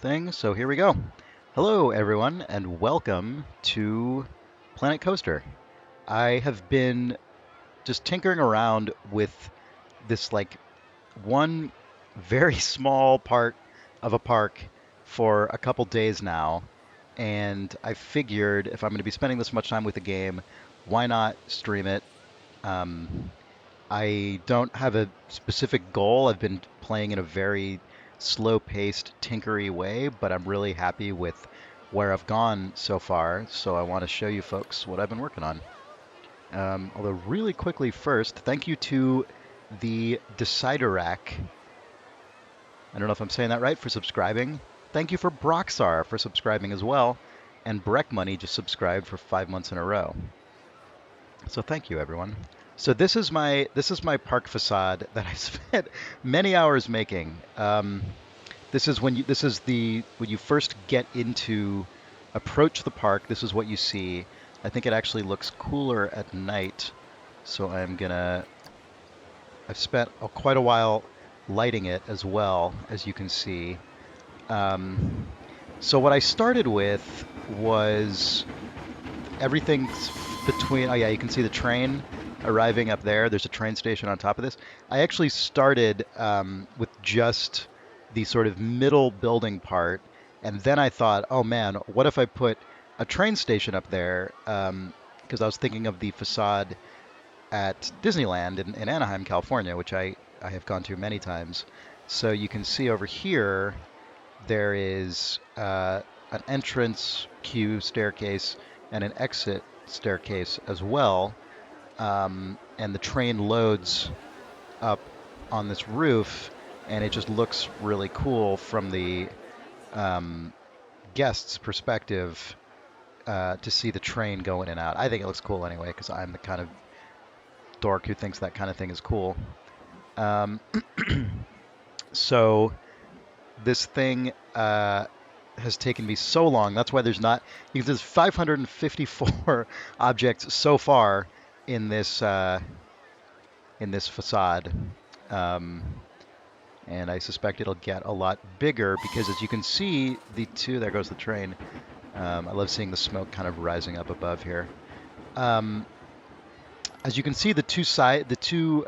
thing, so here we go. Hello, everyone, and welcome to Planet Coaster. I have been just tinkering around with this, like, one very small part of a park for a couple days now, and I figured if I'm going to be spending this much time with the game, why not stream it? Um, I don't have a specific goal. I've been playing in a very slow-paced, tinkery way, but I'm really happy with where I've gone so far. So I want to show you folks what I've been working on. Although really quickly first, thank you to the Deciderac. I don't know if I'm saying that right, for subscribing. Thank you for Broxar for subscribing as well. And Breck Money just subscribed for 5 months in a row. So thank you, everyone. So this is my park facade that I spent many hours making. This is when you first get into approach the park. This is what you see. I think it actually looks cooler at night. So I've spent quite a while lighting it as well, as you can see. Um, so what I started with was everything's between. Oh yeah, you can see the train arriving up there. There's a train station on top of this. I actually started with just the sort of middle building part, and then I thought, oh man, what if I put a train station up there? Because I was thinking of the facade at Disneyland in Anaheim, California, which I have gone to many times. So you can see over here there is an entrance queue staircase and an exit staircase as well. And the train loads up on this roof, and it just looks really cool from the um, guest's perspective to see the train go in and out. I think it looks cool anyway, because I'm the kind of dork who thinks that kind of thing is cool. Um, so this thing has taken me so long. That's why there's 554 objects so far in this facade, um, and I suspect it'll get a lot bigger because, as you can see, there goes the train. I love seeing the smoke kind of rising up above here. Um, as you can see, the two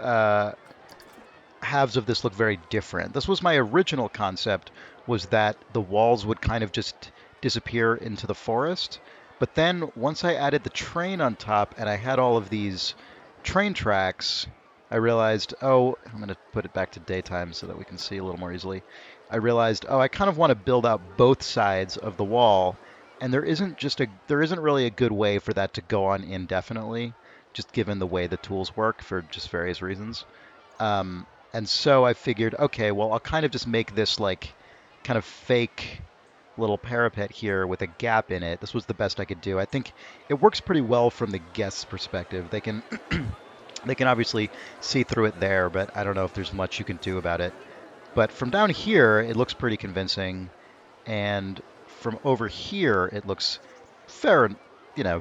halves of this look very different. This was my original concept, was that the walls would kind of just disappear into the forest. But then once I added the train on top and I had all of these train tracks, I realized, oh, I'm going to put it back to daytime so that we can see a little more easily. I realized, oh, I kind of want to build out both sides of the wall, and there isn't really a good way for that to go on indefinitely, just given the way the tools work for just various reasons. Um, and so I figured, okay, well, I'll kind of just make this like kind of fake little parapet here with a gap in it. This was the best I could do. I think it works pretty well from the guest's perspective. They can they can obviously see through it there, but I don't know if there's much you can do about it. But from down here, it looks pretty convincing, and from over here, it looks fair,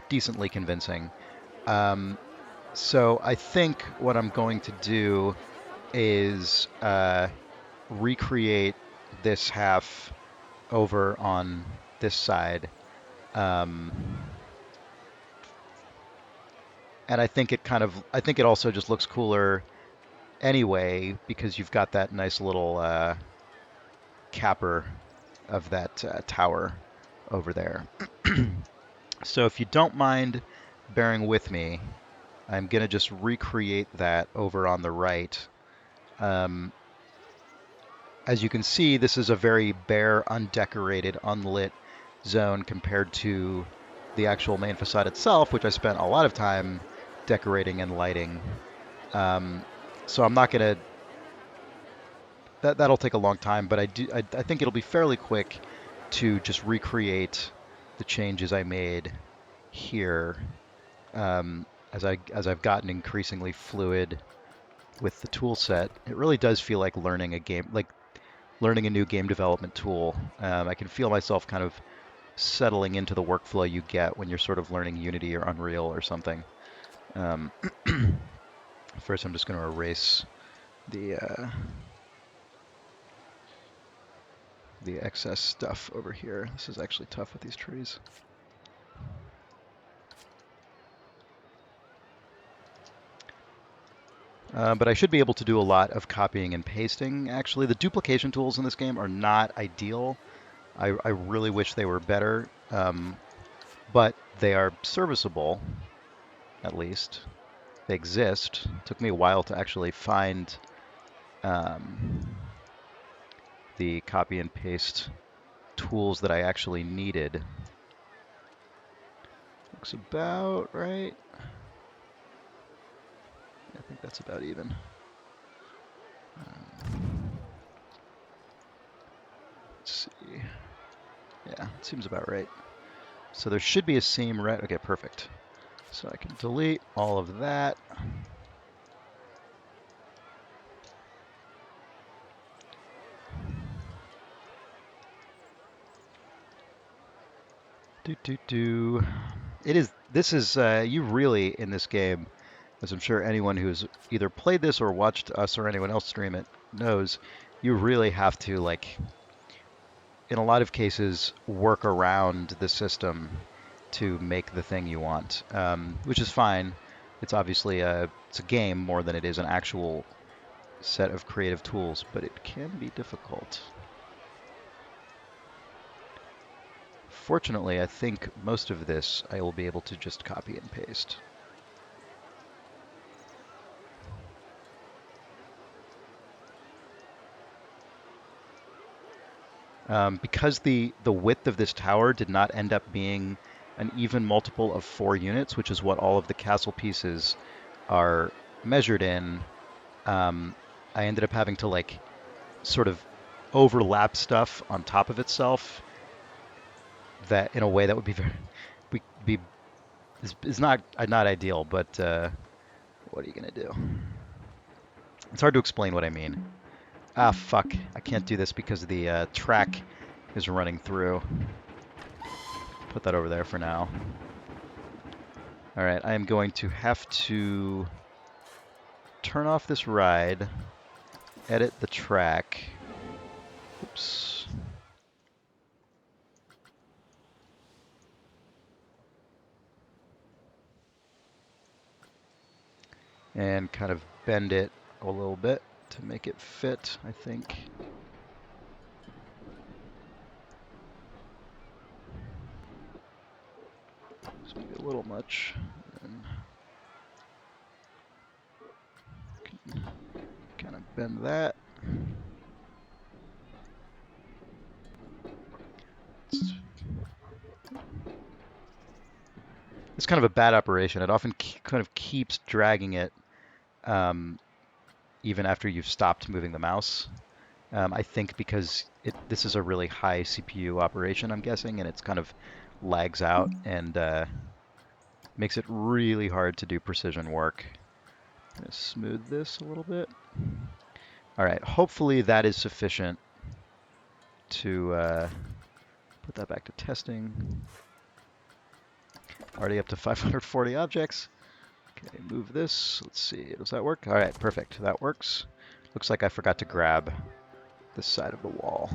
decently convincing. Um, so I think what I'm going to do is recreate this half over on this side. Um, and I think it also just looks cooler anyway because you've got that nice little capper of that tower over there. So if you don't mind bearing with me, I'm going to just recreate that over on the right. Um, As you can see, this is a very bare, undecorated, unlit zone compared to the actual main facade itself, which I spent a lot of time decorating and lighting. Um, so I'm not gonna that'll take a long time, but I think it'll be fairly quick to just recreate the changes I made here as I've gotten increasingly fluid with the tool set. It really does feel like learning a new game development tool. I can feel myself kind of settling into the workflow you get when you're sort of learning Unity or Unreal or something. Um, First, I'm just going to erase the the excess stuff over here. This is actually tough with these trees. But I should be able to do a lot of copying and pasting. Actually, the duplication tools in this game are not ideal. I really wish they were better, but they are serviceable, at least. They exist. It took me a while to actually find the copy and paste tools that I actually needed. Looks about right. I think that's about even. Let's see. Yeah, it seems about right. So there should be a seam right. Okay, perfect. So I can delete all of that. This is, you really, in this game, as I'm sure anyone who's either played this or watched us or anyone else stream it knows, you really have to, like, in a lot of cases, work around the system to make the thing you want, which is fine. It's obviously it's a game more than it is an actual set of creative tools, but it can be difficult. Fortunately, I think most of this I will be able to just copy and paste. Because the width of this tower did not end up being an even multiple of 4 units, which is what all of the castle pieces are measured in, I ended up having to like sort of overlap stuff on top of itself that in a way that would be be is not ideal, but what are you gonna do? It's hard to explain what I mean. Ah, fuck. I can't do this because the track is running through. Put that over there for now. All right, I am going to have to turn off this ride, edit the track. Oops. And kind of bend it a little bit to make it fit, I think. This might be a little much. And kind of bend that. It's kind of a bad operation. It often kind of keeps dragging it even after you've stopped moving the mouse. I think because this is a really high CPU operation, I'm guessing, and it's kind of lags out and makes it really hard to do precision work. I'm going to smooth this a little bit. All right, hopefully that is sufficient to put that back to testing. Already up to 540 objects. Okay, move this. Let's see, does that work? All right, perfect, that works. Looks like I forgot to grab this side of the wall.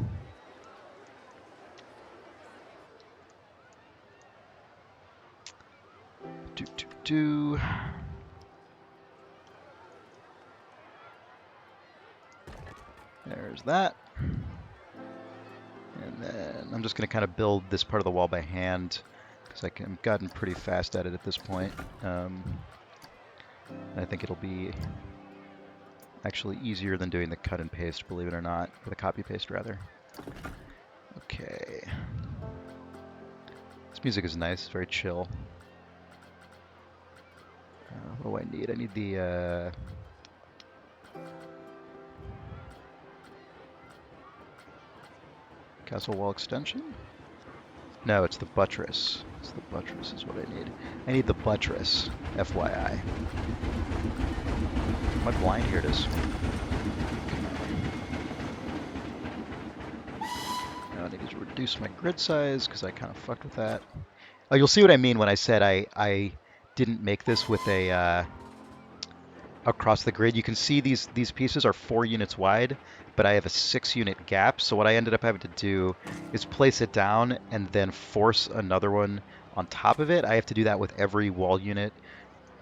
There's that. And then I'm just going to kind of build this part of the wall by hand because I've gotten pretty fast at it at this point. I think it'll be actually easier than doing the cut and paste, believe it or not, or the copy paste rather. Okay. This music is nice, very chill. What do I need? I need the castle wall extension? No, it's the buttress. It's the buttress is what I need. I need the buttress, FYI. Am I blind? Here it is. Now I need to reduce my grid size because I kind of fucked with that. Oh, you'll see what I mean when I said I didn't make this with a across the grid. You can see these pieces are 4 units wide, but I have a 6 unit gap. So what I ended up having to do is place it down and then force another one on top of it. I have to do that with every wall unit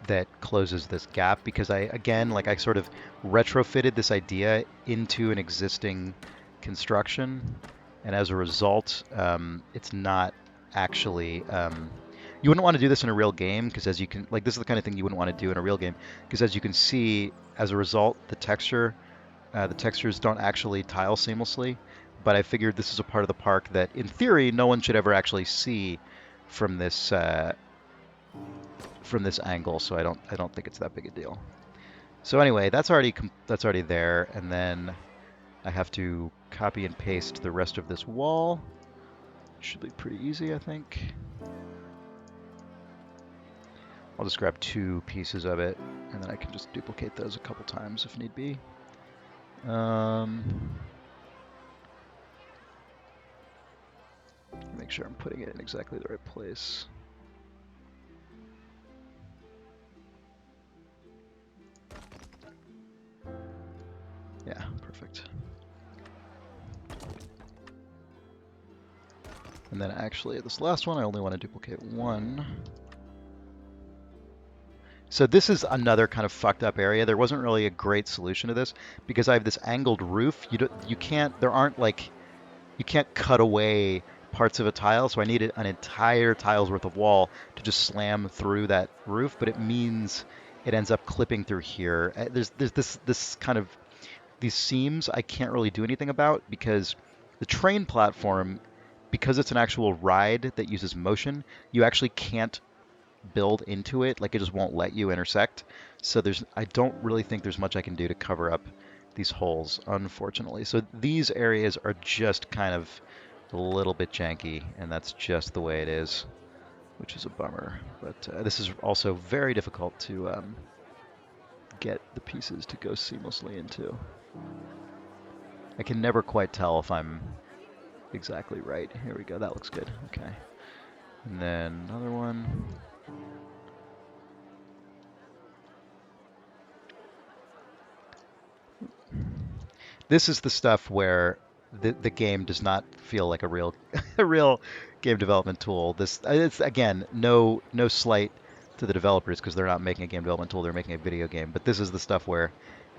that closes this gap because again, like I sort of retrofitted this idea into an existing construction, and as a result, it's not actually. You wouldn't want to do this in a real game because as you can, like this is the kind of thing you wouldn't want to do in a real game because as you can see, as a result, the textures don't actually tile seamlessly. But I figured this is a part of the park that, in theory, no one should ever actually see from this angle, so I don't think it's that big a deal. So anyway, that's already there, and then I have to copy and paste the rest of this wall. Should be pretty easy, I think. I'll just grab 2 pieces of it, and then I can just duplicate those a couple times if need be. Make sure I'm putting it in exactly the right place. Yeah, perfect. And then actually, this last one, I only want to duplicate 1. So this is another kind of fucked up area. There wasn't really a great solution to this because I have this angled roof. You can't, there aren't like, you can't cut away parts of a tile. So I needed an entire tile's worth of wall to just slam through that roof, but it means it ends up clipping through here. There's this kind of, these seams I can't really do anything about because the train platform, because it's an actual ride that uses motion, you actually can't build into it. Like it just won't let you intersect. So I don't really think there's much I can do to cover up these holes, unfortunately. So these areas are just kind of a little bit janky, and that's just the way it is, which is a bummer. But this is also very difficult to get the pieces to go seamlessly into. I can never quite tell if I'm exactly right. Here we go. That looks good. Okay. And then another one. This is the stuff where the game does not feel like a real a real game development tool. It's again no slight to the developers because they're not making a game development tool, they're making a video game. But this is the stuff where,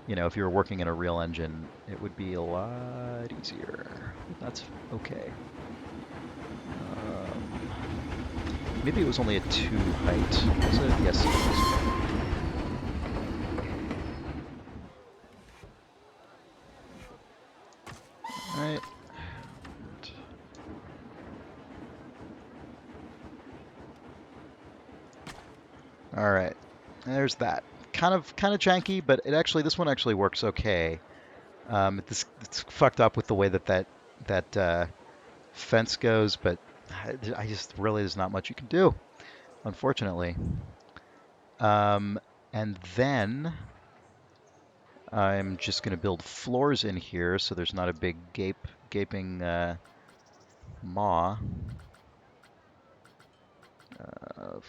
if you were working in a real engine, it would be a lot easier. That's okay. Maybe it was only a 2 height. Was it? Yes, it was. Alright. Alright. There's that. Kind of janky, but this one actually works okay. It's fucked up with the way that fence goes, but I just really there's not much you can do, unfortunately. And then I'm just going to build floors in here so there's not a big gaping maw.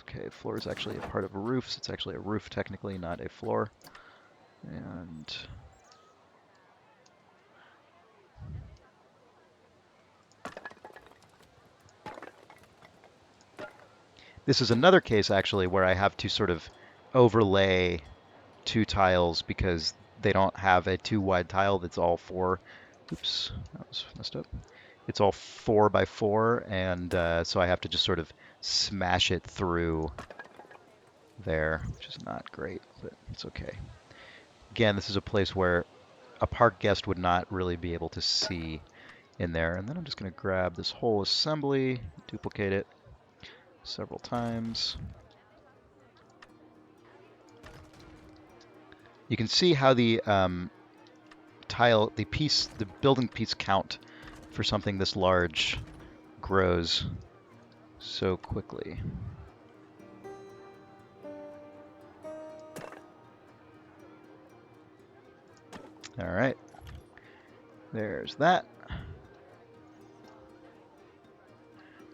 Okay, floor is actually a part of a roof, so it's actually a roof technically, not a floor. And this is another case actually where I have to sort of overlay 2 tiles because they don't have a 2 wide tile that's all 4. Oops, that was messed up. It's all 4 by 4, and so I have to just sort of smash it through there, which is not great, but it's okay. Again, this is a place where a park guest would not really be able to see in there. And then I'm just going to grab this whole assembly, duplicate it several times. You can see how the the building piece count for something this large grows so quickly. All right, there's that.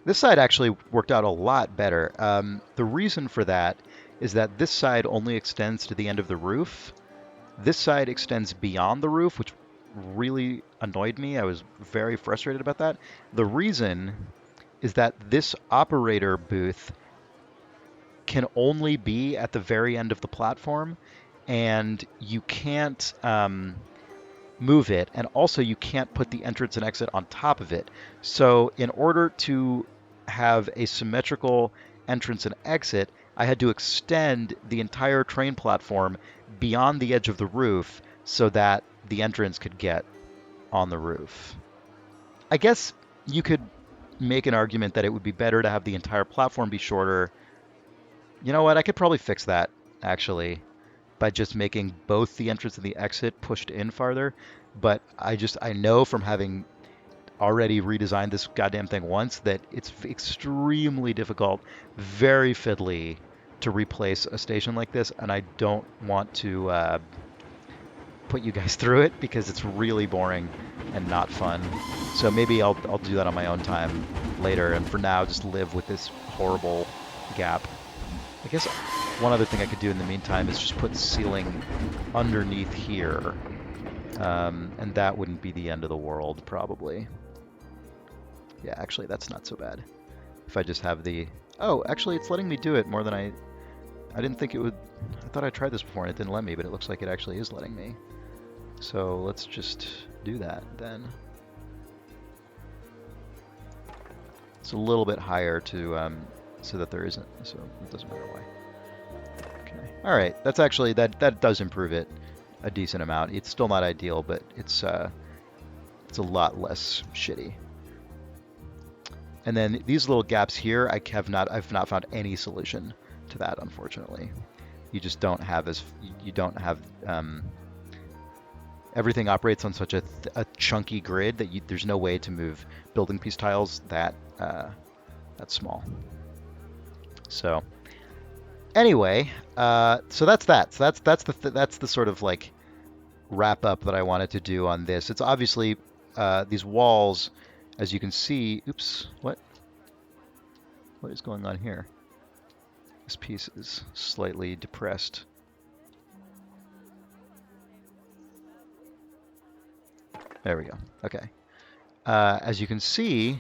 This side actually worked out a lot better. The reason for that is that this side only extends to the end of the roof, This side extends beyond the roof, which really annoyed me. I was very frustrated about that. The reason is that this operator booth can only be at the very end of the platform, and you can't move it, and also you can't put the entrance and exit on top of it. So in order to have a symmetrical entrance and exit, I had to extend the entire train platform beyond the edge of the roof so that the entrance could get on the roof. I guess you could make an argument that it would be better to have the entire platform be shorter. You know what? I could probably fix that, actually, by just making both the entrance and the exit pushed in farther. But I know from having already redesigned this goddamn thing once that it's extremely difficult, very fiddly to replace a station like this, and I don't want to put you guys through it because it's really boring and not fun. So maybe I'll do that on my own time later, and for now just live with this horrible gap. I guess one other thing I could do in the meantime is just put ceiling underneath here, and that wouldn't be the end of the world probably. Yeah, actually that's not so bad. If I just have the... Oh, actually it's letting me do it more than I didn't think it would. I thought I tried this before and it didn't let me, but it looks like it actually is letting me. So let's just do that then. It's a little bit higher to so that there isn't, so it doesn't matter why. Okay. All right, that's actually, that does improve it a decent amount. It's still not ideal, but it's a lot less shitty. And then these little gaps here, I've not found any solution to that, unfortunately. You just don't have everything operates on such a chunky grid that there's no way to move building piece tiles that small. So anyway, so that's that. So that's the sort of like wrap up that I wanted to do on this. It's obviously these walls, as you can see. Oops, what is going on here? This piece is slightly depressed. There we go. Okay. As you can see,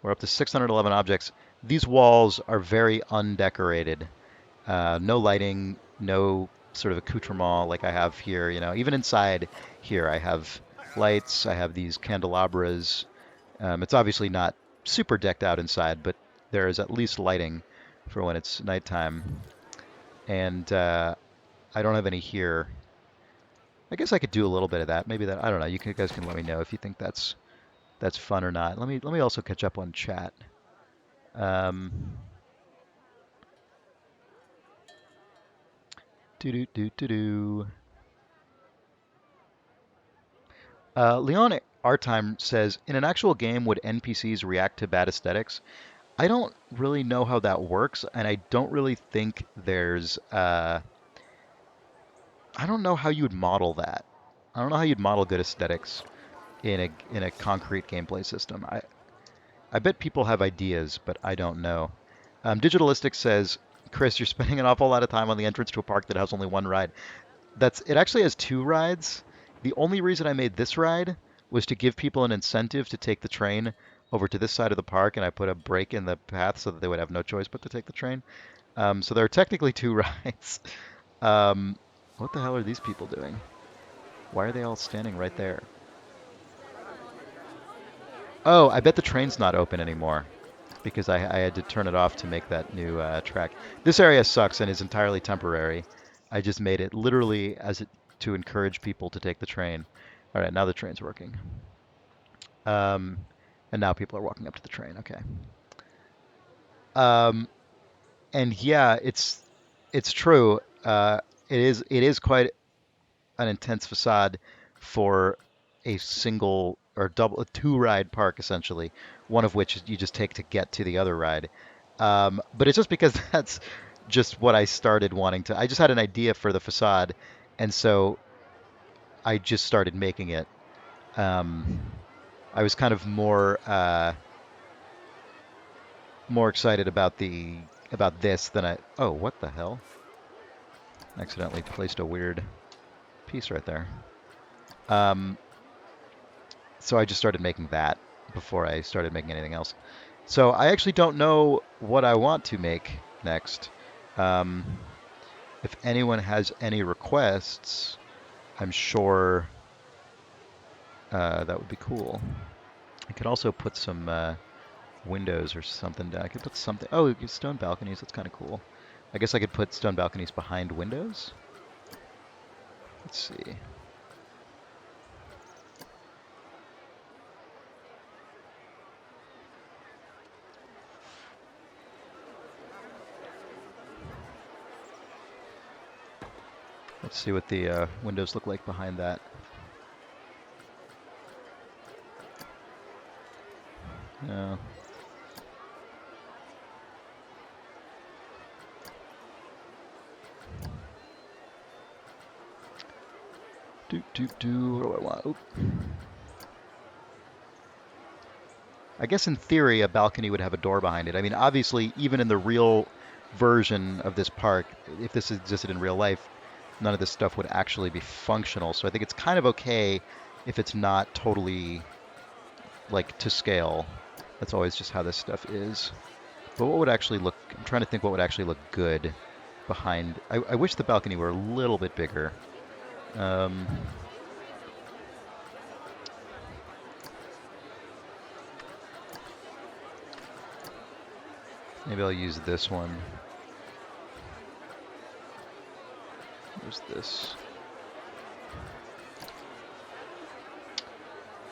we're up to 611 objects. These walls are very undecorated. No lighting, no sort of accoutrement like I have here. You know, even inside here, I have lights. I have these candelabras. It's obviously not super decked out inside, but there is at least lighting for when it's nighttime. And I don't have any here. I guess I could do a little bit of that. Maybe that, I don't know. You guys can let me know if you think that's fun or not. Let me also catch up on chat. Leon Artime says, in an actual game, would NPCs react to bad aesthetics? I don't really know how that works, and I don't really think there's... I don't know how you would model that. I don't know how you'd model good aesthetics in a concrete gameplay system. I bet people have ideas, but I don't know. Digitalistic says, Chris, you're spending an awful lot of time on the entrance to a park that has only one ride. It actually has two rides. The only reason I made this ride was to give people an incentive to take the train over to this side of the park, and I put a break in the path so that they would have no choice but to take the train. So there are technically two rides. What the hell are these people doing? Why are they all standing right there? Oh, I bet the train's not open anymore because I had to turn it off to make that new track. This area sucks and is entirely temporary. I just made it literally to encourage people to take the train. All right, now the train's working. And now people are walking up to the train. Okay. And yeah, it's true. It is quite an intense facade for a single or a two-ride park, essentially, one of which you just take to get to the other ride. But it's just because that's just what I started wanting to. I just had an idea for the facade, and so I just started making it. I was kind of more excited about this than I. Oh, what the hell! Accidentally placed a weird piece right there. So I just started making that before I started making anything else. So I actually don't know what I want to make next. Um, if anyone has any requests, I'm sure that would be cool. I could also put some windows or something down. I could put something. Oh, stone balconies. That's kind of cool. I guess I could put stone balconies behind windows. Let's see. Let's see what the windows look like behind that. No. What do I want? Oop. I guess in theory, a balcony would have a door behind it. I mean, obviously, even in the real version of this park, if this existed in real life, none of this stuff would actually be functional. So I think it's kind of okay if it's not totally like to scale. That's always just how this stuff is. But what would actually look, I'm trying to think what would actually look good behind. I wish the balcony were a little bit bigger. Maybe I'll use this one. Where's this?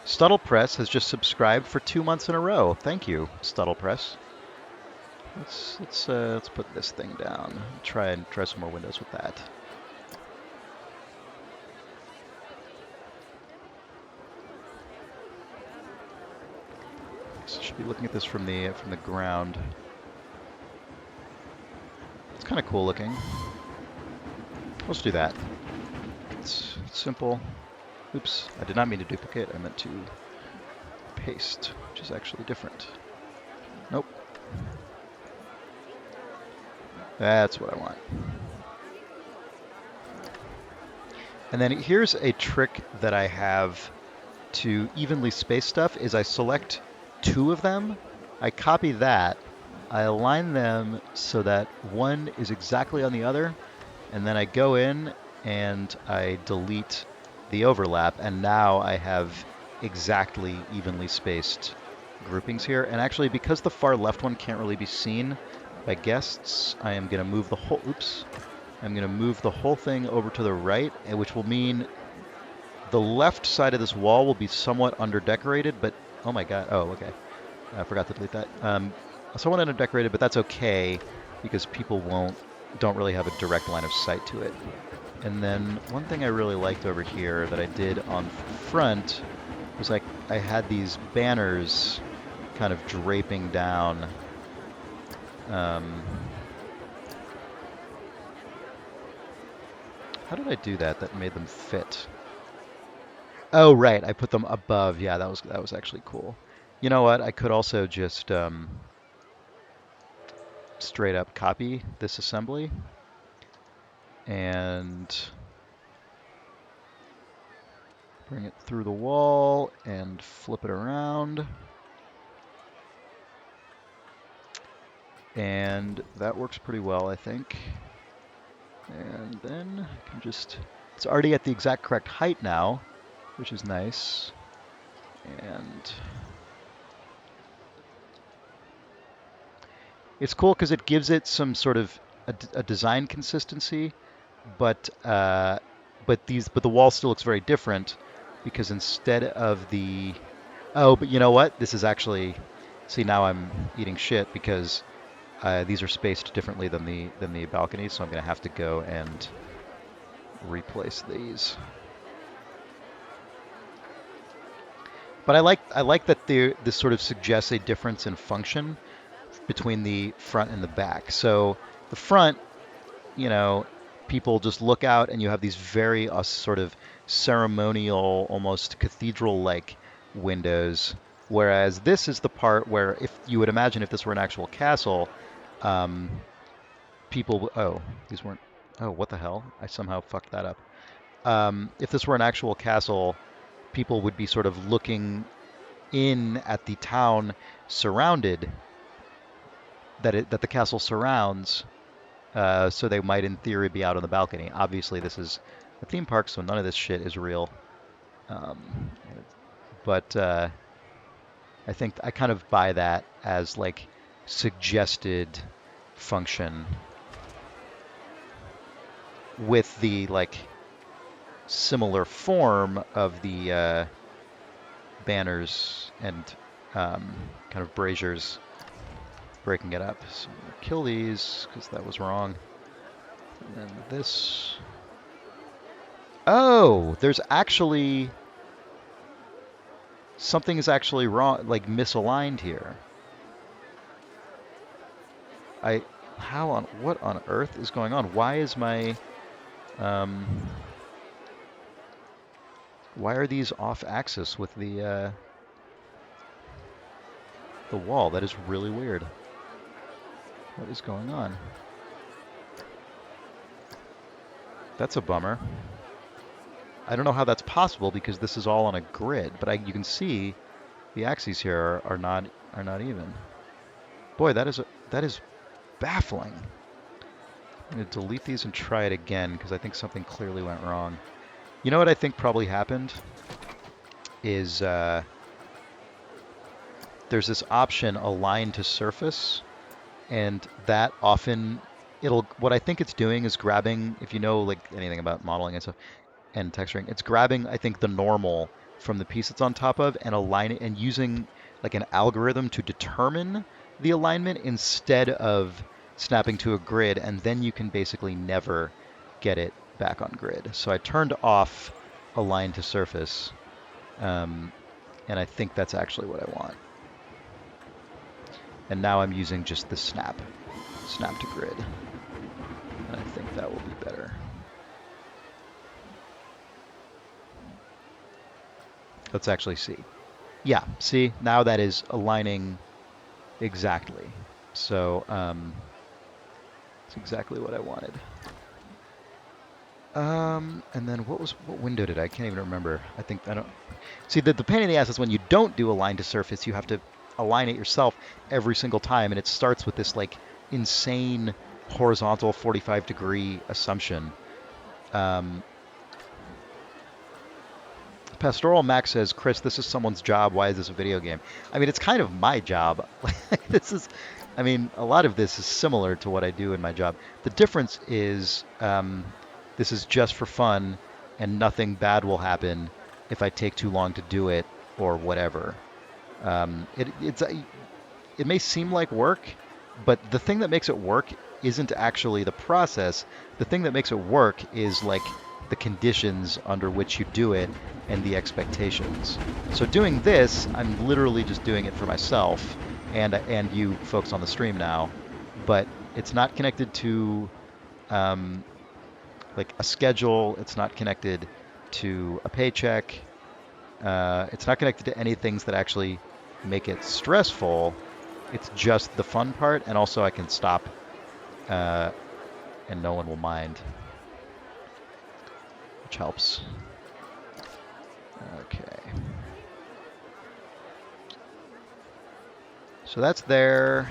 Stuttle Press has just subscribed for 2 months in a row. Thank you, Stuttle Press. Let's put this thing down. Try some more windows with that. So should be looking at this from the ground. It's kind of cool looking. Let's do that. It's simple. Oops, I did not mean to duplicate. I meant to paste, which is actually different. Nope. That's what I want. And then here's a trick that I have to evenly space stuff is I select 2 of them, I copy that, I align them so that one is exactly on the other, and then I go in and I delete the overlap, and now I have exactly evenly spaced groupings here. And actually, because the far left one can't really be seen by guests, I am going to move the whole, I'm going to move the whole thing over to the right, which will mean the left side of this wall will be somewhat underdecorated, but oh my god, oh okay, I forgot to delete that. Somewhat underdecorated, but that's okay because people don't really have a direct line of sight to it. And then one thing I really liked over here that I did on front was like I had these banners kind of draping down. How did I do that? That made them fit. Oh right, I put them above. Yeah, that was actually cool. You know what? I could also just straight up copy this assembly and bring it through the wall and flip it around. And that works pretty well, I think. And then I can just, it's already at the exact correct height now, which is nice. And it's cool because it gives it some sort of a design consistency, but the wall still looks very different because instead of the, oh, but you know what? This is actually, see now I'm eating shit because these are spaced differently than the balconies, so I'm going to have to go and replace these. But I like that this sort of suggests a difference in function between the front and the back. So the front, you know, people just look out and you have these very sort of ceremonial, almost cathedral-like windows. Whereas this is the part where, if you would imagine if this were an actual castle, people, oh, these weren't, oh, what the hell? I somehow fucked that up. if this were an actual castle, people would be sort of looking in at the town surrounded that the castle surrounds. So they might, in theory, be out on the balcony. Obviously, this is a theme park, so none of this shit is real. Um, but I think I kind of buy that as like suggested function with the like similar form of the banners and kind of braziers breaking it up. So I'm gonna kill these because that was wrong. And then this. Oh, there's actually something is actually wrong, like misaligned here. What on earth is going on? Why is my, um, why are these off axis with the wall? That is really weird. What is going on? That's a bummer. I don't know how that's possible because this is all on a grid, but you can see the axes here are not even. Boy, that is baffling. I'm going to delete these and try it again because I think something clearly went wrong. You know what I think probably happened is there's this option align to surface, and that often what I think it's doing is grabbing, if you know like anything about modeling and stuff and texturing, it's grabbing, I think, the normal from the piece it's on top of and aligning and using like an algorithm to determine the alignment instead of snapping to a grid, and then you can basically never get it back on grid. So I turned off align to surface, and I think that's actually what I want. And now I'm using just the snap to grid. And I think that will be better. Let's actually see. Yeah, see, now that is aligning exactly. So it's exactly what I wanted. And then what window did I can't even remember. I don't see the pain in the ass is when you don't do align to surface, you have to align it yourself every single time, and it starts with this like insane horizontal 45-degree assumption. Pastoral Max says, Chris, this is someone's job. Why is this a video game? I mean, it's kind of my job. A lot of this is similar to what I do in my job. The difference is this is just for fun, and nothing bad will happen if I take too long to do it or whatever. It may seem like work, but the thing that makes it work isn't actually the process. The thing that makes it work is like the conditions under which you do it and the expectations. So doing this, I'm literally just doing it for myself and you folks on the stream now, but it's not connected to like a schedule. It's not connected to a paycheck. It's not connected to any things that actually make it stressful. It's just the fun part, and also I can stop and no one will mind, which helps. Okay. So that's there.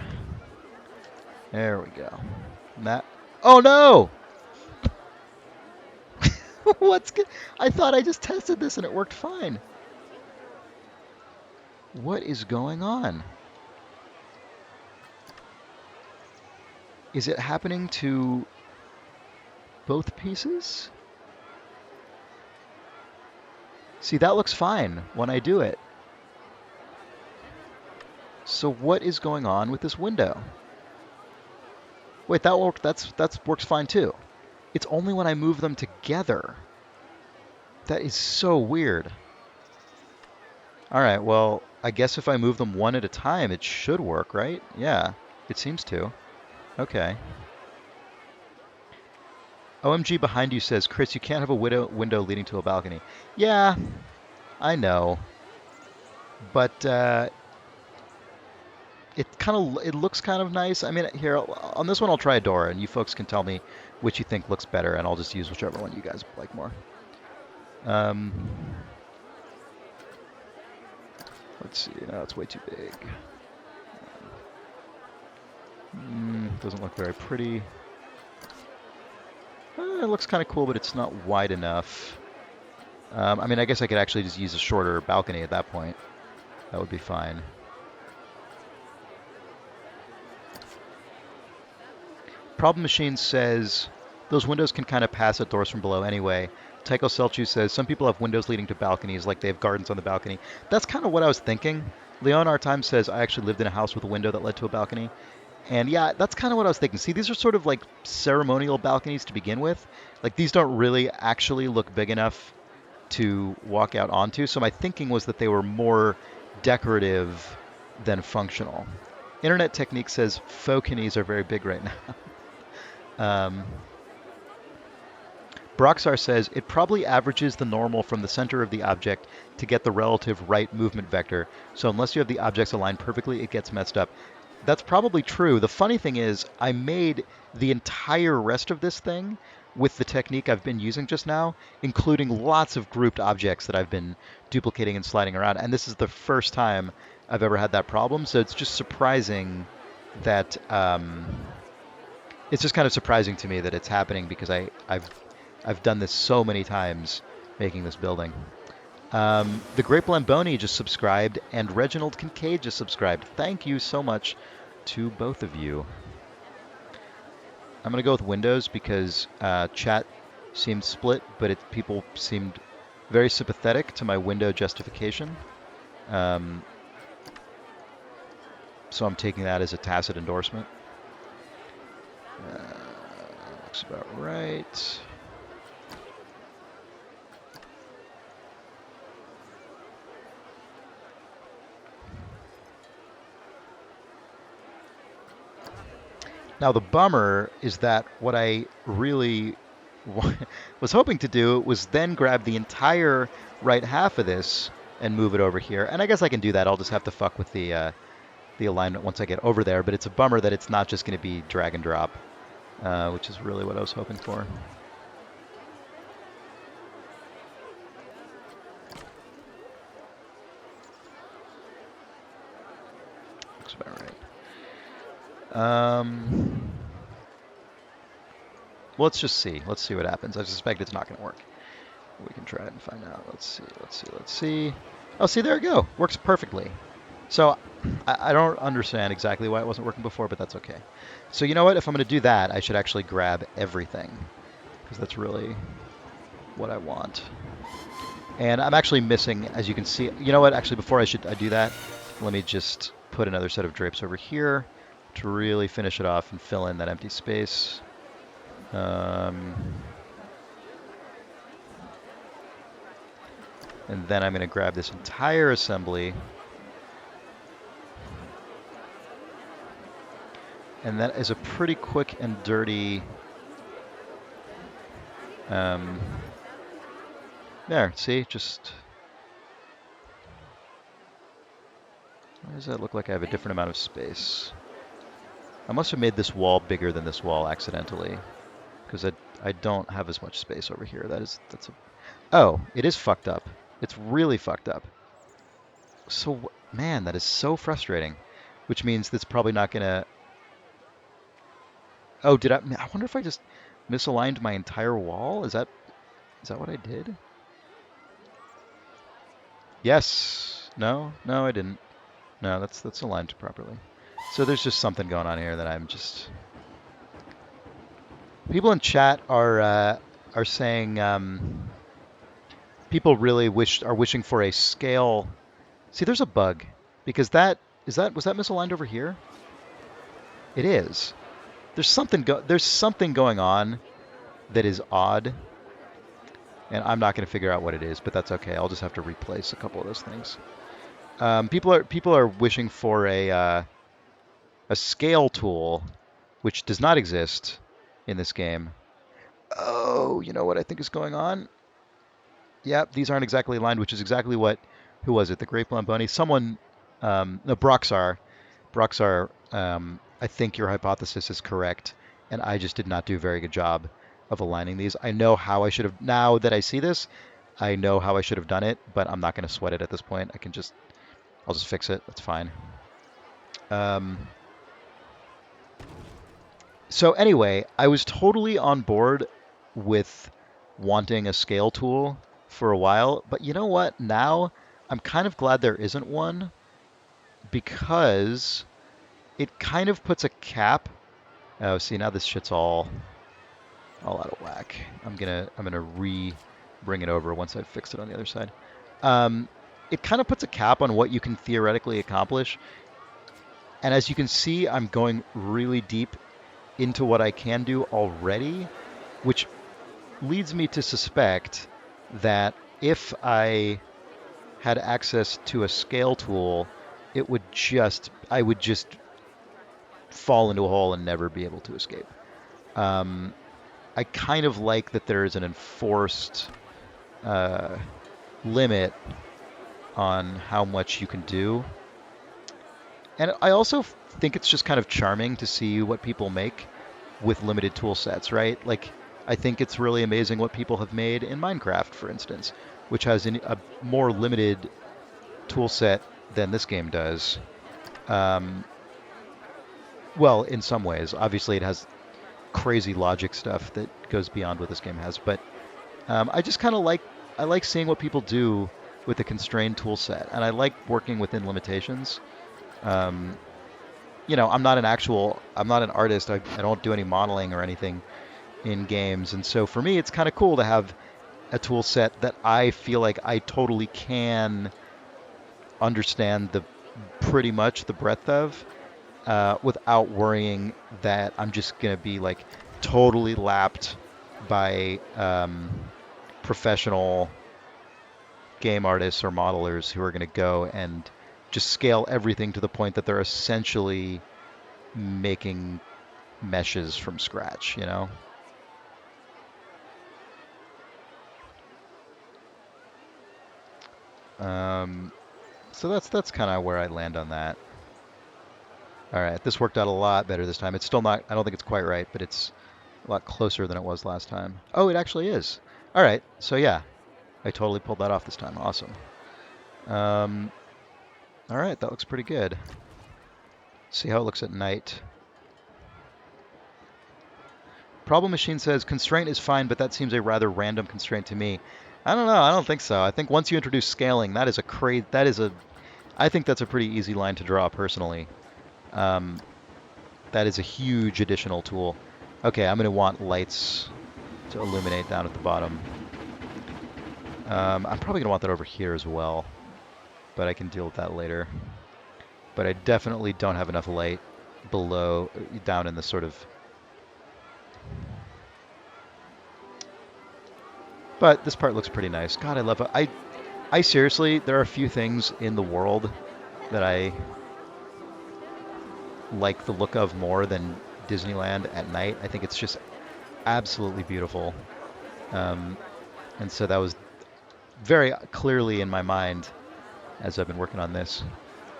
There we go. Oh no! What's good? I thought I just tested this and it worked fine. What is going on? Is it happening to both pieces? See, that looks fine when I do it. So what is going on with this window? Wait, that works fine too. It's only when I move them together. That is so weird. All right, well, I guess if I move them one at a time, it should work, right? Yeah, it seems to. Okay. OMG behind you says, Chris, you can't have a window leading to a balcony. Yeah, I know. But it looks kind of nice. I mean, here, on this one I'll try a door, and you folks can tell me which you think looks better, and I'll just use whichever one you guys like more. Um, let's see. No, it's way too big. Doesn't look very pretty. It looks kind of cool, but it's not wide enough. I mean, I guess I could actually just use a shorter balcony at that point. That would be fine. Problem Machine says those windows can kind of pass at doors from below anyway. Tycho Selchu says some people have windows leading to balconies, like they have gardens on the balcony. That's kind of what I was thinking. Leon R. Time says I actually lived in a house with a window that led to a balcony. And yeah, that's kind of what I was thinking. See, these are sort of like ceremonial balconies to begin with. Like these don't really actually look big enough to walk out onto. So my thinking was that they were more decorative than functional. Internet Technique says faux are very big right now. Broxar says it probably averages the normal from the center of the object to get the relative right movement vector. So unless you have the objects aligned perfectly, it gets messed up. That's probably true. The funny thing is, I made the entire rest of this thing with the technique I've been using just now, including lots of grouped objects that I've been duplicating and sliding around. And this is the first time I've ever had that problem. So it's just surprising that it's just kind of surprising to me that it's happening because I've done this so many times making this building. The Great Blamboni just subscribed, and Reginald Kincaid just subscribed. Thank you so much to both of you. I'm going to go with Windows because chat seemed split, but people seemed very sympathetic to my window justification. So I'm taking that as a tacit endorsement. Looks about right. Now the bummer is that what I really was hoping to do was then grab the entire right half of this and move it over here. And I guess I can do that. I'll just have to fuck with the alignment once I get over there. But it's a bummer that it's not just going to be drag and drop, which is really what I was hoping for. Looks about right. Let's just see. Let's see what happens. I suspect it's not going to work. We can try it and find out. Let's see. Oh, see, there we go. Works perfectly. So I don't understand exactly why it wasn't working before, but that's okay. So you know what? If I'm going to do that, I should actually grab everything because that's really what I want. And I'm actually missing, as you can see. You know what? Actually, before I do that, let me just put another set of drapes over here to really finish it off and fill in that empty space. And then I'm going to grab this entire assembly. And that is a pretty quick and dirty... there, see? Just... Why does that look like I have a different amount of space? I must have made this wall bigger than this wall accidentally, because I don't have as much space over here. That's a... Oh, it is fucked up. It's really fucked up. So, man, that is so frustrating. Which means that's probably not going to... Oh, I wonder if I just misaligned my entire wall? Is that what I did? Yes. No, I didn't. No, that's aligned properly. So there's just something going on here that I'm just... People in chat are saying people really are wishing for a scale. See, there's a bug because was that misaligned over here? It is. There's something going on that is odd, and I'm not going to figure out what it is, but that's okay. I'll just have to replace a couple of those things. People are wishing for a scale tool, which does not exist in this game. Oh, you know what I think is going on? Yep, these aren't exactly aligned, which is exactly what... Who was it? The Great Blamboni? Someone... no, Broxar. Broxar, I think your hypothesis is correct, and I just did not do a very good job of aligning these. I know how I should have... Now that I see this, I know how I should have done it, but I'm not going to sweat it at this point. I'll just fix it. That's fine. Um, so anyway, I was totally on board with wanting a scale tool for a while, but you know what? Now I'm kind of glad there isn't one because it kind of puts a cap. Oh, see, now this shit's all out of whack. I'm gonna bring it over once I've fixed it on the other side. Um, it kind of puts a cap on what you can theoretically accomplish. And as you can see, I'm going really deep into what I can do already, which leads me to suspect that if I had access to a scale tool, I would just fall into a hole and never be able to escape. Um, I kind of like that there is an enforced uh, limit on how much you can do. And I also think it's just kind of charming to see what people make with limited tool sets, right? Like, I think it's really amazing what people have made in Minecraft, for instance, which has a more limited tool set than this game does. Um, well, in some ways, obviously, it has crazy logic stuff that goes beyond what this game has, but I just kind of like seeing what people do with a constrained tool set, and I like working within limitations. Um, I'm not an artist. I don't do any modeling or anything in games, and so for me, it's kind of cool to have a tool set that I feel like I totally can understand the pretty much the breadth of, without worrying that I'm just gonna be like totally lapped by professional game artists or modelers who are going to go and just scale everything to the point that they're essentially making meshes from scratch, you know? Um, so that's kind of where I land on that. All right, this worked out a lot better this time. It's still not, I don't think it's quite right, but it's a lot closer than it was last time. Oh, it actually is. All right, so yeah, I totally pulled that off this time. Awesome. Um, all right, that looks pretty good. See how it looks at night. Problem Machine says constraint is fine, but that seems a rather random constraint to me. I don't know. I don't think so. I think once you introduce scaling, I think that's a pretty easy line to draw personally. Um, that is a huge additional tool. Okay, I'm going to want lights to illuminate down at the bottom. I'm probably going to want that over here as well, but I can deal with that later. But I definitely don't have enough light down in the sort of. But this part looks pretty nice. God, I love it. I seriously, there are a few things in the world that I like the look of more than Disneyland at night. I think it's just absolutely beautiful. Um, and so that was very clearly in my mind as I've been working on this.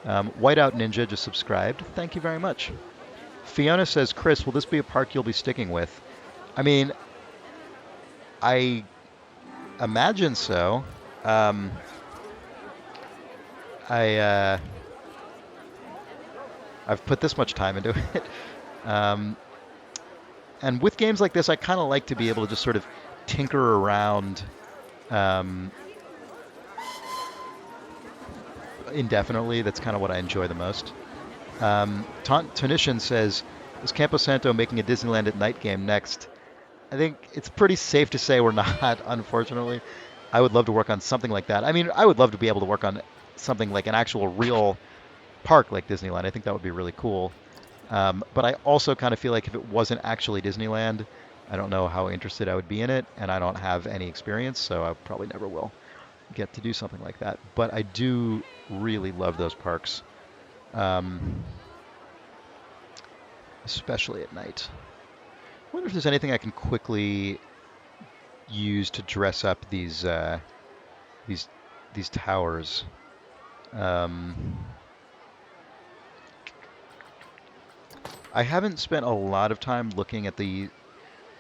Whiteout Ninja just subscribed. Thank you very much. Fiona says, Chris, will this be a park you'll be sticking with? I mean, I imagine so. Um, I I've put this much time into it. Um, and with games like this, I kind of like to be able to just sort of tinker around um, indefinitely. That's kind of what I enjoy the most. Tanishan says, is Campo Santo making a Disneyland at Night game next? I think it's pretty safe to say we're not, unfortunately. I would love to work on something like that. I mean, I would love to be able to work on something like an actual real park like Disneyland. I think that would be really cool. But I also kind of feel like if it wasn't actually Disneyland, I don't know how interested I would be in it, and I don't have any experience, so I probably never will get to do something like that. But I do really love those parks, um, especially at night. I wonder if there's anything I can quickly use to dress up these these towers. Um, I haven't spent a lot of time looking at the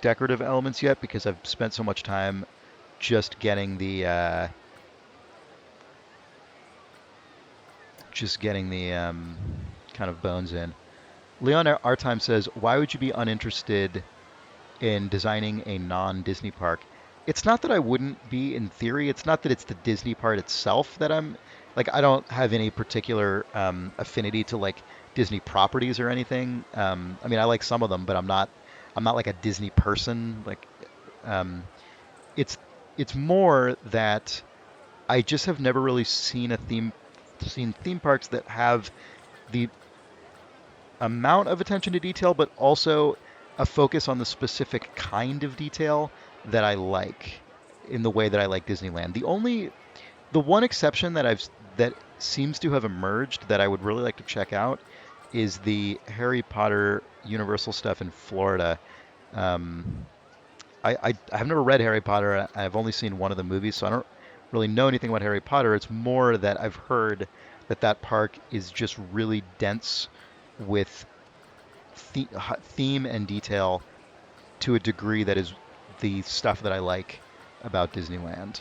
decorative elements yet because I've spent so much time just getting the kind of bones in. Leon Artime says, "Why would you be uninterested in designing a non-Disney park?" It's not that I wouldn't be in theory. It's not that it's the Disney part itself that I'm like. I don't have any particular affinity to like Disney properties or anything. I mean, I like some of them, but I'm not like a Disney person. Like, um, it's it's more that I just have never really seen theme parks that have the amount of attention to detail, but also a focus on the specific kind of detail that I like in the way that I like Disneyland. The one exception that seems to have emerged that I would really like to check out is the Harry Potter Universal stuff in Florida. Um, I've never read Harry Potter. I've only seen one of the movies, so I don't really know anything about Harry Potter. It's more that I've heard that that park is just really dense with theme and detail to a degree that is the stuff that I like about Disneyland.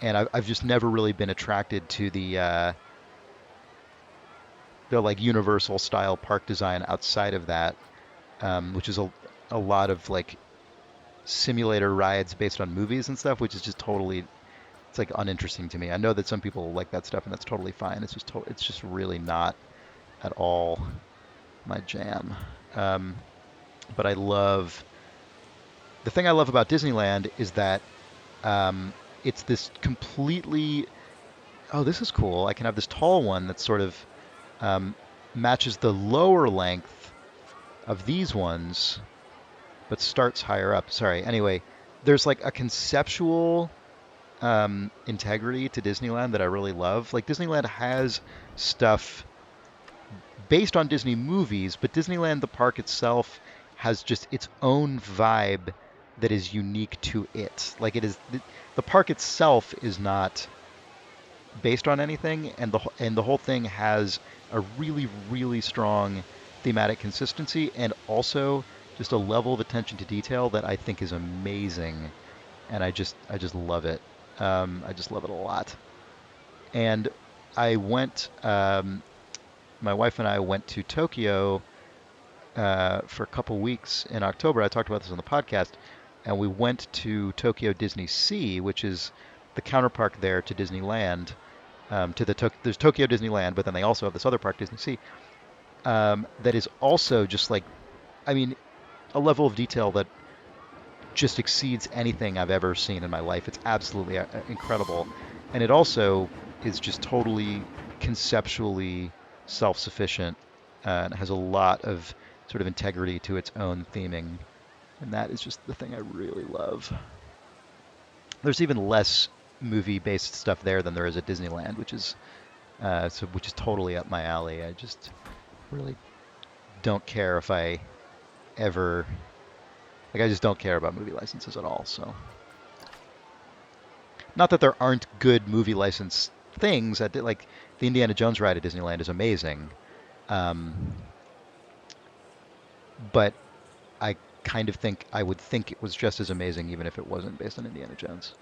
And I've just never really been attracted to the like Universal style park design outside of that, which is a lot of like simulator rides based on movies and stuff, which is just totally it's like uninteresting to me. I know that some people like that stuff and that's totally fine. It's just really not at all my jam. Um, but I love the thing I love about Disneyland is that um, it's this completely oh, this is cool. I can have this tall one that sort of um, matches the lower length of these ones, but starts higher up. Sorry. Anyway, there's like a conceptual integrity to Disneyland that I really love. Like Disneyland has stuff based on Disney movies, but Disneyland, the park itself, has just its own vibe that is unique to it. Like it is, the park itself is not based on anything, and the whole thing has a really really strong thematic consistency, and also just a level of attention to detail that I think is amazing, and I just love it. I just love it a lot. And I went. My wife and I went to Tokyo for a couple weeks in October. I talked about this on the podcast, and we went to Tokyo Disney Sea, which is the counterpart there to Disneyland. There's Tokyo Disneyland, but then they also have this other park, Disney Sea, that is also just like, I mean, a level of detail that just exceeds anything I've ever seen in my life. It's absolutely incredible, and it also is just totally conceptually self-sufficient and has a lot of sort of integrity to its own theming, and that is just the thing I really love. There's even less movie-based stuff there than there is at Disneyland, which is totally up my alley. I just really don't care if I ever like I just don't care about movie licenses at all. So not that there aren't good movie license things. Like the Indiana Jones ride at Disneyland is amazing, um, but I kind of think I would think it was just as amazing even if it wasn't based on Indiana Jones.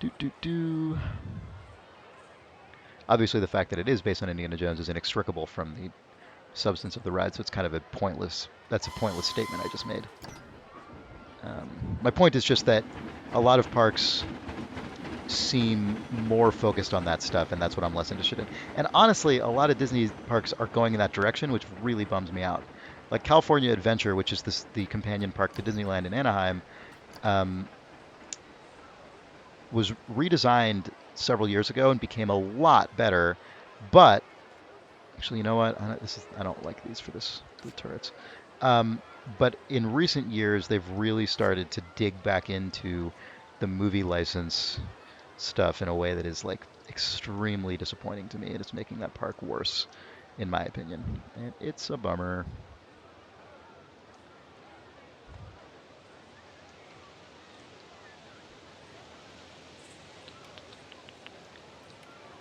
Do do do. Obviously, the fact that it is based on Indiana Jones is inextricable from the substance of the ride, so it's kind of a pointless. That's a pointless statement I just made. My point is just that a lot of parks seem more focused on that stuff, and that's what I'm less interested in. And honestly, a lot of Disney parks are going in that direction, which really bums me out. Like California Adventure, which is the companion park to Disneyland in Anaheim, um, was redesigned several years ago and became a lot better. But actually, you know what? I don't like these for the turrets. Um, but in recent years, they've really started to dig back into the movie license stuff in a way that is like extremely disappointing to me, and it's making that park worse, in my opinion. And it's a bummer.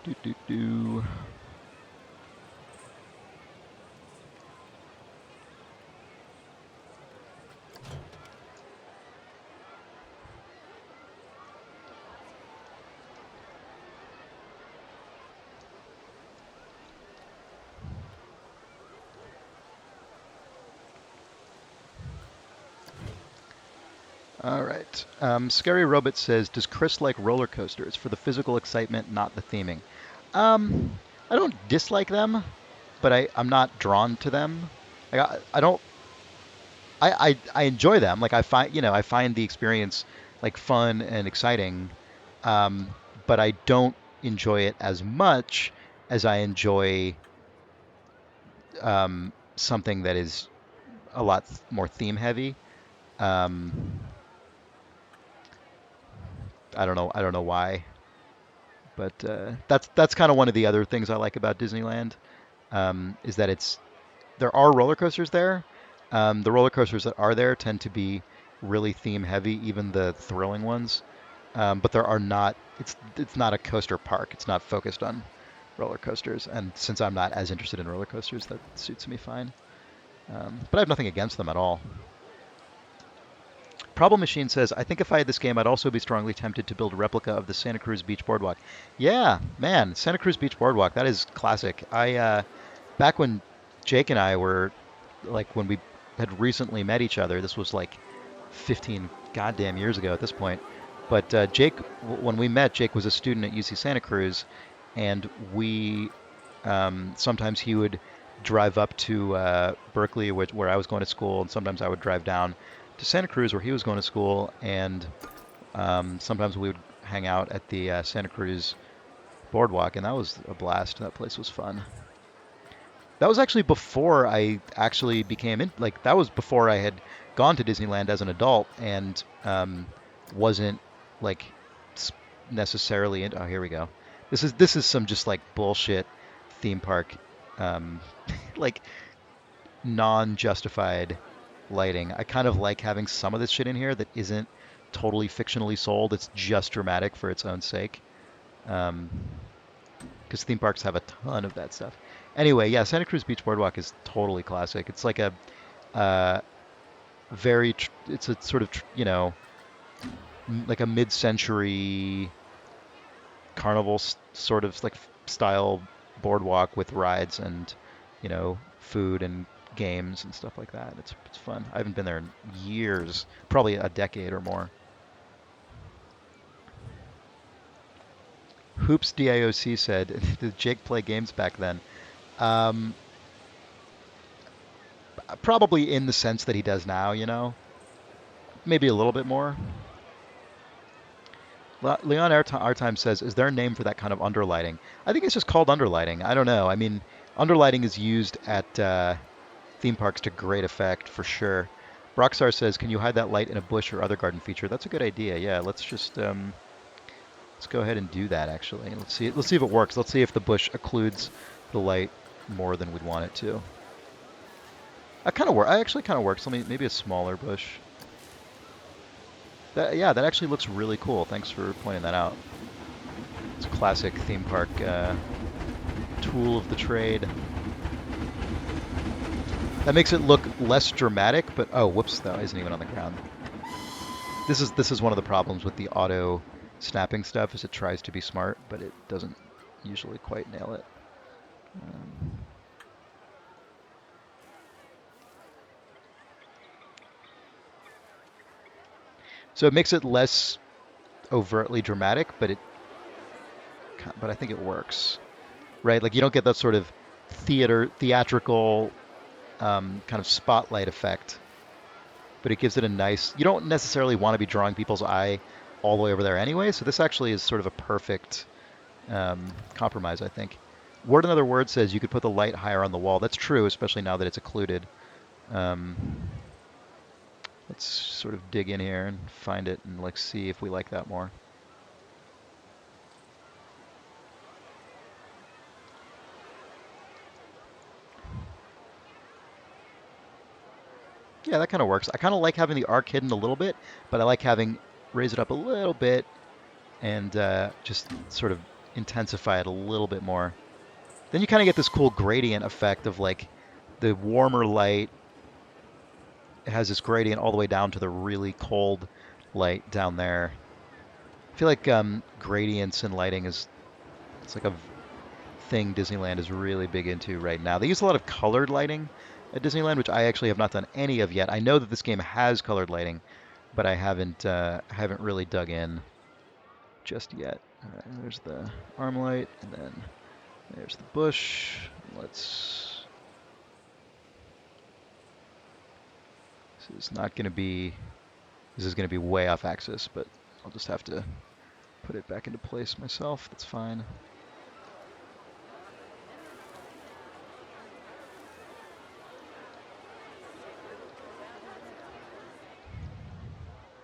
Do do do. All right. Scary Robot says, "Does Chris like roller coasters for the physical excitement, not the theming?" I don't dislike them, but I'm not drawn to them. Like I don't I enjoy them. Like I find the experience like fun and exciting, um, but I don't enjoy it as much as I enjoy something that is a lot more theme heavy. Um, I don't know why, but that's kind of one of the other things I like about Disneyland, is that there are roller coasters there. The roller coasters that are there tend to be really theme heavy, even the thrilling ones. But there are not. It's not a coaster park. It's not focused on roller coasters. And since I'm not as interested in roller coasters, that suits me fine. But I have nothing against them at all. Problem Machine says, "I think if I had this game, I'd also be strongly tempted to build a replica of the Santa Cruz Beach Boardwalk." Yeah, man, Santa Cruz Beach Boardwalk, that is classic. Back when Jake and I were like when we had recently met each other, this was like 15 goddamn years ago at this point. But when we met, Jake was a student at UC Santa Cruz, and sometimes he would drive up to Berkeley, where I was going to school, and sometimes I would drive down to Santa Cruz, where he was going to school, and sometimes we would hang out at the Santa Cruz boardwalk, and that was a blast. That place was fun. That was actually before I actually became like that was before I had gone to Disneyland as an adult and wasn't like necessarily in. Oh, here we go. This is some just like bullshit theme park, um, like non-justified lighting. I kind of like having some of this shit in here that isn't totally fictionally sold. It's just dramatic for its own sake. Um, because theme parks have a ton of that stuff. Anyway, yeah, Santa Cruz Beach Boardwalk is totally classic. It's like a uh, it's a sort of like a mid-century carnival sort of like style boardwalk with rides and food and games and stuff like that. It's fun. I haven't been there in years, probably a decade or more. Hoops DIOC said, "Did Jake play games back then?" Um, Probably in the sense that he does now, maybe a little bit more. Leon Artime says, "Is there a name for that kind of underlighting?" I think it's just called underlighting. I don't know. I mean, underlighting is used at theme parks to great effect for sure. Broxar says, "Can you hide that light in a bush or other garden feature?" That's a good idea. Yeah, let's go ahead and do that actually. Let's see. Let's see if it works. Let's see if the bush occludes the light more than we'd want it to. I actually kind of works. Maybe a smaller bush. Yeah, that actually looks really cool. Thanks for pointing that out. It's a classic theme park tool of the trade. That makes it look less dramatic, but oh, whoops, that isn't even on the ground. This is one of the problems with the auto snapping stuff, is it tries to be smart, but it doesn't usually quite nail it. So it makes it less overtly dramatic, but I think it works, right? Like you don't get that sort of theatrical kind of spotlight effect, but it gives it a nice. You don't necessarily want to be drawing people's eye all the way over there anyway, so this actually is sort of a perfect compromise, I think. Word Another Word says you could put the light higher on the wall. That's true, especially now that it's occluded. Um, let's sort of dig in here and find it and like see if we like that more. Yeah, that kind of works. I kind of like having the arc hidden a little bit, but I like having raise it up a little bit and just sort of intensify it a little bit more. Then you kind of get this cool gradient effect of like the warmer light. It has this gradient all the way down to the really cold light down there. I feel like gradients in lighting it's like a thing Disneyland is really big into right now. They use a lot of colored lighting at Disneyland, which I actually have not done any of yet. I know that this game has colored lighting, but I haven't really dug in just yet. All right, there's the arm light, and then there's the bush. Let's. This is not going to be. This is going to be way off axis, but I'll just have to put it back into place myself. That's fine.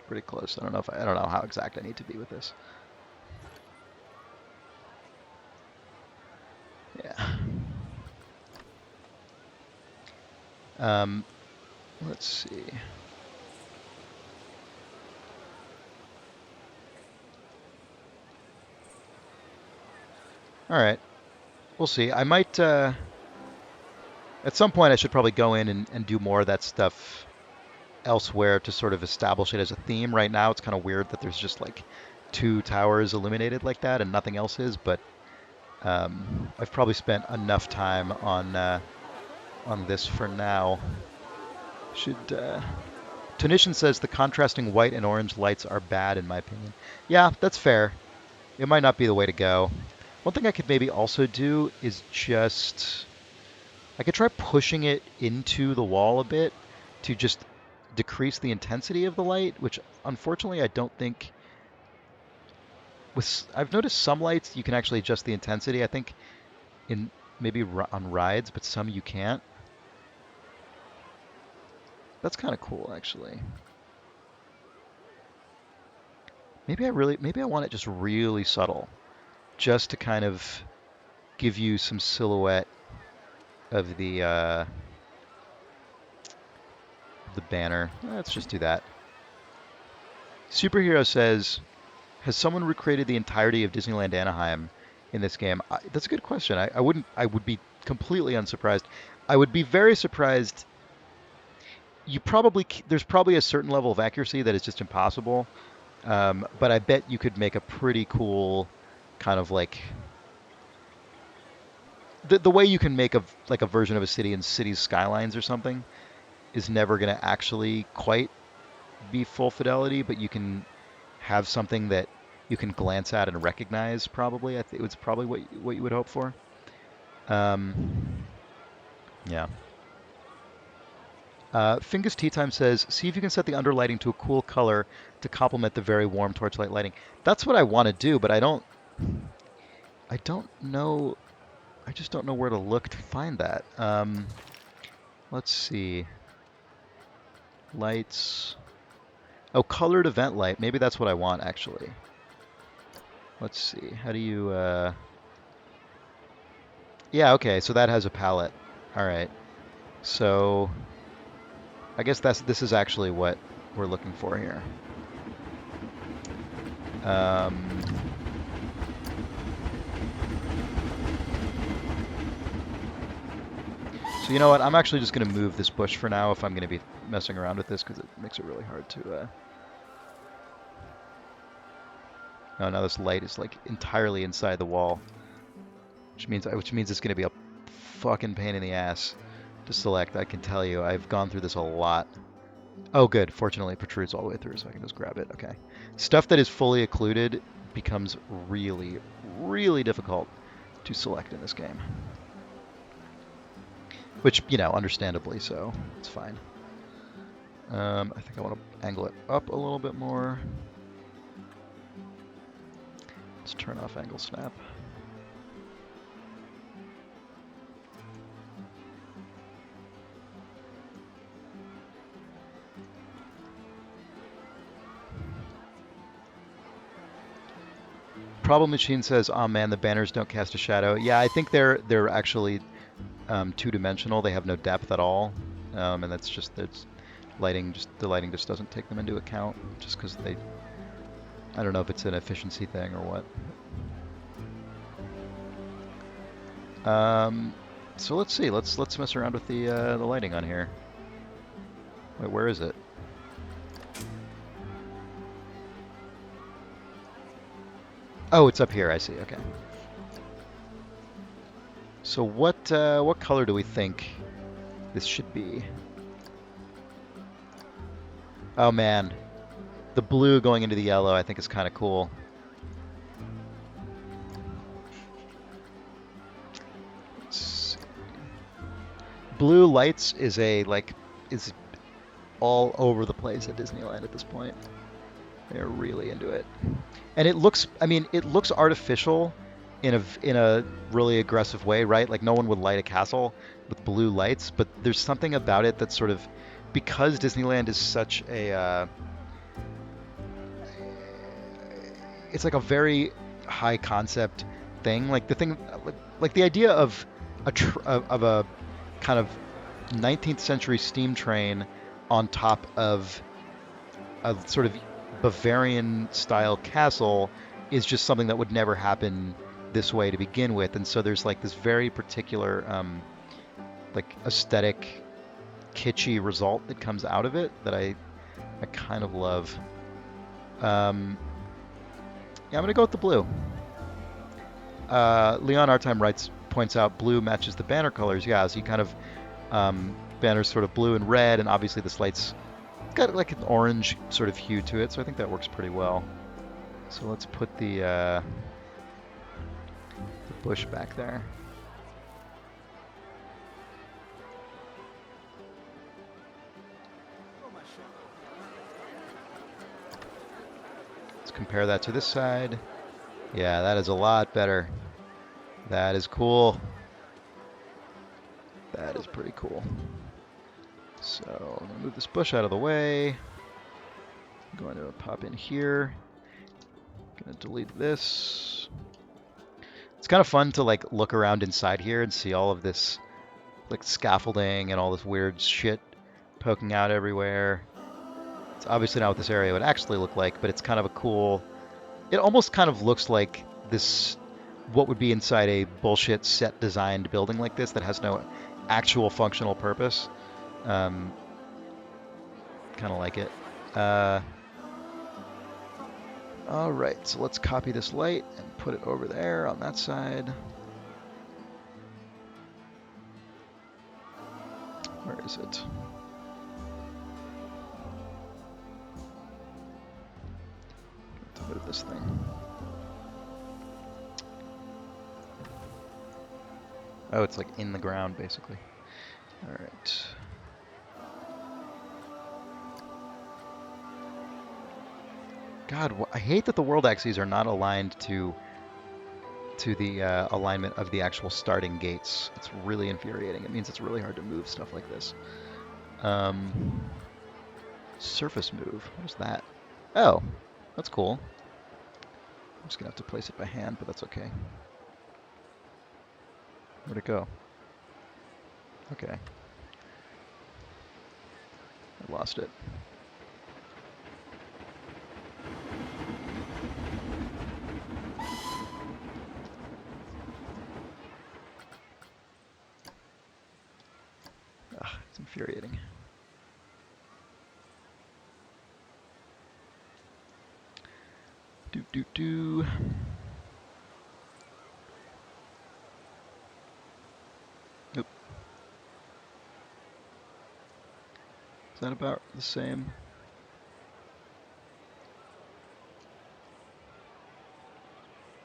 Pretty close. I don't know how exact I need to be with this. Yeah. Let's see. All right. We'll see. I might, at some point, I should probably go in and do more of that stuff elsewhere to sort of establish it as a theme. Right now, it's kind of weird that there's just like 2 towers illuminated like that and nothing else is, but I've probably spent enough time on this for now. Tunisian says the contrasting white and orange lights are bad in my opinion. Yeah, that's fair. It might not be the way to go. One thing I could maybe also do is just I could try pushing it into the wall a bit to just decrease the intensity of the light, which unfortunately I don't think I've noticed some lights you can actually adjust the intensity. I think in maybe on rides, but some you can't. That's kind of cool actually. Maybe I want it just really subtle, just to kind of give you some silhouette of the banner. Let's just do that. Superhero says, has someone recreated the entirety of Disneyland Anaheim in this game? That's a good question. I would be completely unsurprised. I would be very surprised. There's probably a certain level of accuracy that is just impossible. But I bet you could make a pretty cool kind of like the way you can make a version of a city in Cities Skylines or something is never going to actually quite be full fidelity, but you can have something that you can glance at and recognize. Probably, I think it was probably what you would hope for. Yeah. Fingus Tea Time says, see if you can set the underlighting to a cool color to complement the very warm torchlight lighting. That's what I want to do, but I don't know. I just don't know where to look to find that. Let's see. Lights. Oh, colored event light. Maybe that's what I want, actually. Let's see. How do you... Yeah, okay, so that has a palette. All right. So I guess this is actually what we're looking for here. So you know what? I'm actually just going to move this bush for now if I'm going to be messing around with this because it makes it really hard to... Oh, now this light is like entirely inside the wall, which means it's going to be a fucking pain in the ass to select. I can tell you, I've gone through this a lot. Oh, good. Fortunately, it protrudes all the way through, so I can just grab it. Okay. Stuff that is fully occluded becomes really, really difficult to select in this game. Which, you know, understandably so. It's fine. I think I want to angle it up a little bit more. Let's turn off angle snap. Problem Machine says, "Oh man, the banners don't cast a shadow." Yeah, I think they're actually two-dimensional. They have no depth at all, and that's just the lighting just doesn't take them into account. Just because I don't know if it's an efficiency thing or what. So let's see. Let's mess around with the lighting on here. Wait, where is it? Oh, it's up here. I see. Okay. So what color do we think this should be? Oh man, the blue going into the yellow, I think is kind of cool. Blue lights is is all over the place at Disneyland at this point. They're really into it. And it looks, I mean, it looks artificial in a really aggressive way, right? Like no one would light a castle with blue lights, but there's something about it that's sort of because Disneyland is such a it's like a very high concept thing. Like the thing, like the idea of of a kind of 19th century steam train on top of a sort of Bavarian style castle is just something that would never happen this way to begin with. And so there's like this very particular like aesthetic kitschy result that comes out of it that I kind of love. Yeah, I'm gonna go with the blue. Leon Artime writes points out blue matches the banner colors. Yeah, so you kind of banner's sort of blue and red, and obviously this light's got like an orange sort of hue to it, so I think that works pretty well. So let's put the bush back there. Let's compare that to this side. Yeah, that is a lot better. That is cool. That is pretty cool. So I'm gonna move this bush out of the way. I'm going to pop in here. Gonna delete this. It's kind of fun to like look around inside here and see all of this like scaffolding and all this weird shit poking out everywhere. It's obviously not what this area would actually look like, but it's kind of a cool. It almost kind of looks like this, what would be inside a bullshit set designed building like this that has no actual functional purpose. Kind of like it. All right, so let's copy this light and put it over there on that side. Where is it? To move this thing. Oh, it's like in the ground, basically. All right. God, I hate that the world axes are not aligned to the alignment of the actual starting gates. It's really infuriating. It means it's really hard to move stuff like this. Surface move. What is that? Oh, that's cool. I'm just gonna have to place it by hand, but that's okay. Where'd it go? Okay. I lost it. Ugh, it's infuriating. Do. Nope. Is that about the same?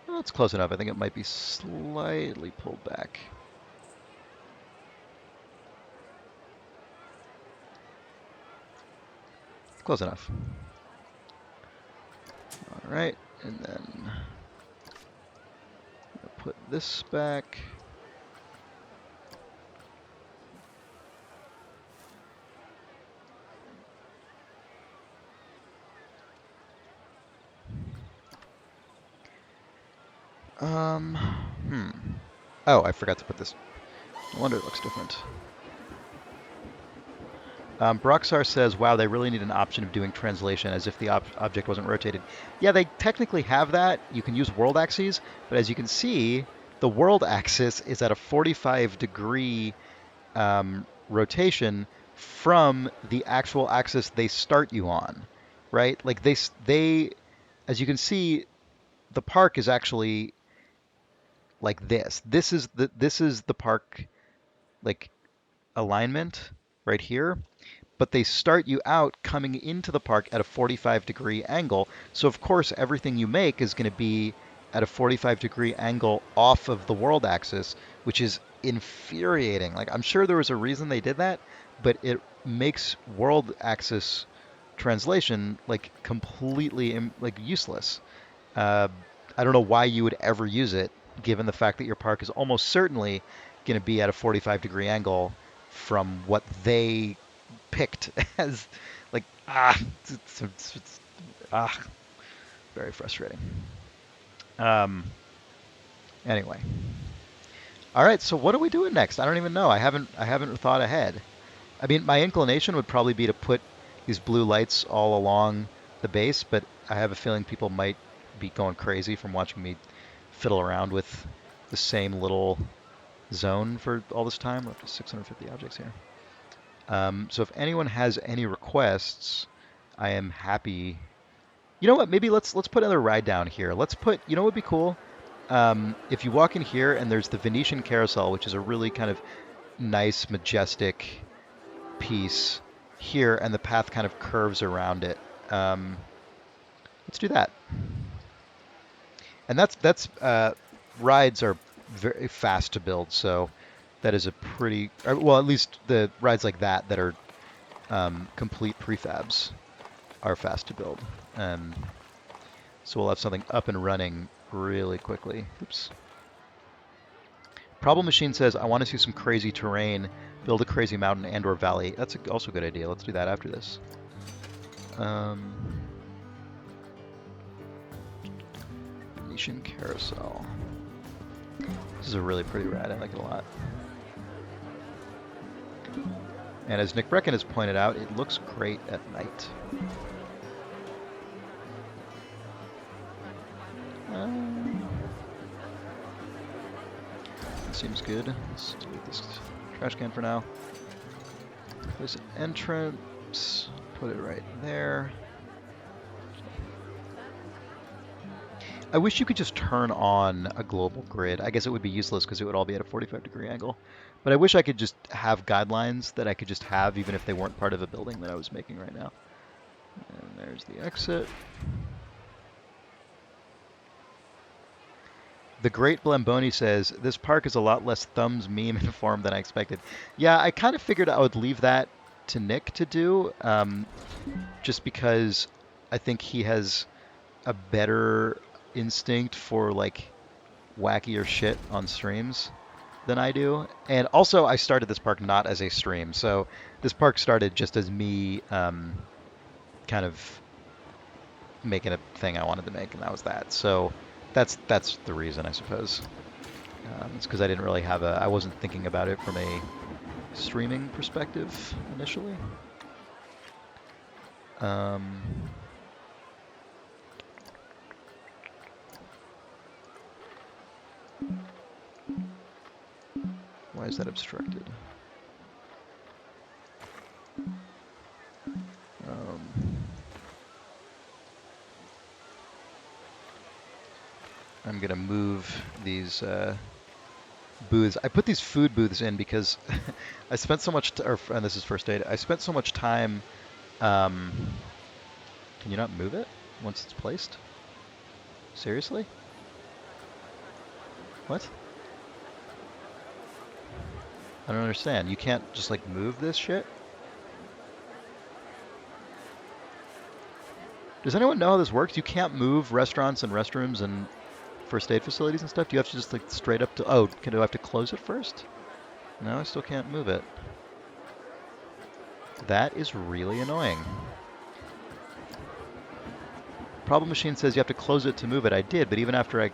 Well, that's close enough. I think it might be slightly pulled back. Close enough. All right, and then I'll put this back. Oh, I forgot to put this. No wonder it looks different. Broxar says, wow, they really need an option of doing translation as if the object wasn't rotated. Yeah, they technically have that. You can use world axes, but as you can see, the world axis is at a 45-degree rotation from the actual axis they start you on, right? Like they, as you can see, the park is actually like this. This is the park like alignment right here. but they start you out coming into the park at a 45-degree angle. So of course, everything you make is going to be at a 45-degree angle off of the world axis, which is infuriating. Like, I'm sure there was a reason they did that, but it makes world axis translation like completely like useless. Uh, I don't know why you would ever use it, given the fact that your park is almost certainly going to be at a 45-degree angle from what they picked as like ah very frustrating. Um, anyway, all right. So what are we doing next? I don't even know. I haven't thought ahead. I mean, my inclination would probably be to put these blue lights all along the base, but I have a feeling people might be going crazy from watching me fiddle around with the same little zone for all this time. We're up to 650 objects here. So if anyone has any requests, I am happy. You know what? Maybe let's put another ride down here. Let's put. You know what would be cool? If you walk in here and there's the Venetian Carousel, which is a really kind of nice, majestic piece here, and the path kind of curves around it. Let's do that. And that's rides are very fast to build, so that is a pretty well, at least the rides like that are complete prefabs are fast to build. Um, so we'll have something up and running really quickly. Oops. Problem Machine says, I want to see some crazy terrain, build a crazy mountain and or valley. That's also a good idea. Let's do that after this. Venetian Carousel. This is a really pretty ride. I like it a lot. And as Nick Brecken has pointed out, it looks great at night. Seems good. Let's delete this trash can for now. There's an entrance. Put it right there. I wish you could just turn on a global grid. I guess it would be useless because it would all be at a 45-degree angle. But I wish I could just have guidelines that I could just have even if they weren't part of a building that I was making right now. And there's the exit. The Great Blamboni says, this park is a lot less thumbs meme informed than I expected. Yeah, I kind of figured I would leave that to Nick to do, just because I think he has a better instinct for like wackier shit on streams than I do. And also, I started this park not as a stream, so this park started just as me kind of making a thing I wanted to make, and that was that. So that's the reason, I suppose. It's because I didn't really have I wasn't thinking about it from a streaming perspective initially. Why is that obstructed? I'm gonna move these booths. I put these food booths in because I spent so much, and this is first aid. I spent so much time. Can you not move it once it's placed? Seriously? What? I don't understand. You can't just like move this shit? Does anyone know how this works? You can't move restaurants and restrooms and first aid facilities and stuff? Do you have to just like straight up to, oh, do I have to close it first? No, I still can't move it. That is really annoying. Problem Machine says you have to close it to move it. I did, but even after I...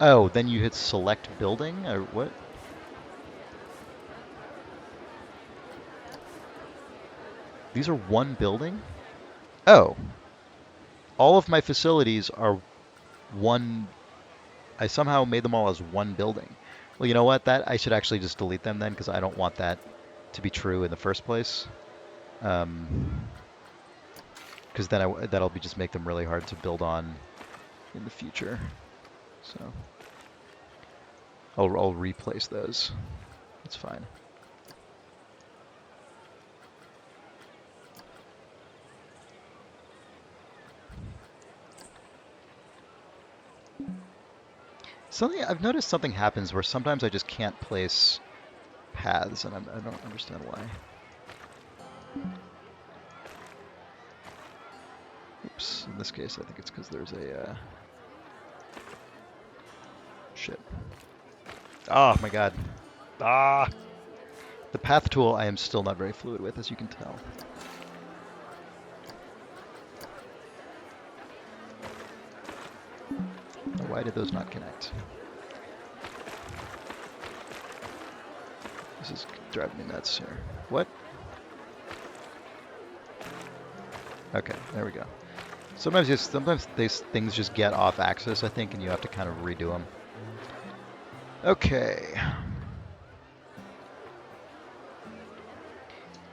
Oh, then you hit select building, or what? These are one building? Oh. All of my facilities are one... I somehow made them all as one building. Well, you know what? That I should actually just delete them then, because I don't want that to be true in the first place. Because then that'll be just make them really hard to build on in the future. So I'll replace those. That's fine. Something I've noticed something happens where sometimes I just can't place paths, and I don't understand why. Oops. In this case, I think it's because there's a shit. Oh my god. Ah. The path tool I am still not very fluid with, as you can tell. Now, why did those not connect? This is driving me nuts here. What? Okay, there we go. Sometimes these things just get off axis, I think, and you have to kind of redo them. Okay.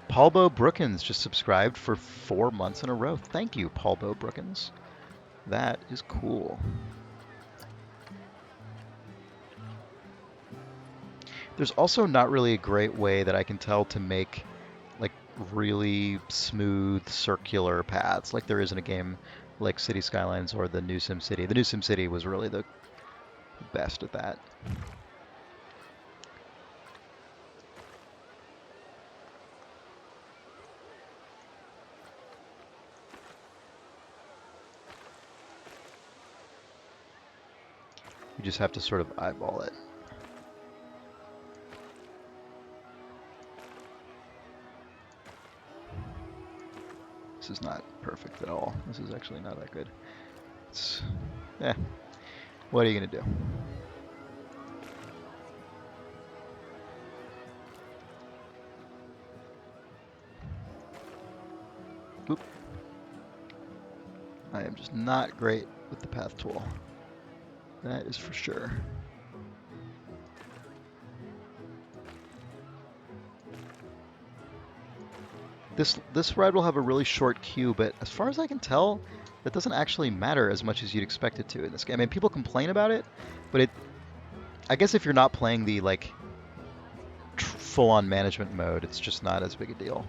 Paulbo Brookins just subscribed for 4 months in a row. Thank you, Paulbo Brookins. That is cool. There's also not really a great way that I can tell to make like really smooth circular paths like there is in a game like City Skylines or the new SimCity. The new SimCity was really the best at that. You just have to sort of eyeball it. This is not perfect at all. This is actually not that good. It's, what are you gonna do? Oop. I am just not great with the path tool. That is for sure. This ride will have a really short queue, but as far as I can tell, that doesn't actually matter as much as you'd expect it to in this game. I mean, people complain about it, but I guess if you're not playing the like full-on management mode, it's just not as big a deal.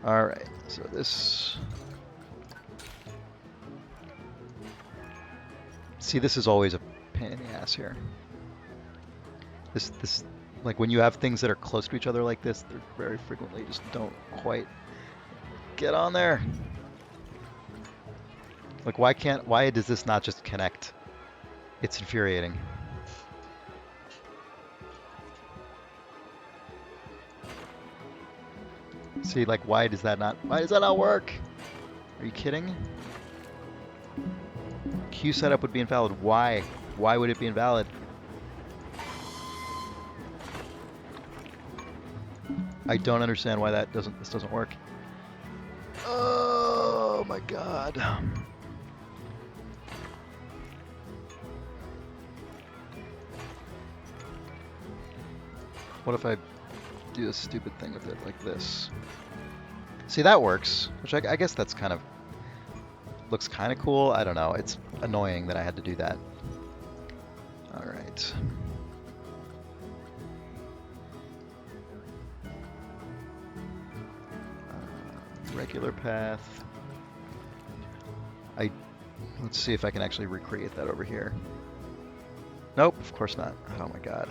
All right, so this. See, this is always a pain in the ass here. This like when you have things that are close to each other like this, they're very frequently just don't quite get on there. Like why does this not just connect? It's infuriating. See, like why does that not work? Are you kidding? Queue setup would be invalid. Why? Why would it be invalid? I don't understand why this doesn't work. Oh my god. What if I do a stupid thing with it like this? See, that works, which I guess that's kind of looks kind of cool. I don't know. It's annoying that I had to do that. All right. Regular path. Let's see if I can actually recreate that over here. Nope, of course not. Oh my god.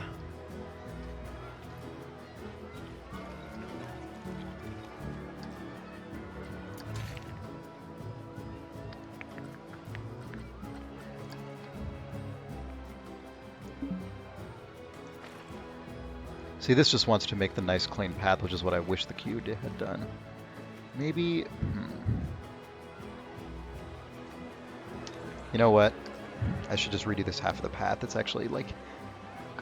See, this just wants to make the nice clean path, which is what I wish the queue had done. Maybe... You know what? I should just redo this half of the path. It's actually like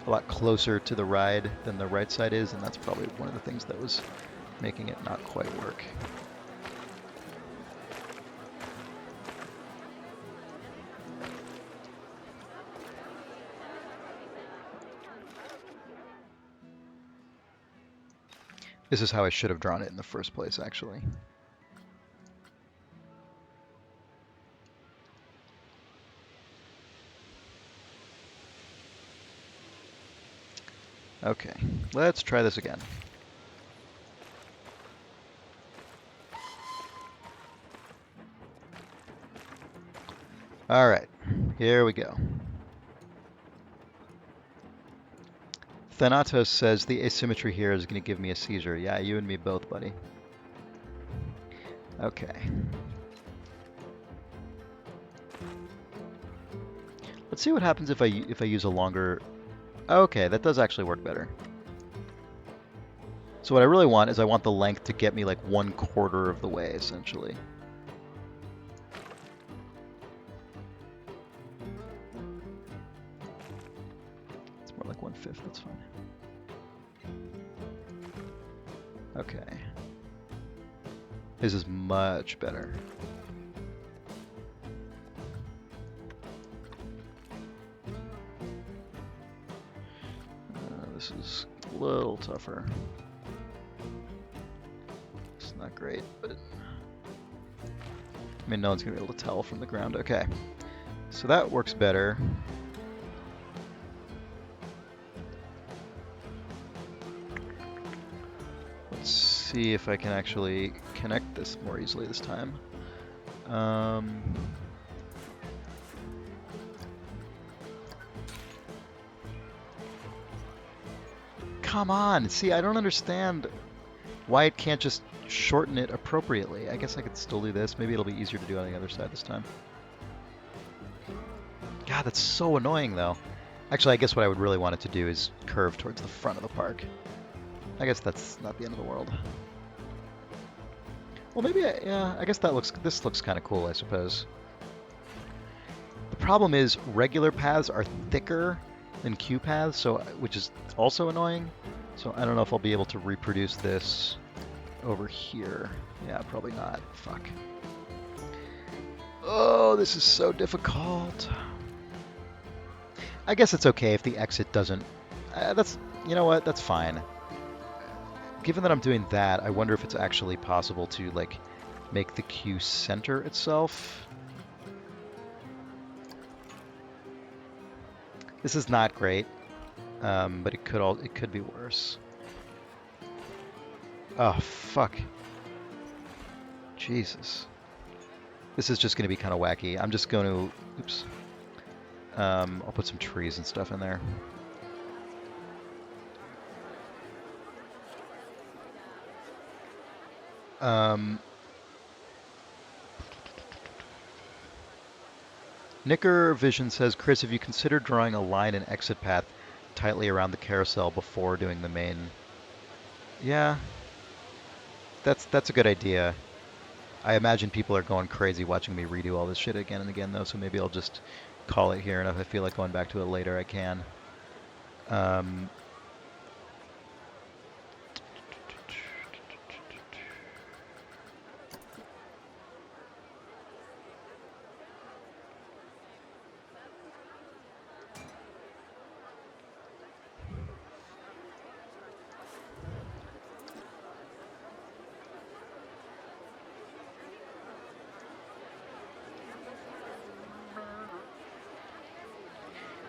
a lot closer to the ride than the right side is, and that's probably one of the things that was making it not quite work. This is how I should have drawn it in the first place, actually. Okay, let's try this again. All right, Here we go. Thanatos says the asymmetry here is going to give me a seizure. Yeah, you and me both, buddy. Okay. Let's see what happens if I use a longer... Okay, that does actually work better. So what I really want is I want the length to get me like 1/4 of the way, essentially. It's more like 1/5, that's fine. Okay. This is much better. This is a little tougher. It's not great, but... I mean, no one's going to be able to tell from the ground. Okay. So that works better. Let's see if I can actually connect this more easily this time. Come on! See, I don't understand why it can't just shorten it appropriately. I guess I could still do this. Maybe it'll be easier to do on the other side this time. God, that's so annoying, though. Actually, I guess what I would really want it to do is curve towards the front of the park. I guess that's not the end of the world. Well, maybe, yeah, I guess this looks kind of cool, I suppose. The problem is regular paths are thicker than queue paths, so which is also annoying. So I don't know if I'll be able to reproduce this over here. Yeah, probably not. Fuck. Oh, this is so difficult. I guess it's okay if the exit doesn't... you know what, that's fine. Given that I'm doing that, I wonder if it's actually possible to, like, make the queue center itself. This is not great, but it could be worse. Oh, fuck. Jesus. This is just going to be kind of wacky. I'm just going to... Oops. I'll put some trees and stuff in there. Nicker Vision says, Chris, have you considered drawing a line and exit path tightly around the carousel before doing the main? Yeah, that's a good idea. I imagine people are going crazy watching me redo all this shit again and again, though, so maybe I'll just call it here, and if I feel like going back to it later, I can.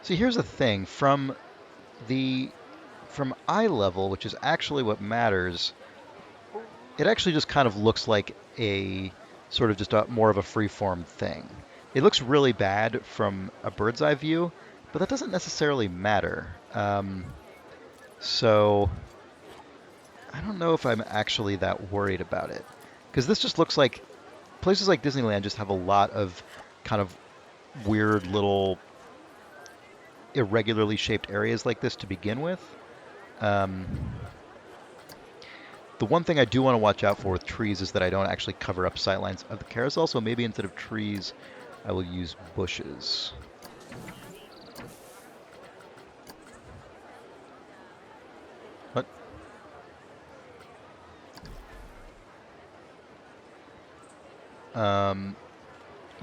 See, here's the thing. From eye level, which is actually what matters, it actually just kind of looks like a sort of just more of a free-form thing. It looks really bad from a bird's eye view, but that doesn't necessarily matter. So I don't know if I'm actually that worried about it, because this just looks like places like Disneyland just have a lot of kind of weird little irregularly shaped areas like this to begin with. The one thing I do want to watch out for with trees is that I don't actually cover up sightlines of the carousel, so maybe instead of trees, I will use bushes. What?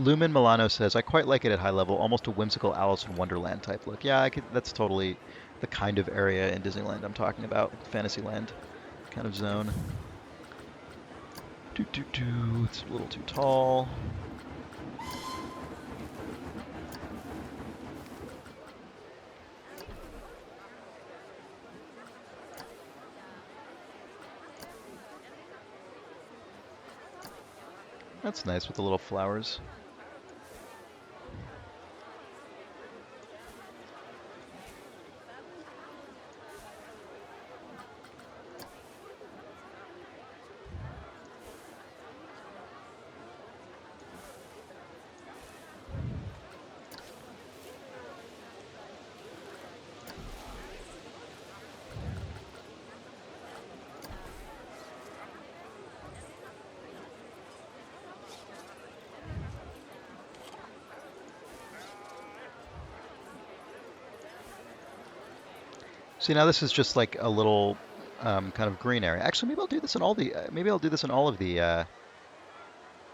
Lumen Milano says, I quite like it at high level, almost a whimsical Alice in Wonderland type look. Yeah, that's totally the kind of area in Disneyland I'm talking about, Fantasyland kind of zone. It's a little too tall. That's nice with the little flowers. See, now this is just like a little kind of green area. Actually, maybe I'll do this in all the. Maybe I'll do this in all of the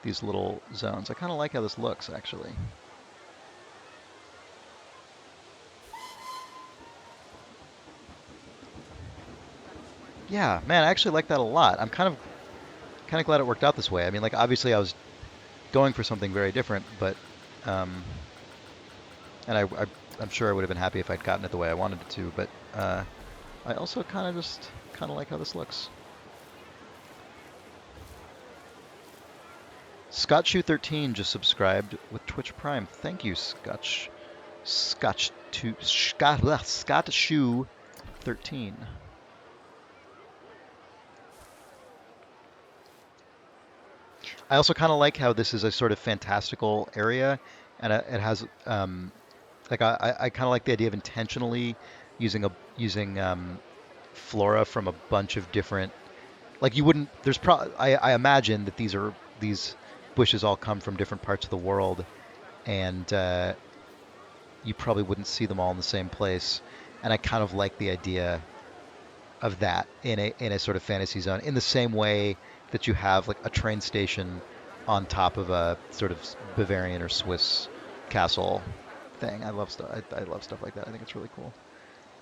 these little zones. I kind of like how this looks, actually. Yeah, man, I actually like that a lot. I'm kind of glad it worked out this way. I mean, like obviously I was going for something very different, but um, and I'm sure I would have been happy if I'd gotten it the way I wanted it to. But I also kind of like how this looks. Scotch13 just subscribed with Twitch Prime. Thank you, Scott Shoe 13. I also kind of like how this is a sort of fantastical area, and it has like I kind of like the idea of intentionally using flora from a bunch of different. Like you wouldn't. I imagine that these bushes all come from different parts of the world, and you probably wouldn't see them all in the same place. And I kind of like the idea of that in a sort of fantasy zone, in the same way that you have like a train station on top of a sort of Bavarian or Swiss castle thing. I love stuff. I love stuff like that. I think it's really cool.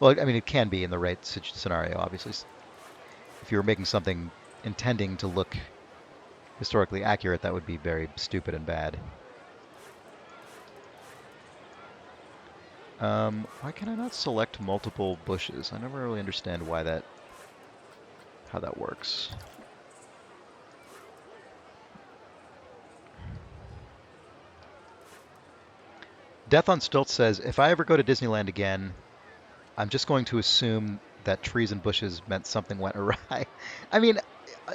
Well, I mean, it can be in the right scenario, obviously. If you were making something intending to look historically accurate, that would be very stupid and bad. Why can I not select multiple bushes? I never really understand how that works. Death on Stilts says, if I ever go to Disneyland again, I'm just going to assume that trees and bushes meant something went awry. I mean,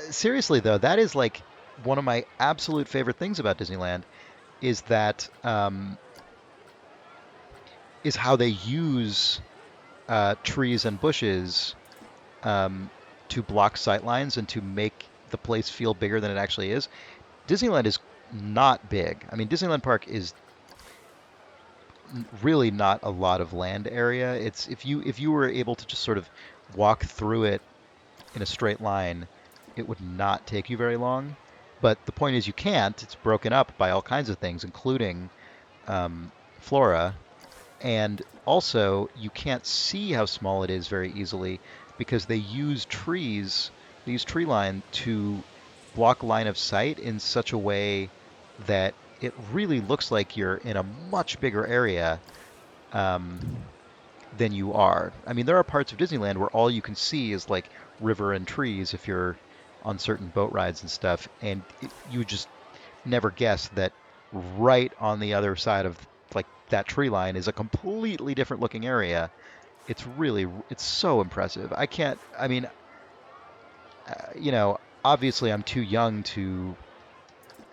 seriously though, that is like one of my absolute favorite things about Disneyland is that is how they use trees and bushes to block sightlines and to make the place feel bigger than it actually is. Disneyland is not big. I mean, Disneyland Park is really not a lot of land area. It's if you were able to just sort of walk through it in a straight line, it would not take you very long. But the point is you can't. It's broken up by all kinds of things, including flora. And also, you can't see how small it is very easily because they use tree line to block line of sight in such a way that it really looks like you're in a much bigger area um, than you are. I mean, there are parts of Disneyland where all you can see is like river and trees if you're on certain boat rides and stuff, and you just never guess that right on the other side of like that tree line is a completely different looking area. It's so impressive. I mean, obviously I'm too young to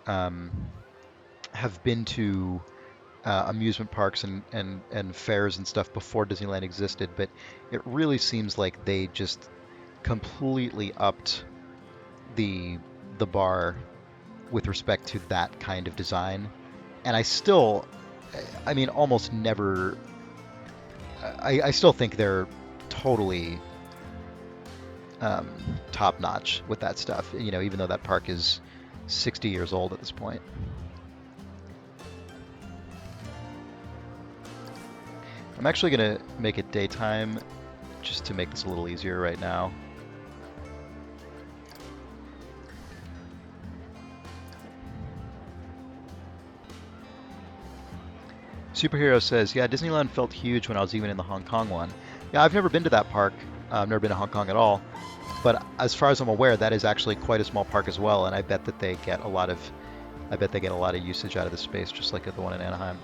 um, have been to amusement parks and fairs and stuff before Disneyland existed, but it really seems like they just completely upped the the bar with respect to that kind of design. And I mean, almost never. I still think they're totally um, top notch with that stuff. Even though that park is 60 years old at this point. I'm actually gonna make it daytime just to make this a little easier right now. Superhero says, yeah, Disneyland felt huge when I was even in the Hong Kong one. Yeah, I've never been to that park. I've never been to Hong Kong at all. But as far as I'm aware, that is actually quite a small park as well, and I bet they get a lot of usage out of the space, just like at the one in Anaheim.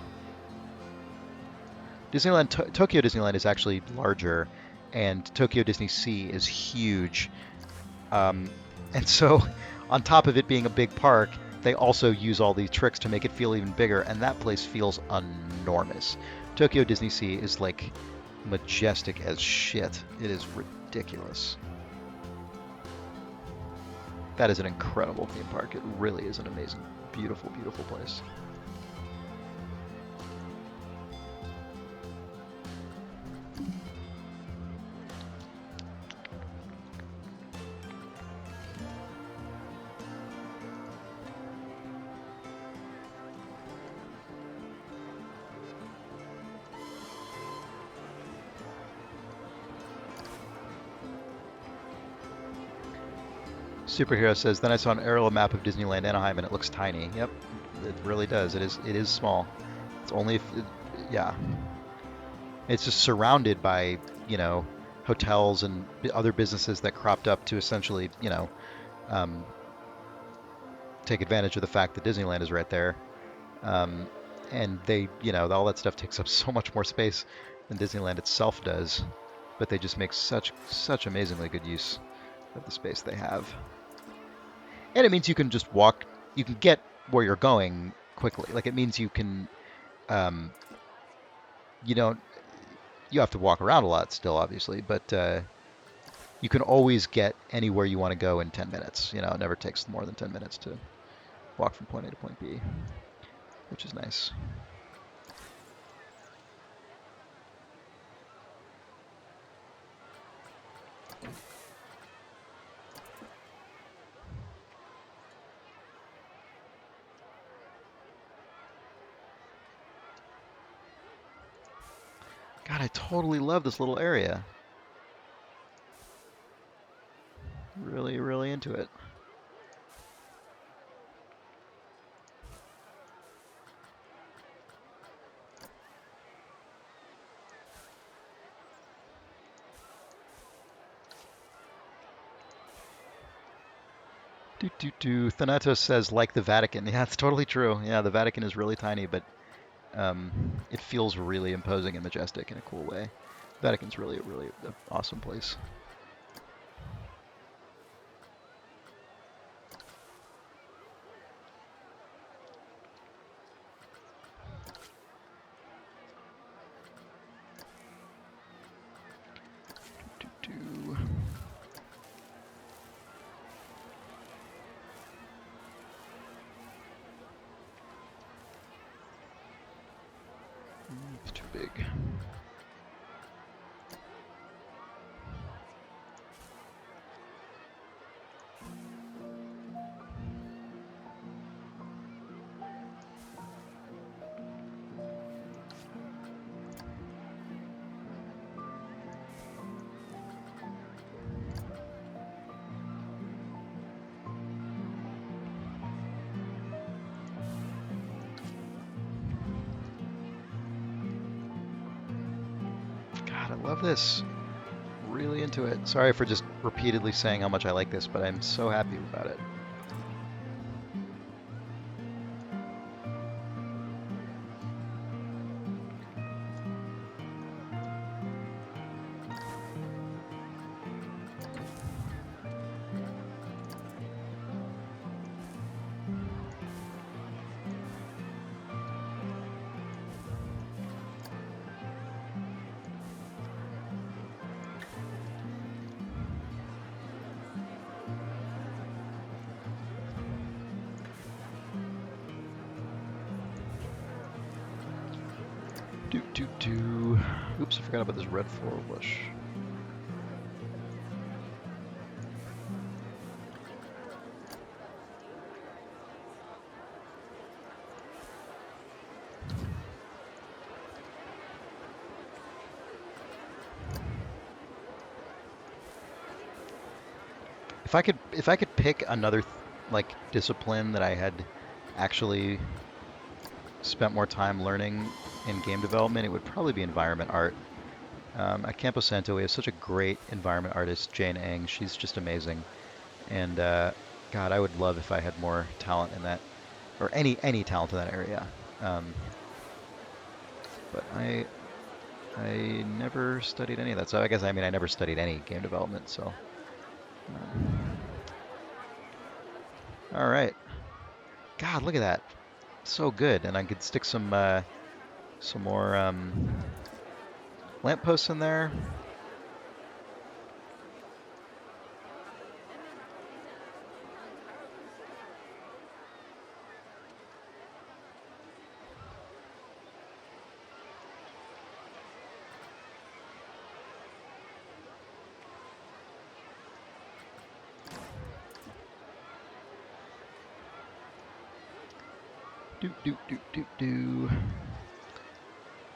Tokyo Disneyland is actually larger, and Tokyo Disney Sea is huge. And so, on top of it being a big park, they also use all these tricks to make it feel even bigger, and that place feels enormous. Tokyo Disney Sea is like majestic as shit. It is ridiculous. That is an incredible theme park. It really is an amazing, beautiful, beautiful place. Superhero says, then I saw an aerial map of Disneyland Anaheim and it looks tiny. Yep, it really does. It is small. It's only if, yeah. It's just surrounded by, you know, hotels and other businesses that cropped up to essentially, um, take advantage of the fact that Disneyland is right there. Um, and they, all that stuff takes up so much more space than Disneyland itself does. But they just make such amazingly good use of the space they have. And it means you can just walk, you can get where you're going quickly. Like it means you can, um, you don't, you have to walk around a lot still, obviously, but you can always get anywhere you want to go in 10 minutes. It never takes more than 10 minutes to walk from point A to point B, which is nice. God, I totally love this little area. Really, really into it. Thanatos says, like the Vatican. Yeah, it's totally true. Yeah, the Vatican is really tiny, but it feels really imposing and majestic in a cool way. Vatican's really an awesome place. It's too big. God, I love this. Really into it. Sorry for just repeatedly saying how much I like this, but I'm so happy about it. Oops, I forgot about this red floral bush. If I could pick another like discipline that I had actually spent more time learning in game development, it would probably be environment art. At Campo Santo, we have such a great environment artist, Jane Eng. She's just amazing. And God, I would love if I had more talent in that, or any talent in that area. But I never studied any of that. So I guess I never studied any game development. So all right. God, look at that. So good. And I could stick some more lampposts in there.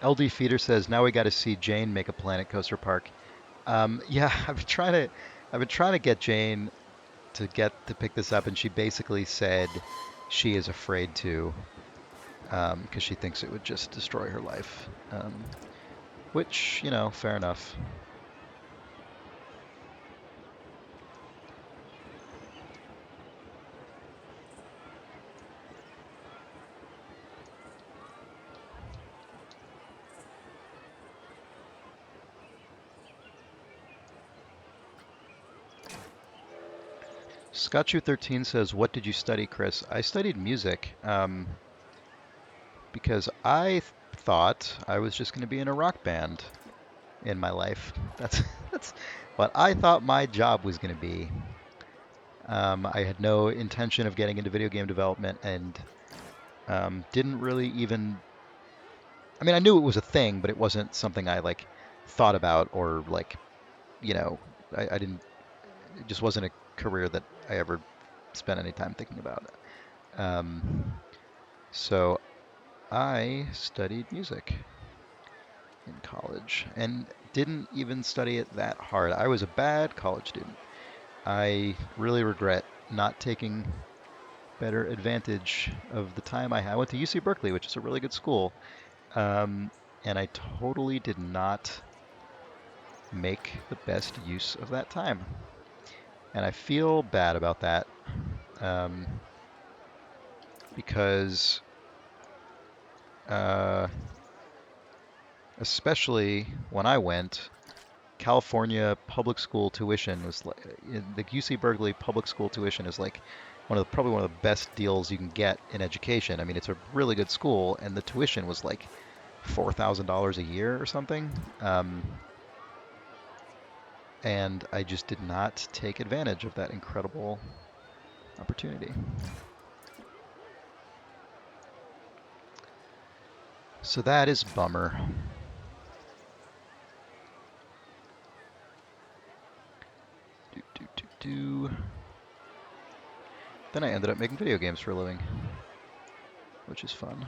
LD Feeder says, now we got to see Jane make a Planet Coaster Park. Yeah, I've been trying to get Jane to pick this up, and she basically said she is afraid to, because she thinks it would just destroy her life. Which, fair enough. Scotchu13 says, "What did you study, Chris?" I studied music because I thought I was just going to be in a rock band in my life. That's what I thought my job was going to be. I had no intention of getting into video game development and didn't really even. I mean, I knew it was a thing, but it wasn't something I like thought about or like, you know, I didn't. It just wasn't a career that I ever spent any time thinking about. Um, so I studied music in college and didn't even study it that hard. I was a bad college student. I really regret not taking better advantage of the time I had. I went to UC Berkeley, which is a really good school, um, and I totally did not make the best use of that time. And I feel bad about that um, because, uh, especially when I went, California public school tuition was like the UC Berkeley public school tuition is like probably one of the best deals you can get in education. I mean, it's a really good school, and the tuition was like $4,000 a year or something. And I just did not take advantage of that incredible opportunity. So that is a bummer. Do, do, do, do. Then I ended up making video games for a living, which is fun.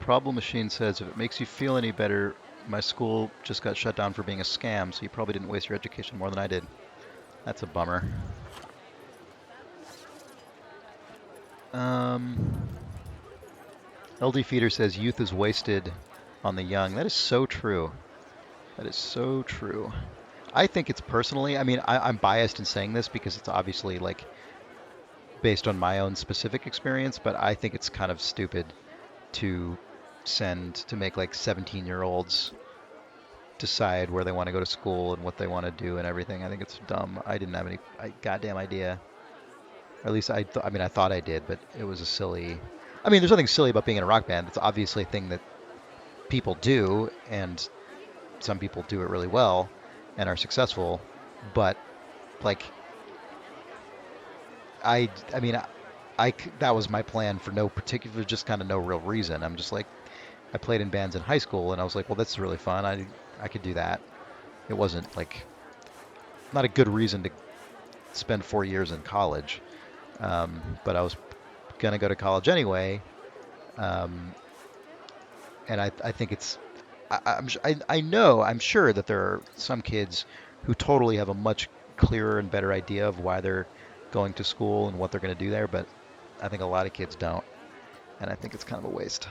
Problem Machine says, if it makes you feel any better, my school just got shut down for being a scam, so you probably didn't waste your education more than I did. That's a bummer. Um, LD Feeder says, youth is wasted on the young. That is so true. That is so true. I think it's personally, I mean, I'm biased in saying this because it's obviously like based on my own specific experience, but I think it's kind of stupid to to make like 17-year-olds decide where they want to go to school and what they want to do and everything. I think it's dumb. I didn't have any goddamn idea. Or at least I mean, I thought I did, but it was a silly. I mean, there's nothing silly about being in a rock band. It's obviously a thing that people do, and some people do it really well and are successful. But like, I mean, that was my plan for no particular, just kind of no real reason. I'm just like, I played in bands in high school, and I was like, well, that's really fun. I could do that. It wasn't like not a good reason to spend 4 years in college, but I was gonna go to college anyway, um, and I think it's I know I'm sure that there are some kids who totally have a much clearer and better idea of why they're going to school and what they're going to do there, but I think a lot of kids don't, and I think it's kind of a waste.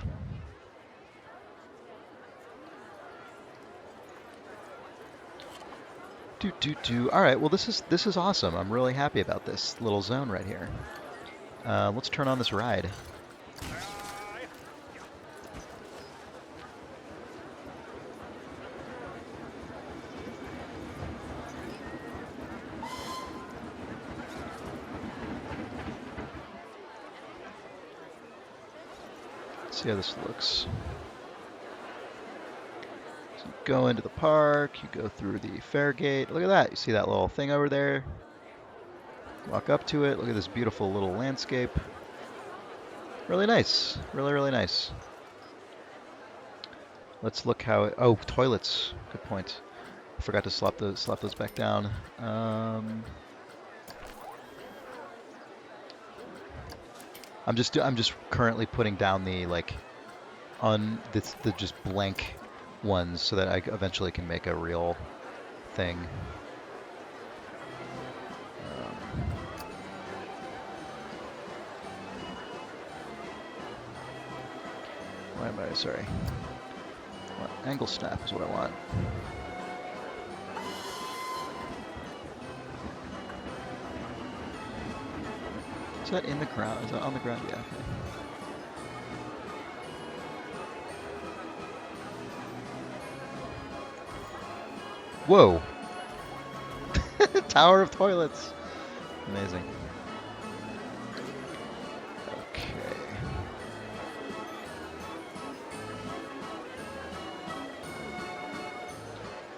Do do do. All right. Well, this is awesome. I'm really happy about this little zone right here. Let's turn on this ride. See how this looks. So go into the park, you go through the fair gate. Look at that. You see that little thing over there? Walk up to it. Look at this beautiful little landscape. Really nice. Really, really nice. Let's look how it... Oh, toilets. Good point. I forgot to slap those back down. I'm just currently putting down the the just blank ones so that I eventually can make a real thing. Why am I sorry? What, angle snap is what I want. Is that in the ground? Is that on the ground? Yeah. Okay. Whoa! Tower of toilets. Amazing. Okay.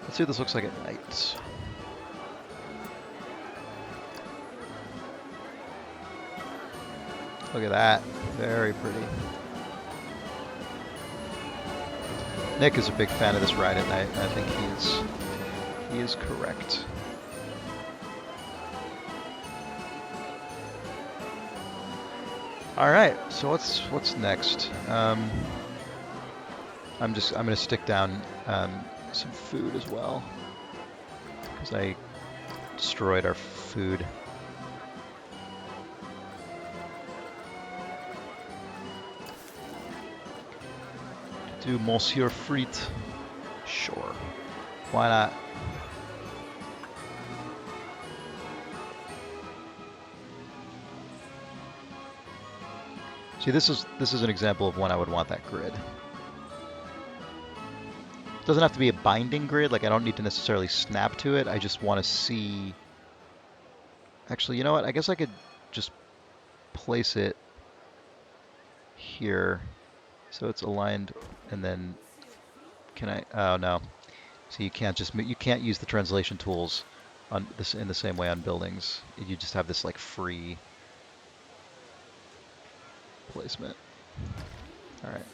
Let's see what this looks like at night. Look at that. Very pretty. Nick is a big fan of this ride at night, and I think he is correct. All right, so what's next? I'm gonna stick down some food as well because I destroyed our food. Do Monsieur Frite? Sure. Why not? See, this is an example of when I would want that grid. It doesn't have to be a binding grid, like I don't need to necessarily snap to it, I just want to see... Actually, you know what, I guess I could just place it here so it's aligned, and then can I... Oh no. So you can't use the translation tools on this in the same way on buildings. You just have this like free placement. All right.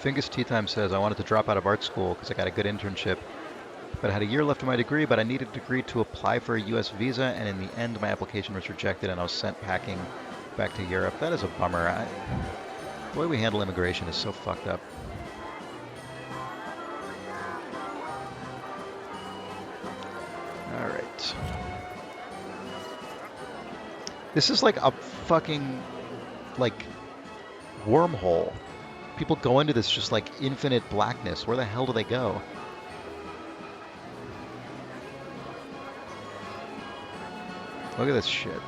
Fingus Tea Time says, I wanted to drop out of art school because I got a good internship, but I had a year left of my degree, but I needed a degree to apply for a U.S. visa, and in the end, my application was rejected, and I was sent packing back to Europe. That is a bummer. The way we handle immigration is so fucked up. All right. This is like a fucking, like, wormhole. People go into this just like infinite blackness. Where the hell do they go? Look at this shit.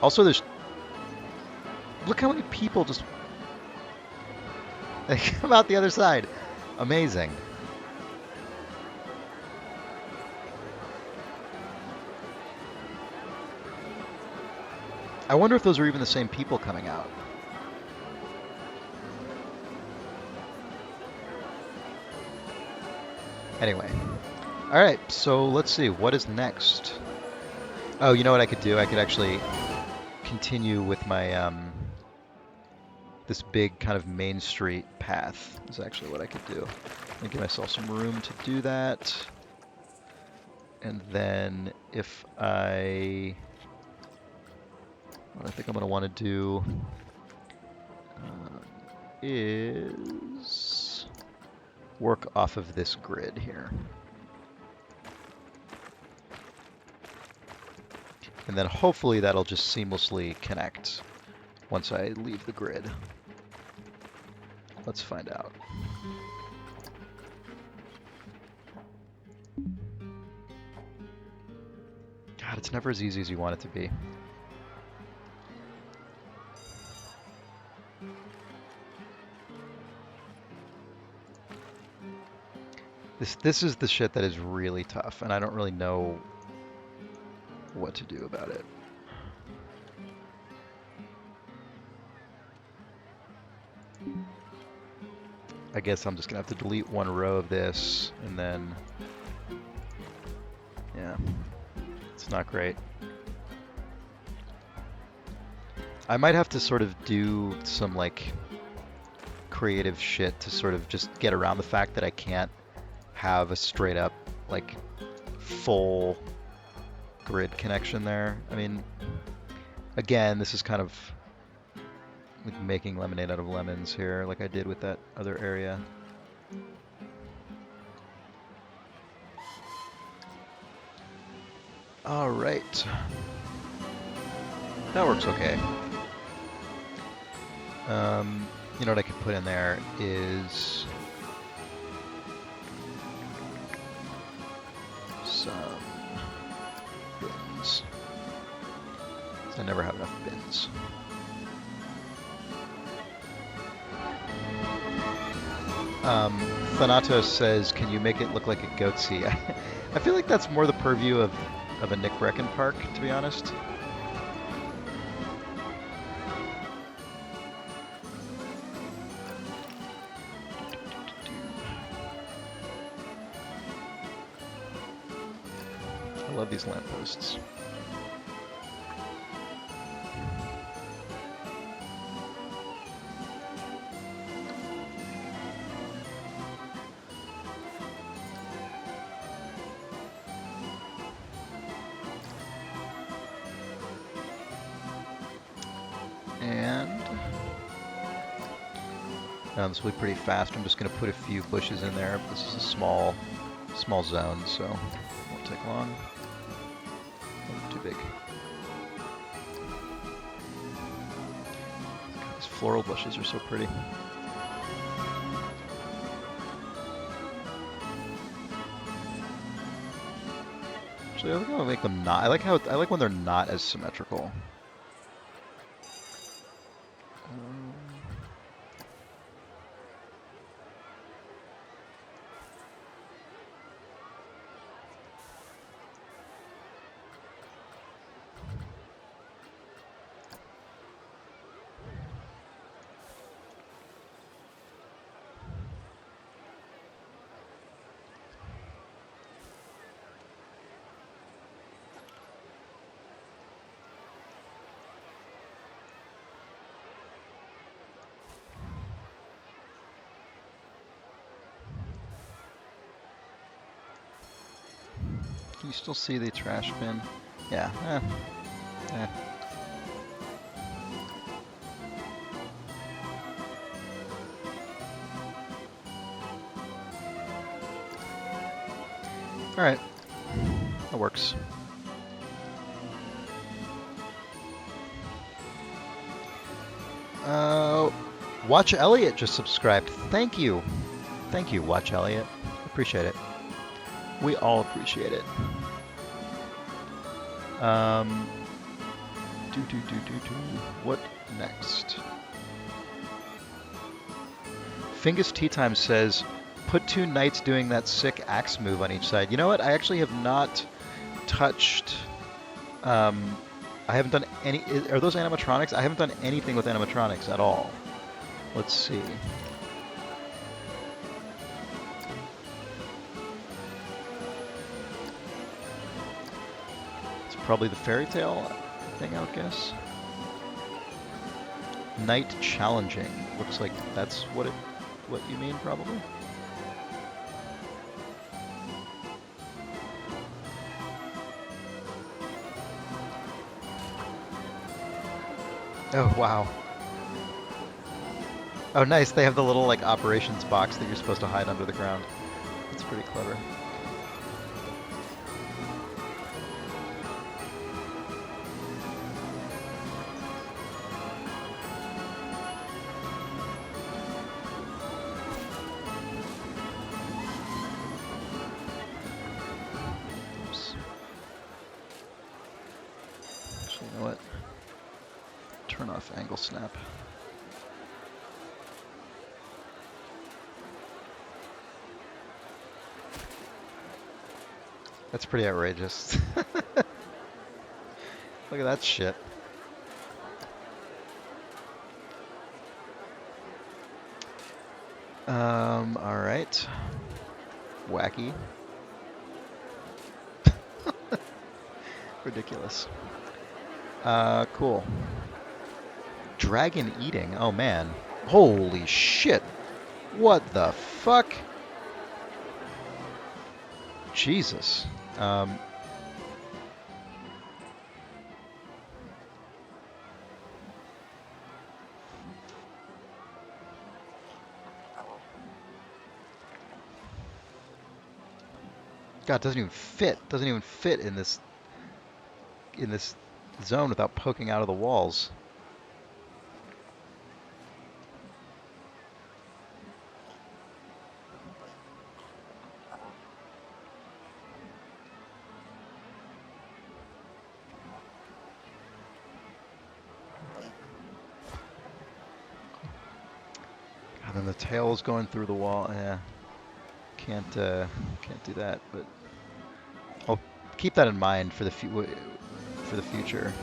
Also, look how many people just... They come out the other side. Amazing. I wonder if those are even the same people coming out. Anyway. All right, so let's see. What is next? Oh, you know what I could do? I could actually continue with my this big kind of main street path is actually what I could do. And give myself some room to do that. And then if what I think I'm going to want to do is work off of this grid here. And then hopefully that'll just seamlessly connect once I leave the grid. Let's find out. God, it's never as easy as you want it to be. This is the shit that is really tough, and I don't really know what to do about it. I guess I'm just gonna have to delete one row of this, and then, yeah, it's not great. I might have to sort of do some like creative shit to sort of just get around the fact that I can't have a straight up like full grid connection there. I mean, again, this is kind of like making lemonade out of lemons here, like I did with that other area. All right. That works okay. You know what I could put in there is some bins. I never have enough bins. Thanatos says, can you make it look like a goatsy? I feel like that's more the purview of a Nick Brecken park, to be honest. I love these lampposts. And this will be pretty fast. I'm just going to put a few bushes in there. This is a small zone, so it won't take long. Oh, too big. God, these floral bushes are so pretty. Actually, I think I'll make them not. I like when they're not as symmetrical. Can you still see the trash bin? Yeah. All right. That works. Watch Elliot just subscribed. Thank you. Thank you, Watch Elliot. Appreciate it. We all appreciate it. What next? Fingus Tea Time says, put 2 knights doing that sick axe move on each side. You know what? I actually have not touched... I haven't done any... Are those animatronics? I haven't done anything with animatronics at all. Let's see. It's probably the fairy tale thing, I would guess. Knight challenging. Looks like that's what you mean, probably. Oh, wow. Oh, nice. They have the little, like, operations box that you're supposed to hide under the ground. That's pretty clever. Oops. Actually, you know what? Turn off angle snap. That's pretty outrageous. Look at that shit. All right. Wacky. Ridiculous. Cool. Dragon eating. Oh man. Holy shit. What the fuck? Jesus. God, it doesn't even fit. Doesn't even fit in this zone without poking out of the walls. And then the tail is going through the wall. Yeah, can't do that. But I'll keep that in mind for the future.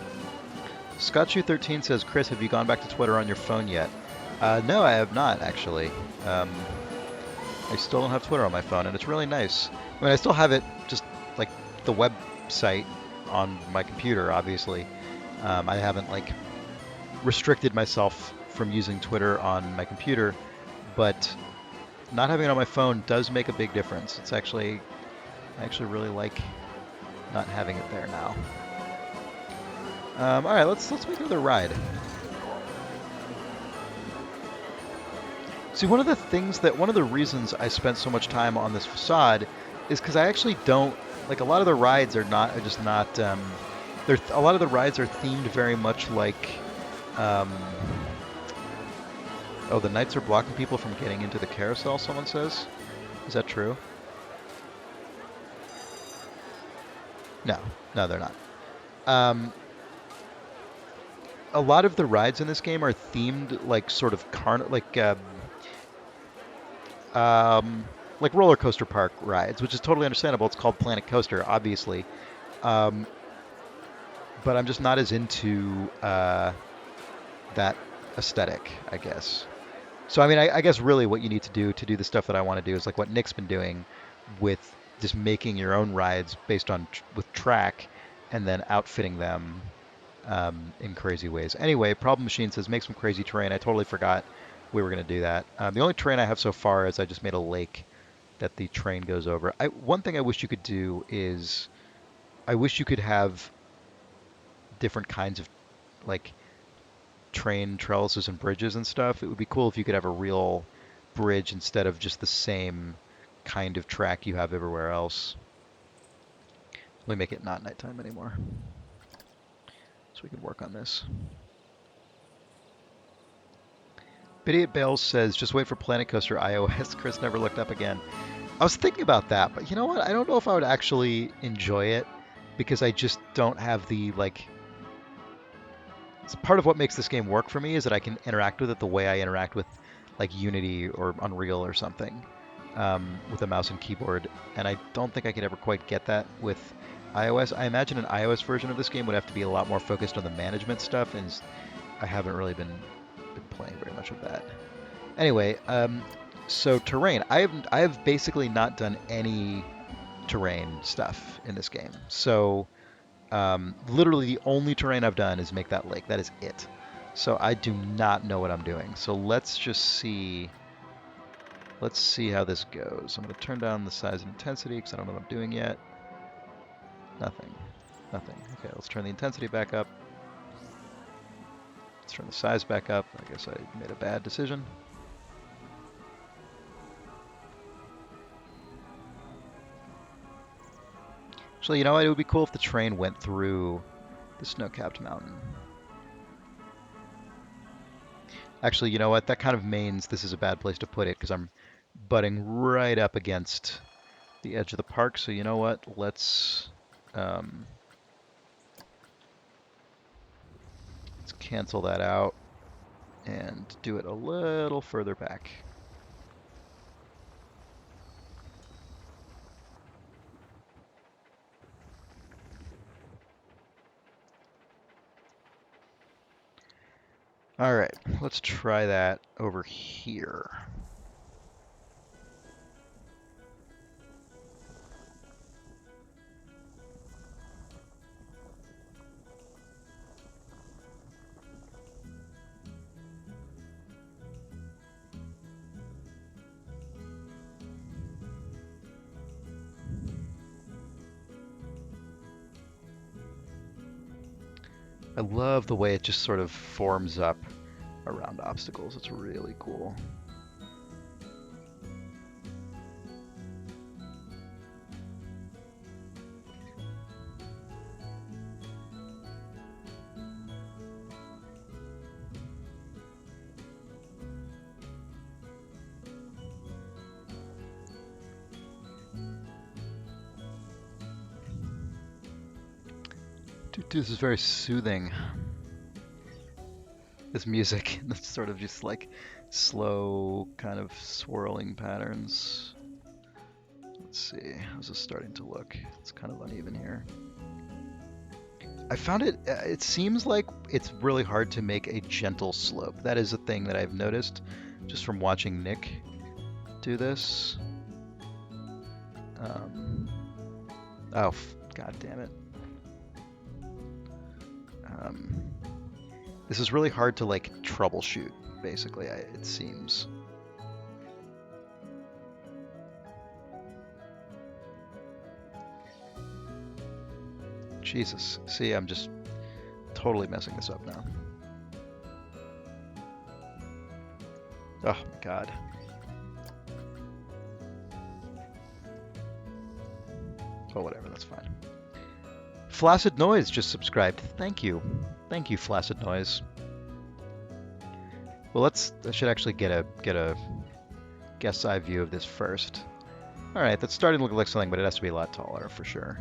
Scotchu13 says, Chris, have you gone back to Twitter on your phone yet? No, I have not actually. I still don't have Twitter on my phone, and it's really nice. I mean, I still have it just like the website on my computer, obviously. I haven't like restricted myself from using Twitter on my computer, but not having it on my phone does make a big difference. I actually really like not having it there now. All right, let's make another ride. See, one of the reasons I spent so much time on this facade is because I actually don't like a lot of the rides are just not. A lot of the rides are themed very much like. Oh, the knights are blocking people from getting into the carousel. Someone says, is that true? No, no, they're not. A lot of the rides in this game are themed like sort of like roller coaster park rides, which is totally understandable. It's called Planet Coaster, obviously. Um, but I'm just not as into that aesthetic, I guess. So I mean, I guess really what you need to do the stuff that I want to do is like what Nick's been doing with just making your own rides based on with track and then outfitting them in crazy ways. Anyway, Problem Machine says make some crazy terrain. I totally forgot we were going to do that. The only terrain I have so far is I just made a lake that the train goes over. One thing I wish you could do is I wish you could have different kinds of like train trellises and bridges and stuff. It would be cool if you could have a real bridge instead of just the same kind of track you have everywhere else. Let me make it not nighttime anymore so we can work on this. Idiot Bales says, just wait for Planet Coaster iOS. Chris never looked up again. I was thinking about that, but you know what? I don't know if I would actually enjoy it because I just don't have the like. Part of what makes this game work for me is that I can interact with it the way I interact with like Unity or Unreal or something with a mouse and keyboard, and I don't think I could ever quite get that with iOS. I imagine an iOS version of this game would have to be a lot more focused on the management stuff, and I haven't really been playing very much of that. Anyway, so terrain. I have basically not done any terrain stuff in this game. So literally the only terrain I've done is make that lake. That is it. So I do not know what I'm doing. So let's just see. Let's see how this goes. I'm going to turn down the size and intensity because I don't know what I'm doing yet. Nothing. Nothing. Okay, let's turn the intensity back up. Let's turn the size back up. I guess I made a bad decision. Actually, you know what? It would be cool if the train went through the snow-capped mountain. Actually, you know what? That kind of means this is a bad place to put it because I'm butting right up against the edge of the park. So you know what? Let's cancel that out and do it a little further back. All right, let's try that over here. I love the way it just sort of forms up around obstacles. It's really cool. Dude, this is very soothing. This music, that's sort of just like slow, kind of swirling patterns. Let's see, how's this starting to look? It's kind of uneven here. I found it seems like it's really hard to make a gentle slope. That is a thing that I've noticed just from watching Nick do this. Oh, god damn it. This is really hard to like troubleshoot, basically, it seems. Jesus. See, I'm just totally messing this up now. Oh my god. Oh, whatever, that's fine. Flaccid Noise just subscribed. Thank you. Thank you, Flaccid Noise. Well, I should actually get a guest's eye view of this first. All right, that's starting to look like something, but it has to be a lot taller for sure.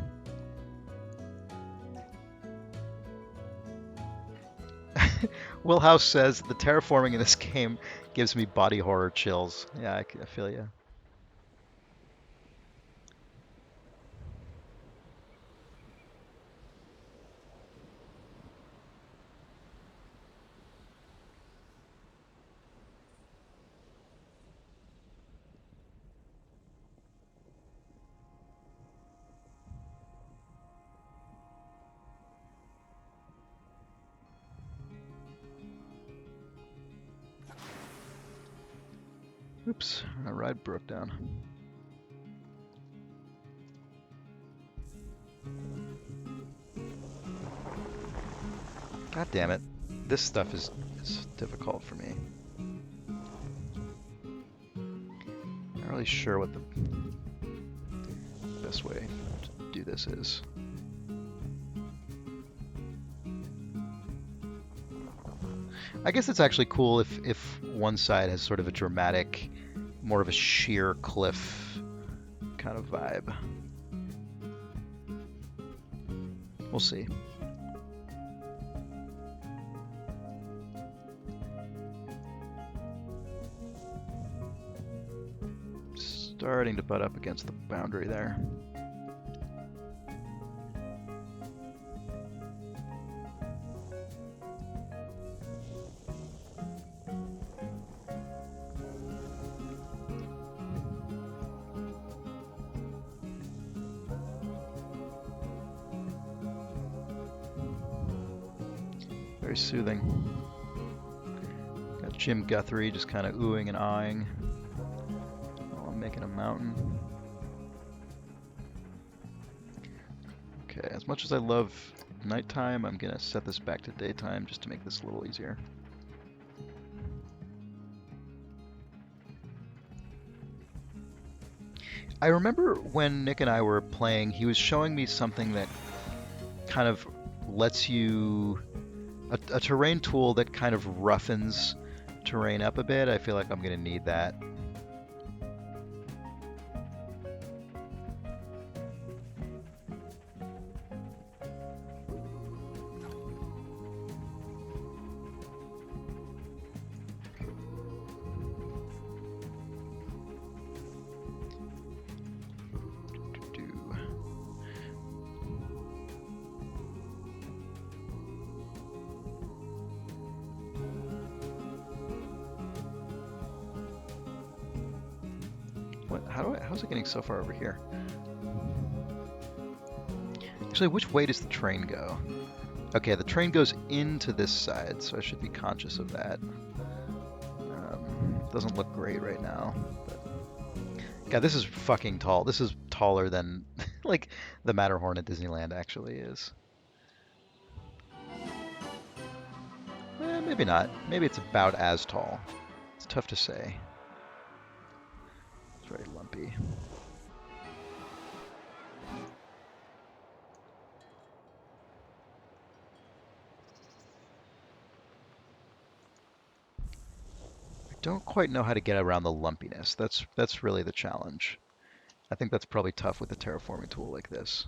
Will House says the terraforming in this game gives me body horror chills. Yeah, I feel you. Oops, our ride broke down. God damn it. This stuff is difficult for me. Not really sure what the best way to do this is. I guess it's actually cool if one side has sort of a dramatic, more of a sheer cliff kind of vibe. We'll see. Starting to butt up against the boundary there. Very soothing. Got Jim Guthrie just kind of oohing and ahhing while I'm making a mountain. Okay, as much as I love nighttime, I'm gonna set this back to daytime just to make this a little easier. I remember when Nick and I were playing, he was showing me something that kind of lets you a terrain tool that kind of roughens terrain up a bit. I feel like I'm going to need that. What? How's it getting so far over here? Actually, which way does the train go? Okay, the train goes into this side, so I should be conscious of that. Doesn't look great right now. But... God, this is fucking tall. This is taller than like the Matterhorn at Disneyland actually is. Maybe not. Maybe it's about as tall. It's tough to say. It's very lumpy. I don't quite know how to get around the lumpiness. That's really the challenge. I think that's probably tough with a terraforming tool like this.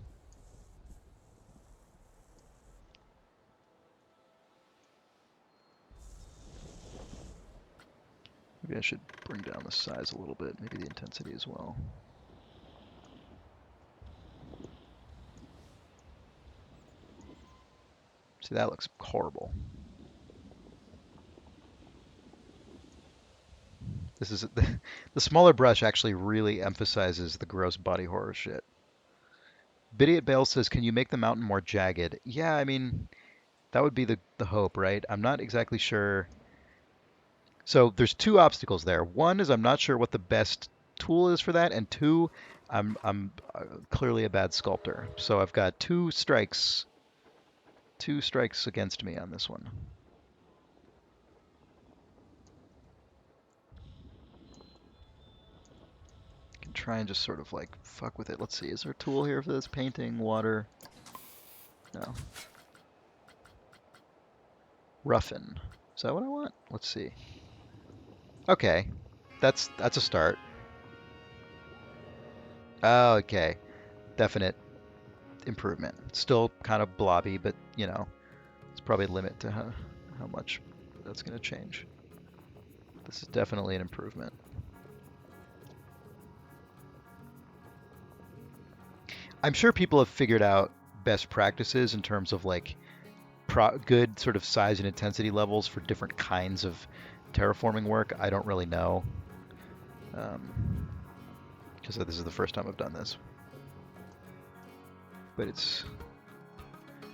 Maybe I should bring down the size a little bit, maybe the intensity as well. See, that looks horrible. This is the smaller brush actually really emphasizes the gross body horror shit. Bidiot Bale says, "Can you make the mountain more jagged?" Yeah, I mean, that would be the hope, right? I'm not exactly sure. So there's two obstacles there. One is I'm not sure what the best tool is for that, and two, I'm clearly a bad sculptor. So I've got two strikes against me on this one. I can try and just sort of like fuck with it. Let's see, is there a tool here for this? Painting, water? No. Roughen. Is that what I want? Let's see. Okay, that's a start. Oh, okay, definite improvement. Still kind of blobby, but you know, it's probably a limit to how much that's going to change. This is definitely an improvement. I'm sure people have figured out best practices in terms of like good sort of size and intensity levels for different kinds of terraforming work. I don't really know, because this is the first time I've done this. But it's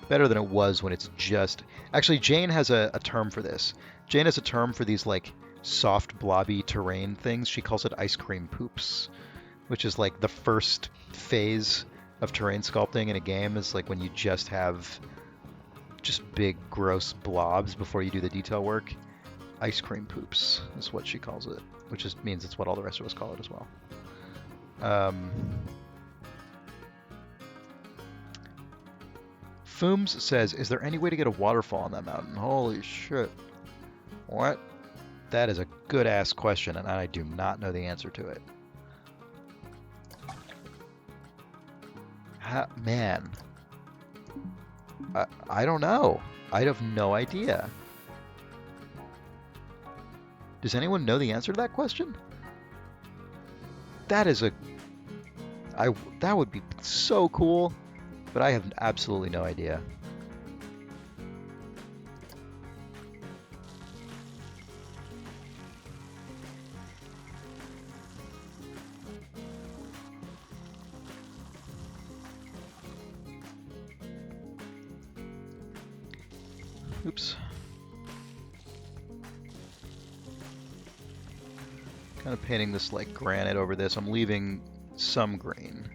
better than it was when it's just... Actually, Jane has a term for this. Jane has a term for these like soft blobby terrain things. She calls it ice cream poops, which is like the first phase of terrain sculpting in a game, is like when you just have just big gross blobs before you do the detail work. Ice cream poops is what she calls it, which just means it's what all the rest of us call it as well. Fooms says, "Is there any way to get a waterfall on that mountain?" Holy shit. What? That is a good ass question, and I do not know the answer to it. Man. I don't know. I have no idea. Does anyone know the answer to that question? That is that would be so cool, but I have absolutely no idea. Oops. Kind of painting this like granite over this. I'm leaving some green.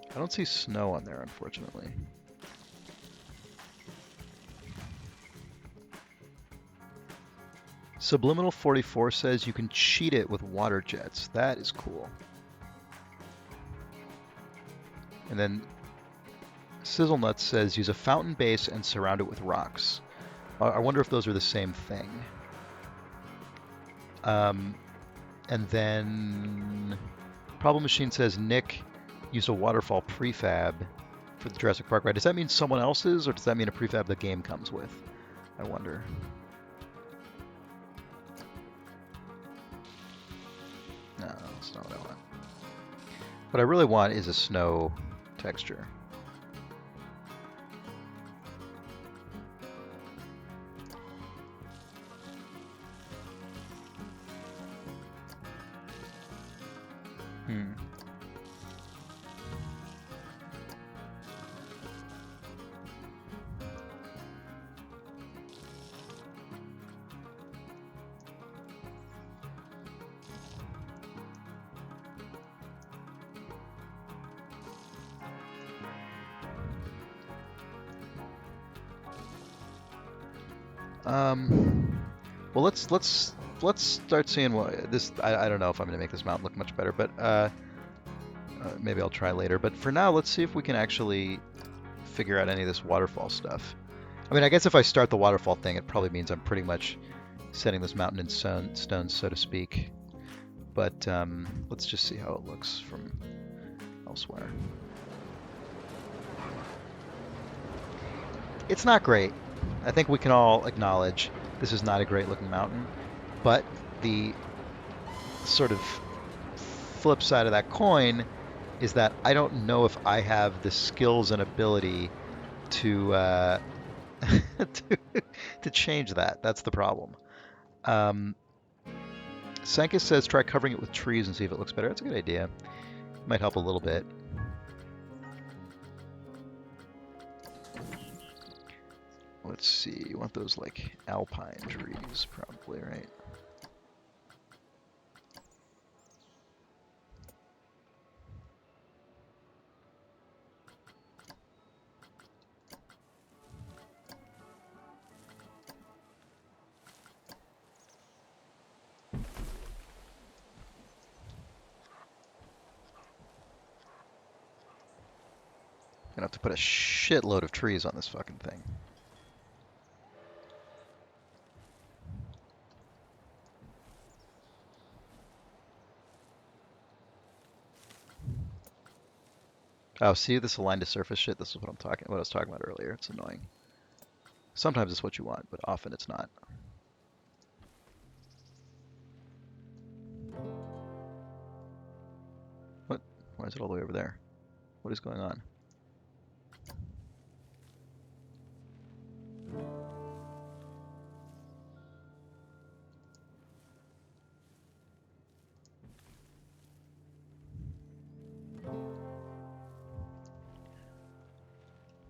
I don't see snow on there, unfortunately. Subliminal 44 says you can cheat it with water jets. That is cool. And then Sizzle Nuts says use a fountain base and surround it with rocks. I wonder if those are the same thing. And then Problem Machine says Nick used a waterfall prefab for the Jurassic Park ride. Does that mean someone else's, or does that mean a prefab the game comes with? I wonder. No, that's not what I want. What I really want is a snow texture. Well, let's start seeing what this. I don't know if I'm going to make this mountain look much better, but maybe I'll try later. But for now, let's see if we can actually figure out any of this waterfall stuff. I mean, I guess if I start the waterfall thing, it probably means I'm pretty much setting this mountain in stone, so to speak. But let's just see how it looks from elsewhere. It's not great. I think we can all acknowledge this is not a great looking mountain, but the sort of flip side of that coin is that I don't know if I have the skills and ability to to change that. That's the problem. Sankus says try covering it with trees and see if it looks better. That's a good idea. Might help a little bit. Let's see. You want those like alpine trees, probably, right? Gonna have to put a shitload of trees on this fucking thing. Oh, see this aligned to surface shit? This is what I was talking about earlier. It's annoying. Sometimes it's what you want, but often it's not. What? Why is it all the way over there? What is going on?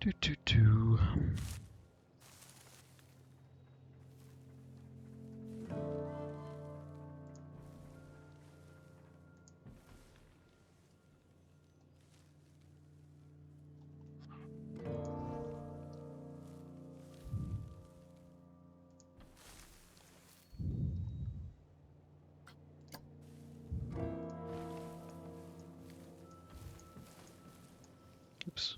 Do do do. Oops.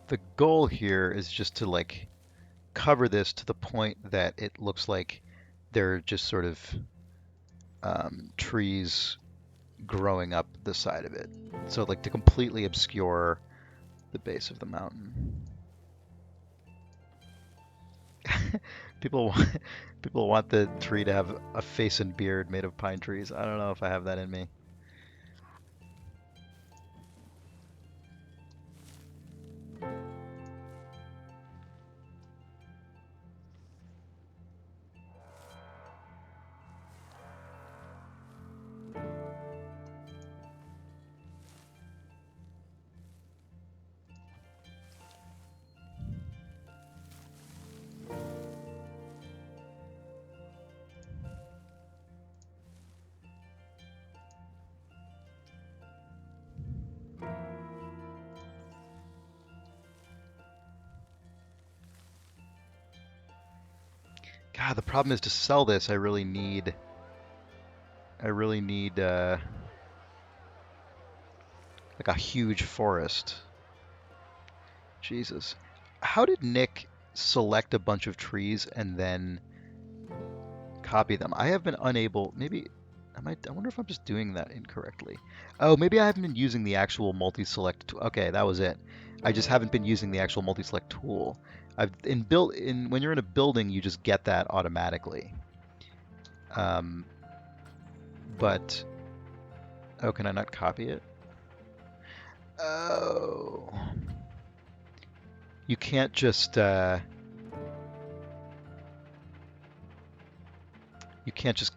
The goal here is just to like cover this to the point that it looks like they're just sort of trees growing up the side of it. So like to completely obscure the base of the mountain. People want, people want the tree to have a face and beard made of pine trees. I don't know if I have that in me. God, the problem is to sell this, I really need like a huge forest. Jesus. How did Nick select a bunch of trees and then copy them? I have been unable, maybe I wonder if I'm just doing that incorrectly. Oh, maybe I haven't been using the actual multi-select tool. Okay, that was it. I just haven't been using the actual multi-select tool. When you're in a building, you just get that automatically. But oh, can I not copy it? Oh, you can't just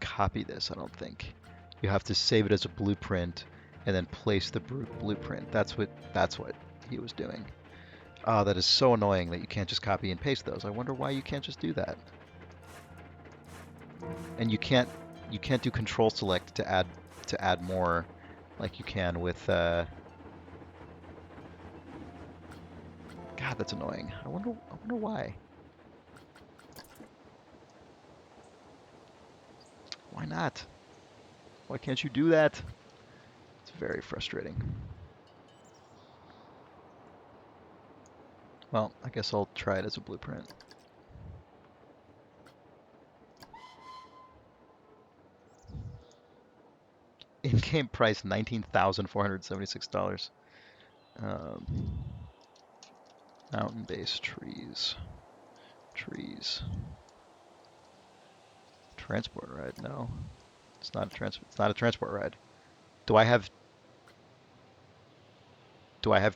copy this. I don't think. You have to save it as a blueprint and then place the blueprint. That's what he was doing. Oh, that is so annoying that you can't just copy and paste those. I wonder why you can't just do that. And you can't do control select to add more like you can with God, that's annoying. I wonder why. Why not? Why can't you do that? It's very frustrating. Well, I guess I'll try it as a blueprint. In-game price $19,476. Um, mountain-based trees. Trees. Transport ride? No, it's not a It's not a transport ride. Do I have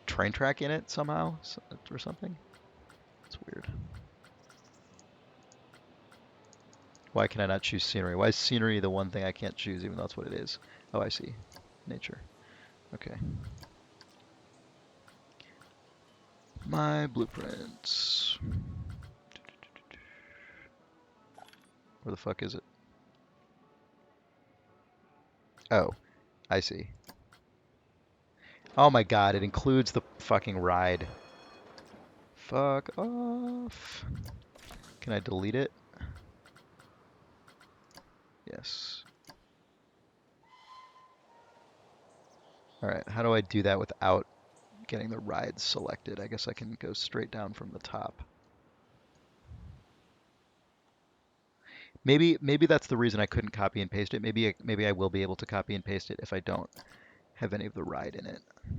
train track in it somehow or something? It's weird. Why can I not choose scenery? Why is scenery the one thing I can't choose, even though that's what it is? Oh, I see. Nature. Okay. My blueprints. Where the fuck is it? Oh, I see. Oh my god, it includes the fucking ride. Fuck off. Can I delete it? Yes. Alright, how do I do that without getting the rides selected? I guess I can go straight down from the top. Maybe that's the reason I couldn't copy and paste it. Maybe I will be able to copy and paste it if I don't have any of the ride in it. I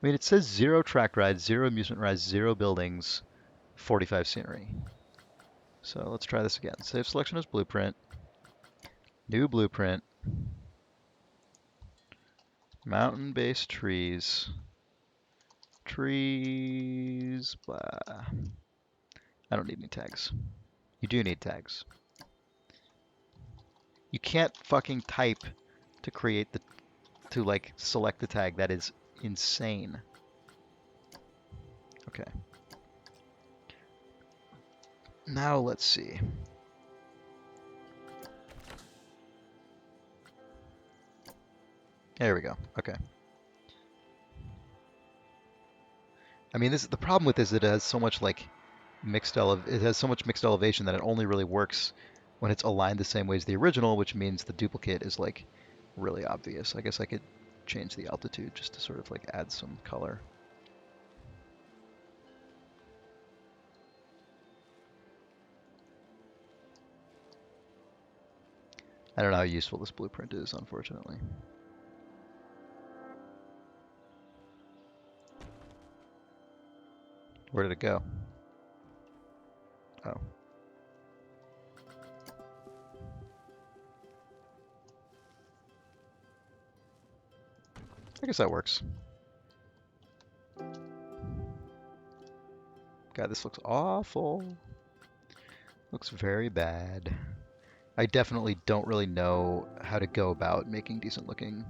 mean, it says 0 track rides, 0 amusement rides, 0 buildings, 45 scenery. So let's try this again. Save selection as blueprint. New blueprint. Mountain-based trees. Trees, blah. I don't need any tags. You do need tags. You can't fucking type to create to like select the tag. That is insane. Okay. Now let's see. There we go. Okay. I mean, the problem with this is it has so much like it has so much mixed elevation that it only really works when it's aligned the same way as the original, which means the duplicate is like really obvious. I guess I could change the altitude just to sort of like add some color. I don't know how useful this blueprint is, unfortunately. Where did it go? Oh. I guess that works. God, this looks awful. Looks very bad. I definitely don't really know how to go about making decent looking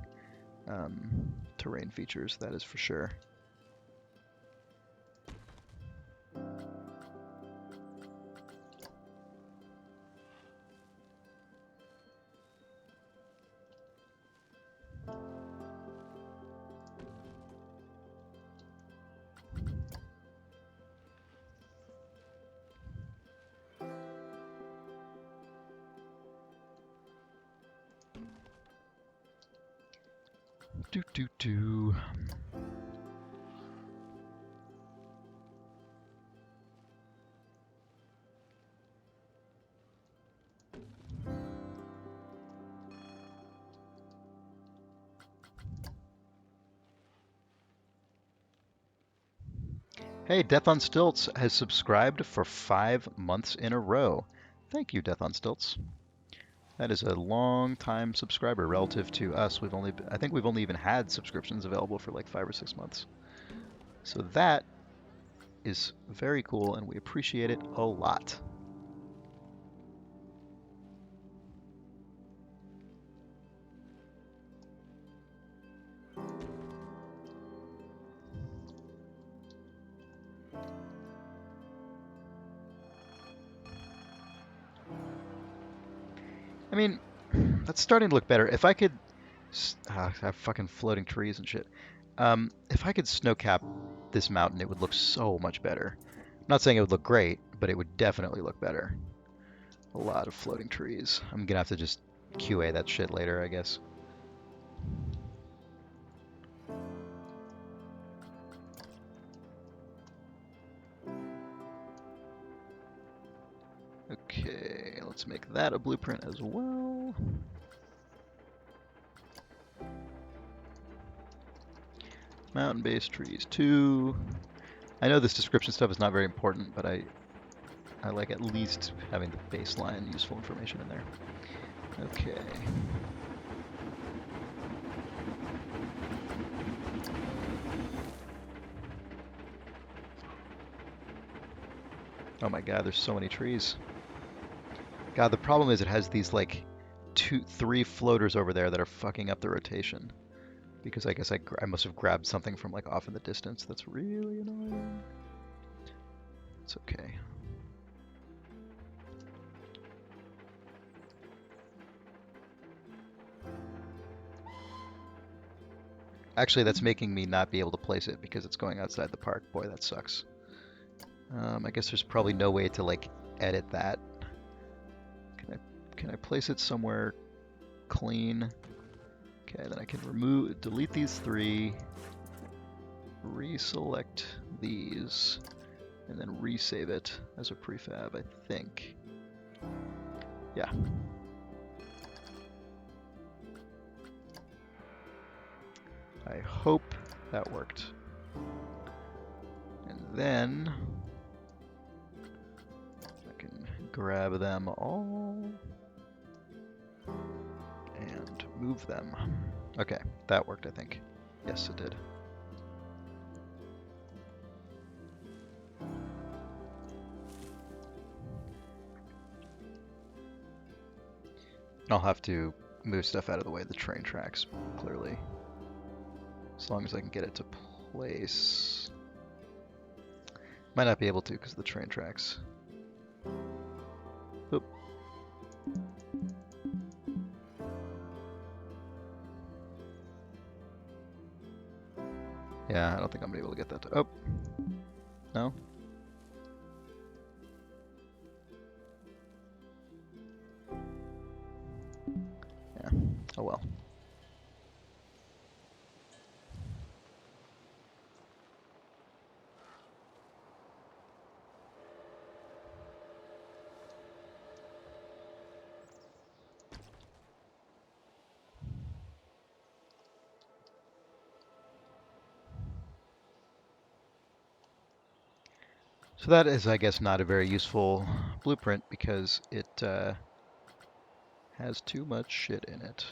terrain features, that is for sure. Do do do. Hey, Death on Stilts has subscribed for 5 months in a row. Thank you, Death on Stilts. That is a long time subscriber relative to us. I think we've only even had subscriptions available for like 5 or 6 months. So that is very cool and we appreciate it a lot. I mean, that's starting to look better. If I could have fucking floating trees and shit. If I could snowcap this mountain, it would look so much better. I'm not saying it would look great, but it would definitely look better. A lot of floating trees. I'm gonna have to just QA that shit later, I guess. Okay, let's make that a blueprint as well. Mountain-based trees 2. I know this description stuff is not very important, but I like at least having the baseline useful information in there. Okay. Oh my god, there's so many trees. God, the problem is it has these like 3 floaters over there that are fucking up the rotation. Because I guess I must have grabbed something from like off in the distance. That's really annoying. It's okay. Actually, that's making me not be able to place it because it's going outside the park. Boy, that sucks. I guess there's probably no way to like edit that. Can I place it somewhere clean? Okay, then I can delete these 3, reselect these, and then resave it as a prefab, I think. Yeah. I hope that worked. And then I can grab them all and move them. Okay, that worked, I think. Yes, it did. I'll have to move stuff out of the way of the train tracks, clearly. As long as I can get it to place. Might not be able to because of the train tracks. Oop. Yeah, I don't think I'm gonna be able to get that to. Oh. No? Yeah. Oh well. So that is, I guess, not a very useful blueprint because it has too much shit in it.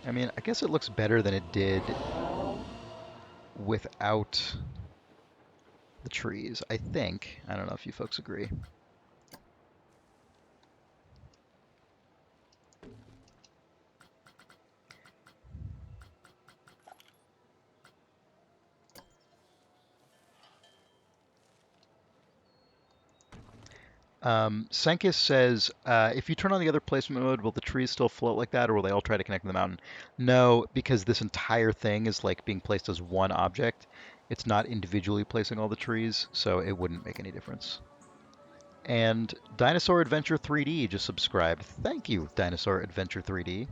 I mean, I guess it looks better than it did without the trees, I think. I don't know if you folks agree. Senkis says, if you turn on the other placement mode, will the trees still float like that, or will they all try to connect to the mountain? No, because this entire thing is like being placed as one object. It's not individually placing all the trees, so it wouldn't make any difference. And Dinosaur Adventure 3D just subscribed. Thank you, Dinosaur Adventure 3D.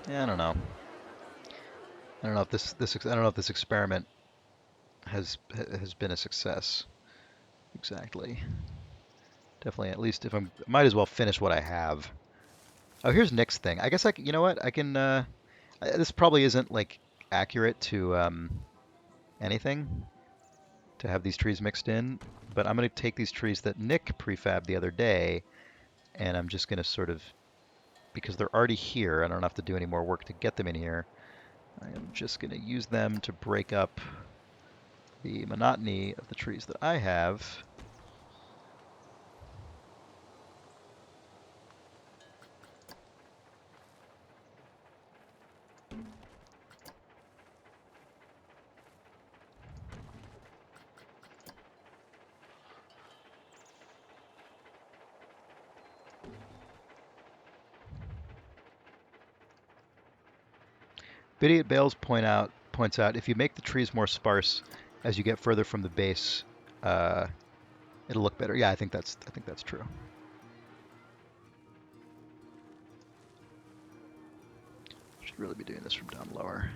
Yeah, I don't know. I don't know if this experiment has been a success exactly. Definitely, at least if I might as well finish what I have. Oh, here's Nick's thing. I guess you know what? I can. This probably isn't like accurate to anything to have these trees mixed in, but I'm going to take these trees that Nick prefabbed the other day, and I'm just going to sort of, because they're already here, I don't have to do any more work to get them in here, I am just going to use them to break up the monotony of the trees that I have. Biddy at Bales points out if you make the trees more sparse as you get further from the base, uh, it'll look better. Yeah, I think that's true. Should really be doing this from down lower.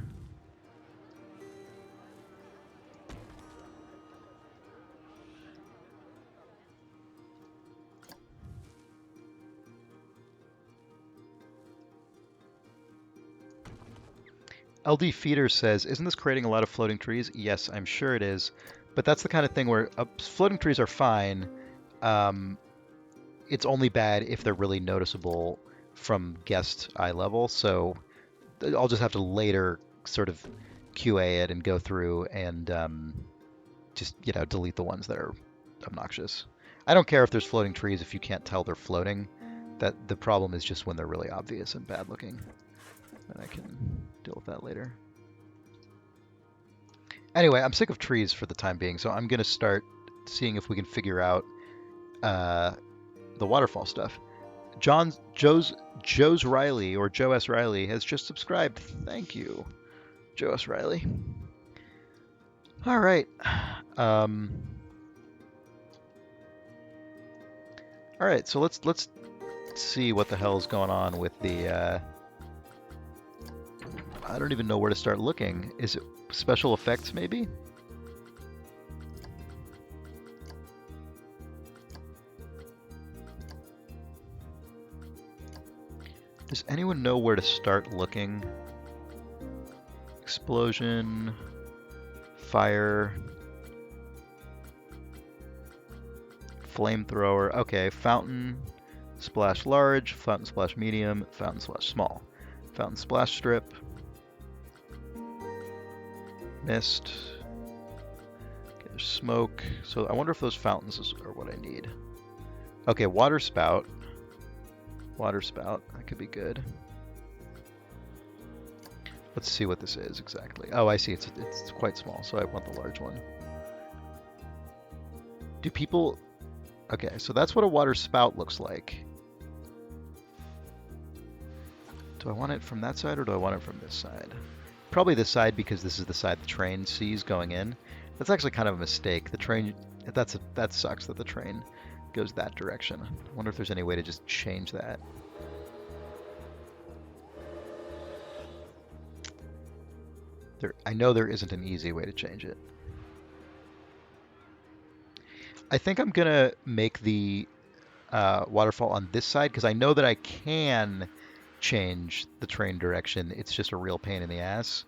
LD Feeder says, isn't this creating a lot of floating trees? Yes, I'm sure it is. But that's the kind of thing where floating trees are fine. It's only bad if they're really noticeable from guest eye level. So I'll just have to later sort of QA it and go through and just, delete the ones that are obnoxious. I don't care if there's floating trees if you can't tell they're floating. That the problem is just when they're really obvious and bad looking. And I can deal with that later. Anyway, I'm sick of trees for the time being, so I'm going to start seeing if we can figure out the waterfall stuff. Joe's Riley, or Joe S. Riley, has just subscribed. Thank you, Joe S. Riley. All right. All right, so let's see what the hell is going on with the... I don't even know where to start looking. Is it special effects, maybe? Does anyone know where to start looking? Explosion, fire, flamethrower. Okay, fountain, splash large, fountain splash medium, fountain splash small, fountain splash strip, mist. Okay, there's smoke. So I wonder if those fountains are what I need. Okay, water spout. Water spout. That could be good. Let's see what this is exactly. Oh, I see. It's quite small, so I want the large one. Do people... Okay, so that's what a water spout looks like. Do I want it from that side or do I want it from this side? Probably this side because this is the side the train sees going in. That's actually kind of a mistake. The train... That sucks that the train goes that direction. I wonder if there's any way to just change that. I know there isn't an easy way to change it. I think I'm going to make the waterfall on this side because I know that I can change the train direction. It's just a real pain in the ass.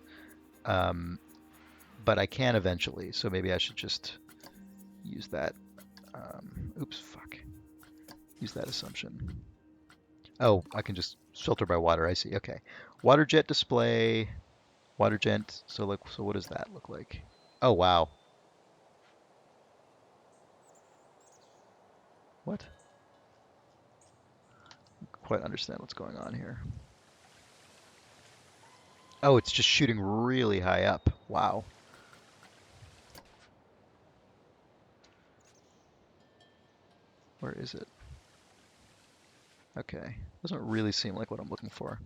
But I can eventually, so maybe I should just use that. Oops, fuck. Use that assumption. Oh, I can just filter by water. I see. Okay. Water jet display. Water jet. So what does that look like? Oh, wow. What? I don't quite understand what's going on here. Oh, it's just shooting really high up. Wow. Where is it? Okay. Doesn't really seem like what I'm looking for.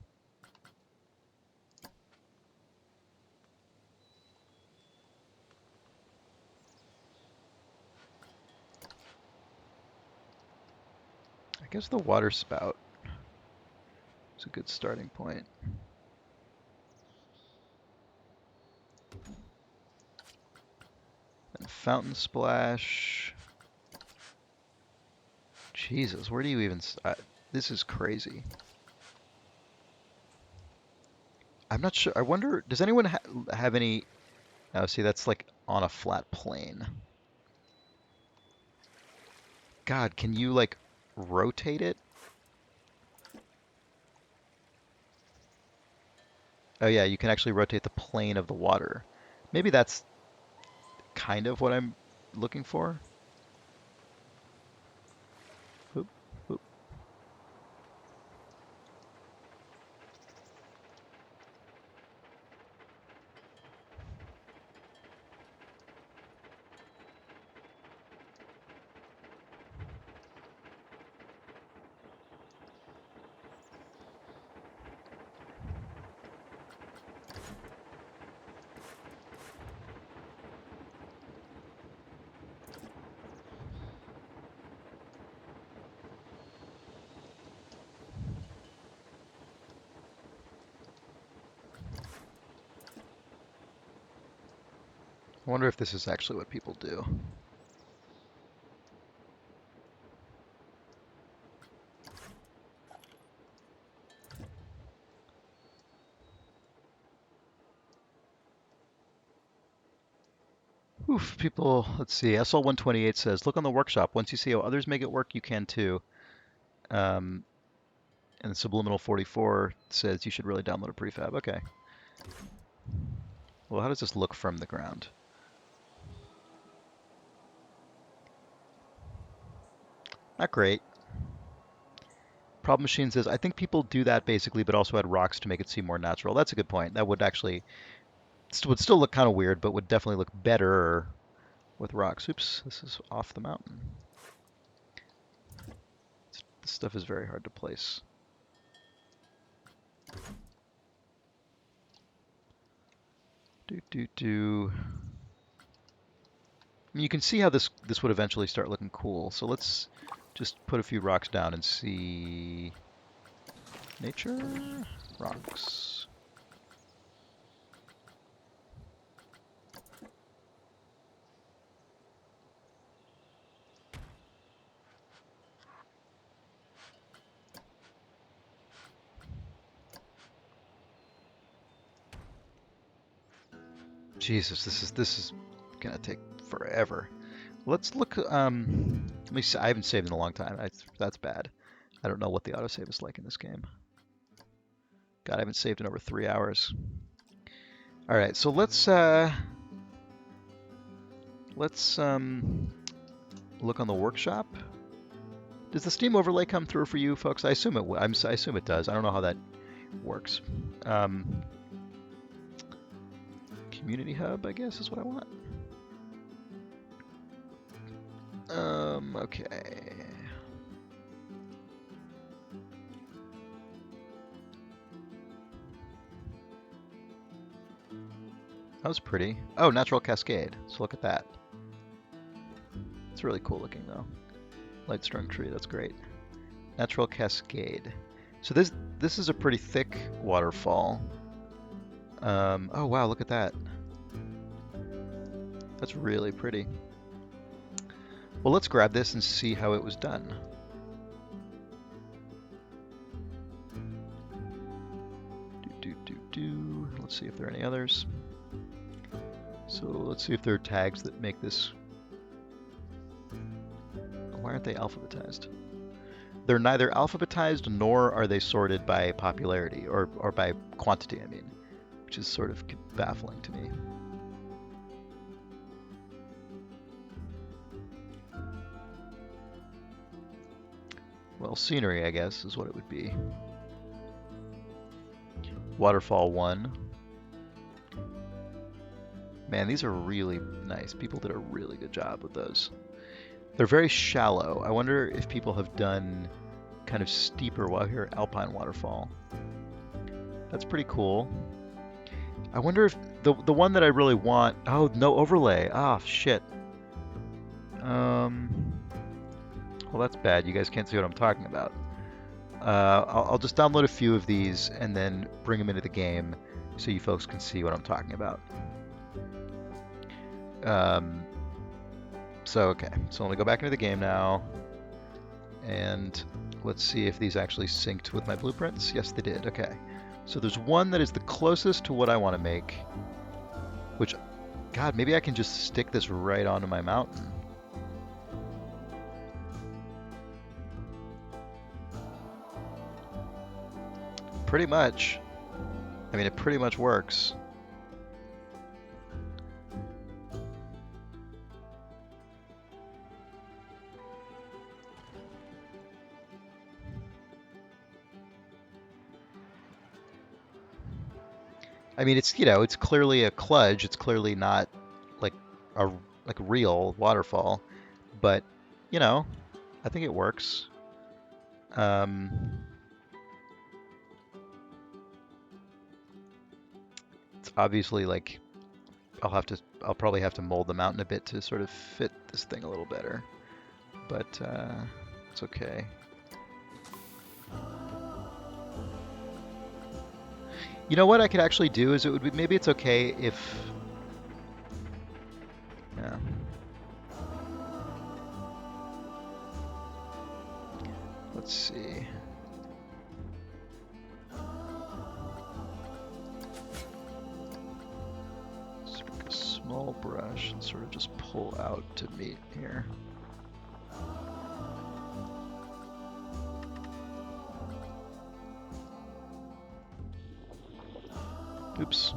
I guess the water spout is a good starting point. And fountain splash. Jesus, where do you even... this is crazy. I'm not sure. I wonder, does anyone have any? Oh, see, that's like on a flat plane. God, can you like rotate it? Oh yeah, you can actually rotate the plane of the water. Maybe that's kind of what I'm looking for. Oop, oop. I wonder if this is actually what people do. Oof, people, let's see. SL128 says, look on the workshop. Once you see how others make it work, you can too. Um, and Subliminal 44 says you should really download a prefab. Okay. Well, how does this look from the ground? Not great. Problem Machine says, I think people do that basically, but also add rocks to make it seem more natural. That's a good point. That would actually, would still look kind of weird, but would definitely look better with rocks. Oops, this is off the mountain. This stuff is very hard to place. Do. I mean, you can see how this would eventually start looking cool. So let's just put a few rocks down and see. Nature rocks. Jesus, this is gonna take forever. Let's look. Let me see. I haven't saved in a long time. That's bad. I don't know what the autosave is like in this game. God, I haven't saved in over 3 hours. All right, so let's look on the workshop. Does the Steam overlay come through for you folks? I assume I assume it does. I don't know how that works. Community hub, I guess, is what I want. Okay. That was pretty. Oh, natural cascade. So look at that. It's really cool looking though. Light strung tree, that's great. Natural cascade. So this is a pretty thick waterfall. Oh wow, look at that. That's really pretty. Well, let's grab this and see how it was done. Let's see if there are any others. So let's see if there are tags that make this. Why aren't they alphabetized? They're neither alphabetized nor are they sorted by popularity or by quantity, I mean, which is sort of baffling to me. Well, scenery, I guess, is what it would be. Waterfall 1. Man, these are really nice. People did a really good job with those. They're very shallow. I wonder if people have done kind of steeper while here, alpine waterfall. That's pretty cool. I wonder if the one that I really want. Oh, no overlay. Ah, shit. Well, that's bad. You guys can't see what I'm talking about. I'll just download a few of these and then bring them into the game so you folks can see what I'm talking about. Okay, so let me go back into the game now, and let's see if these actually synced with my blueprints. Yes, they did. Okay, So there's one that is the closest to what I want to make, which, God, maybe I can just stick this right onto my mountain. Pretty much. I mean, it pretty much works. I mean, it's, it's clearly a kludge. It's clearly not like a real waterfall, but I think it works. It's obviously like I'll probably have to mold the mountain a bit to sort of fit this thing a little better, but it's okay. You know what I could actually do is maybe it's okay if, yeah. Let's see. So a small brush and sort of just pull out to meet here. Oops.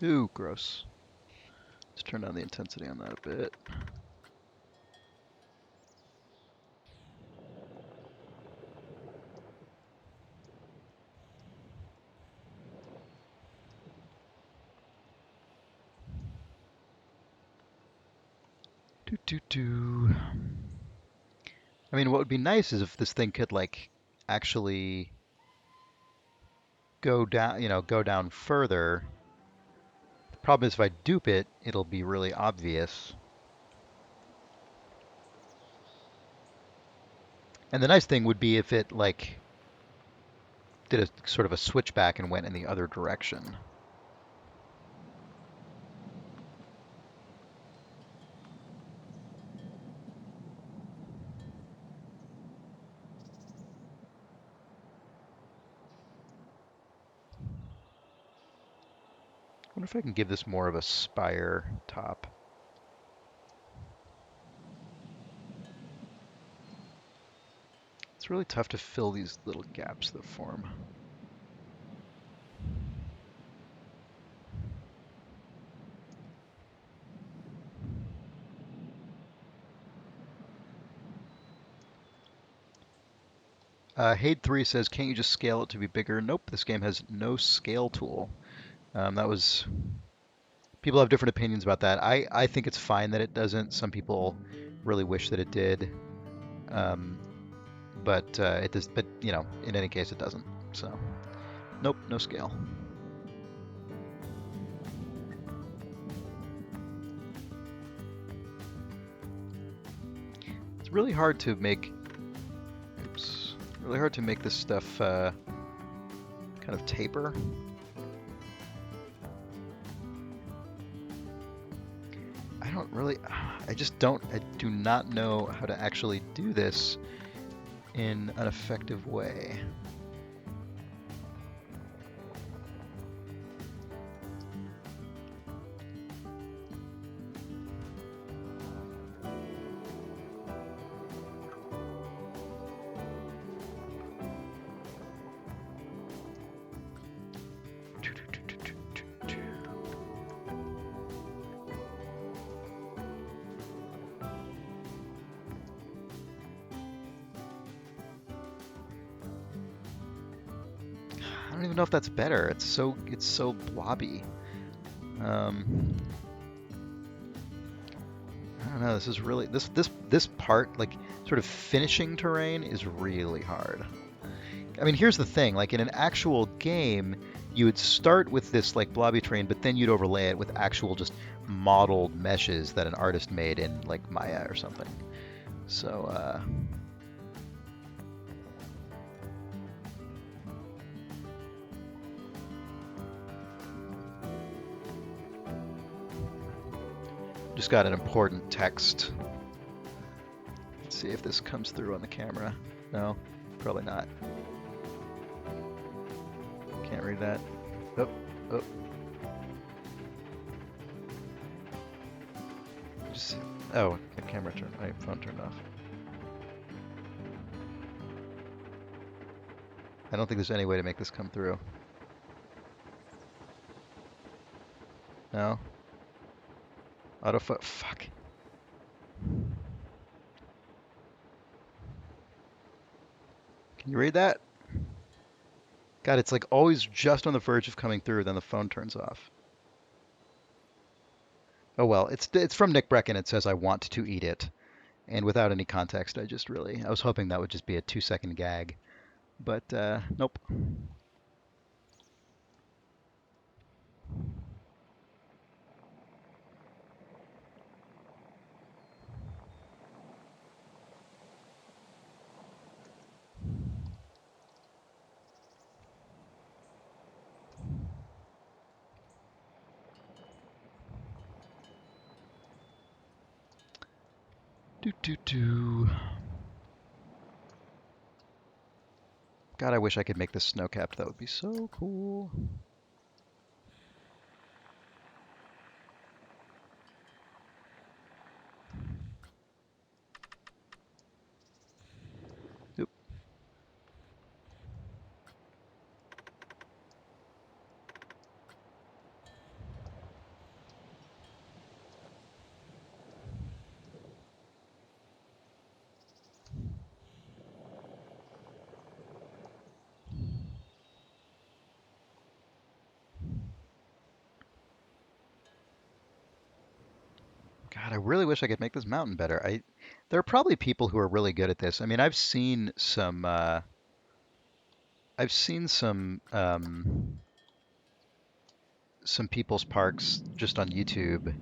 Ooh, gross. Let's turn down the intensity on that a bit. I mean, what would be nice is if this thing could like actually go down, go down further. The problem is if I dupe it, it'll be really obvious. And the nice thing would be if it like did a sort of a switchback and went in the other direction. I wonder if I can give this more of a spire top. It's really tough to fill these little gaps that form. Hade3 says, can't you just scale it to be bigger? Nope, this game has no scale tool. That was... People have different opinions about that. I think it's fine that it doesn't. Some people really wish that it did. But it does. But in any case, it doesn't. So, nope, no scale. It's really hard to make. Oops. Really hard to make this stuff kind of taper. I do not know how to actually do this in an effective way. don't even know if that's better. It's so blobby. I don't know. This is really this part, like sort of finishing terrain, is really hard. I mean, here's the thing. Like in an actual game, you would start with this like blobby terrain, but then you'd overlay it with actual just modeled meshes that an artist made in like Maya or something. So just got an important text. Let's see if this comes through on the camera. No, probably not. Can't read that. Oh, oh. Just, oh, the camera turned, my phone turned off. I don't think there's any way to make this come through. No? Autofocus, fuck. Can you read that? God, it's like always just on the verge of coming through, then the phone turns off. Oh well, it's from Nick Brecken. It says I want to eat it, and without any context, I was hoping that would just be a 2-second gag, but nope. Do do do. God, I wish I could make this snow-capped. That would be so cool. Oop. God, I really wish I could make this mountain better. There are probably people who are really good at this. I mean, I've seen some people's parks just on YouTube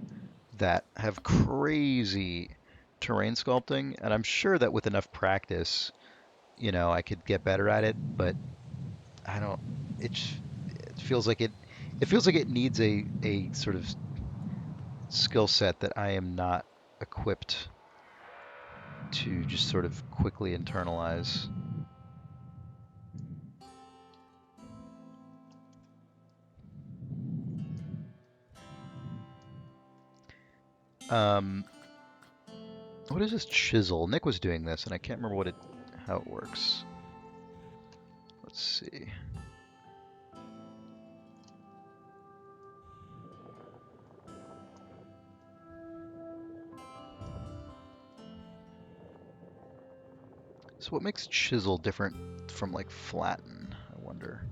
that have crazy terrain sculpting, and I'm sure that with enough practice, I could get better at it, but I don't. It feels like it needs a sort of skill set that I am not equipped to just sort of quickly internalize. Um, what is this chisel? Nick was doing this, and I can't remember how it works. Let's see. So what makes chisel different from like flatten, I wonder?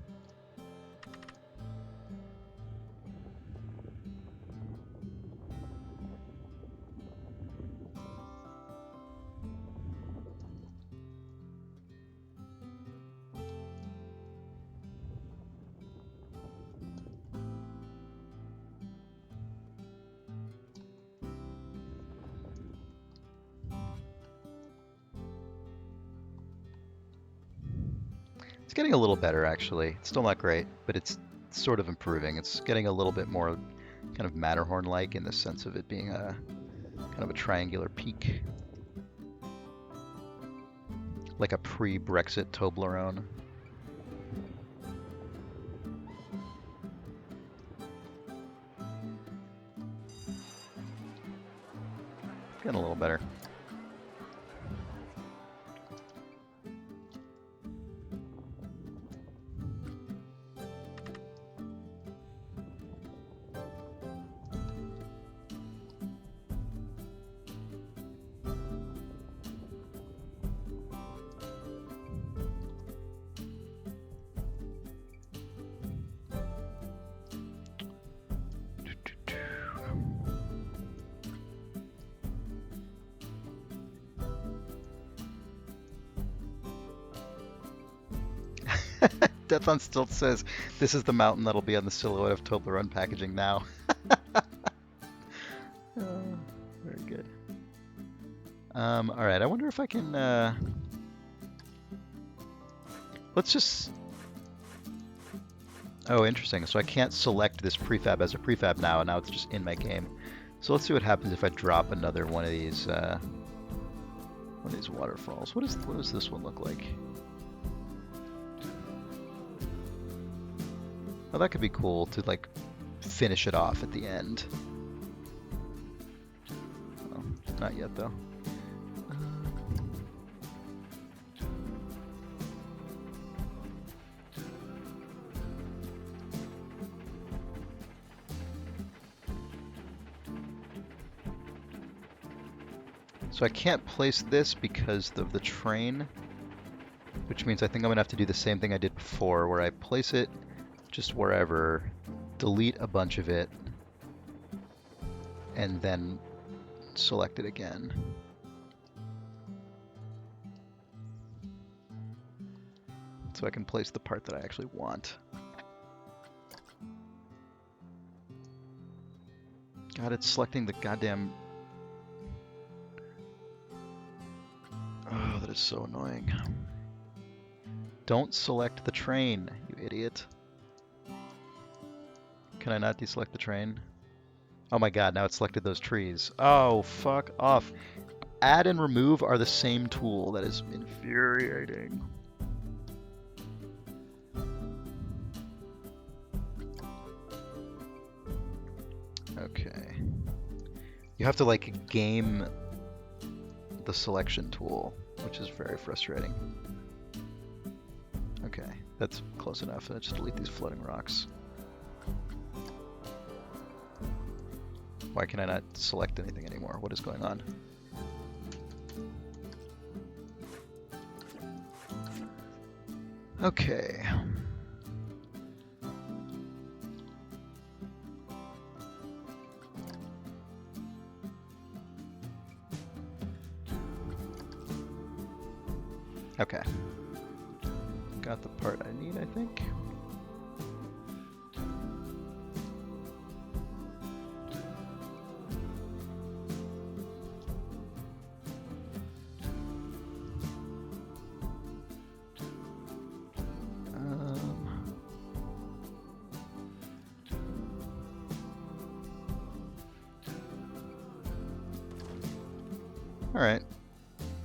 It's getting a little better, actually. It's still not great, but it's sort of improving. It's getting a little bit more kind of Matterhorn-like in the sense of it being a kind of a triangular peak, like a pre-Brexit Toblerone. Getting a little better. Death on Stilt says, this is the mountain that'll be on the silhouette of Toblerone packaging now. Very good. All right, I wonder if I can, let's just, oh, interesting. So I can't select this prefab as a prefab now, and now it's just in my game. So let's see what happens if I drop another one of these waterfalls. What does this one look like? Oh, that could be cool to like finish it off at the end. Oh, not yet though. So I can't place this because of the train, which means I think I'm gonna have to do the same thing I did before, where I place it just wherever, delete a bunch of it, and then select it again. So I can place the part that I actually want. God, it's selecting the goddamn... Oh, that is so annoying. Don't select the train, you idiot. Can I not deselect the train? Oh my god, now it selected those trees. Oh, fuck off. Add and remove are the same tool. That is infuriating. Okay. You have to like game the selection tool, which is very frustrating. Okay, that's close enough. Let's just delete these floating rocks. Why can I not select anything anymore? What is going on? Okay. Okay. Got the part I need, I think. All right.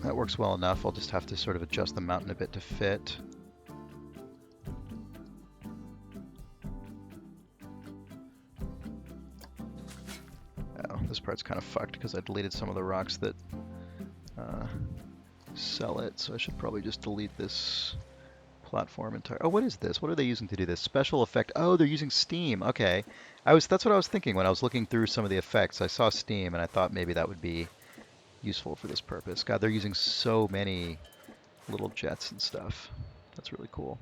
That works well enough. I'll just have to sort of adjust the mountain a bit to fit. Oh, this part's kind of fucked because I deleted some of the rocks that sell it, so I should probably just delete this platform entirely. Oh, what is this? What are they using to do this? Special effect. Oh, they're using Steam. Okay. That's what I was thinking when I was looking through some of the effects. I saw Steam and I thought maybe that would be useful for this purpose. God, they're using so many little jets and stuff. That's really cool.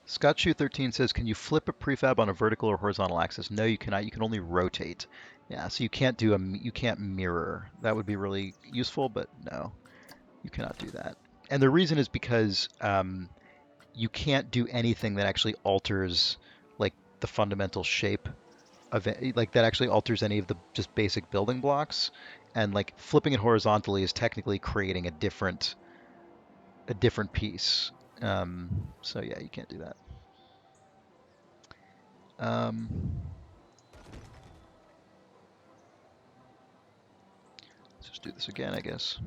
ScottShoe13 says, can you flip a prefab on a vertical or horizontal axis? No, you cannot. You can only rotate. Yeah, so you can't mirror. That would be really useful, but no, you cannot do that. And the reason is because you can't do anything that actually alters like the fundamental shape of it, like that actually alters any of the just basic building blocks. And like flipping it horizontally is technically creating a different piece. So yeah, you can't do that. Let's just do this again, I guess.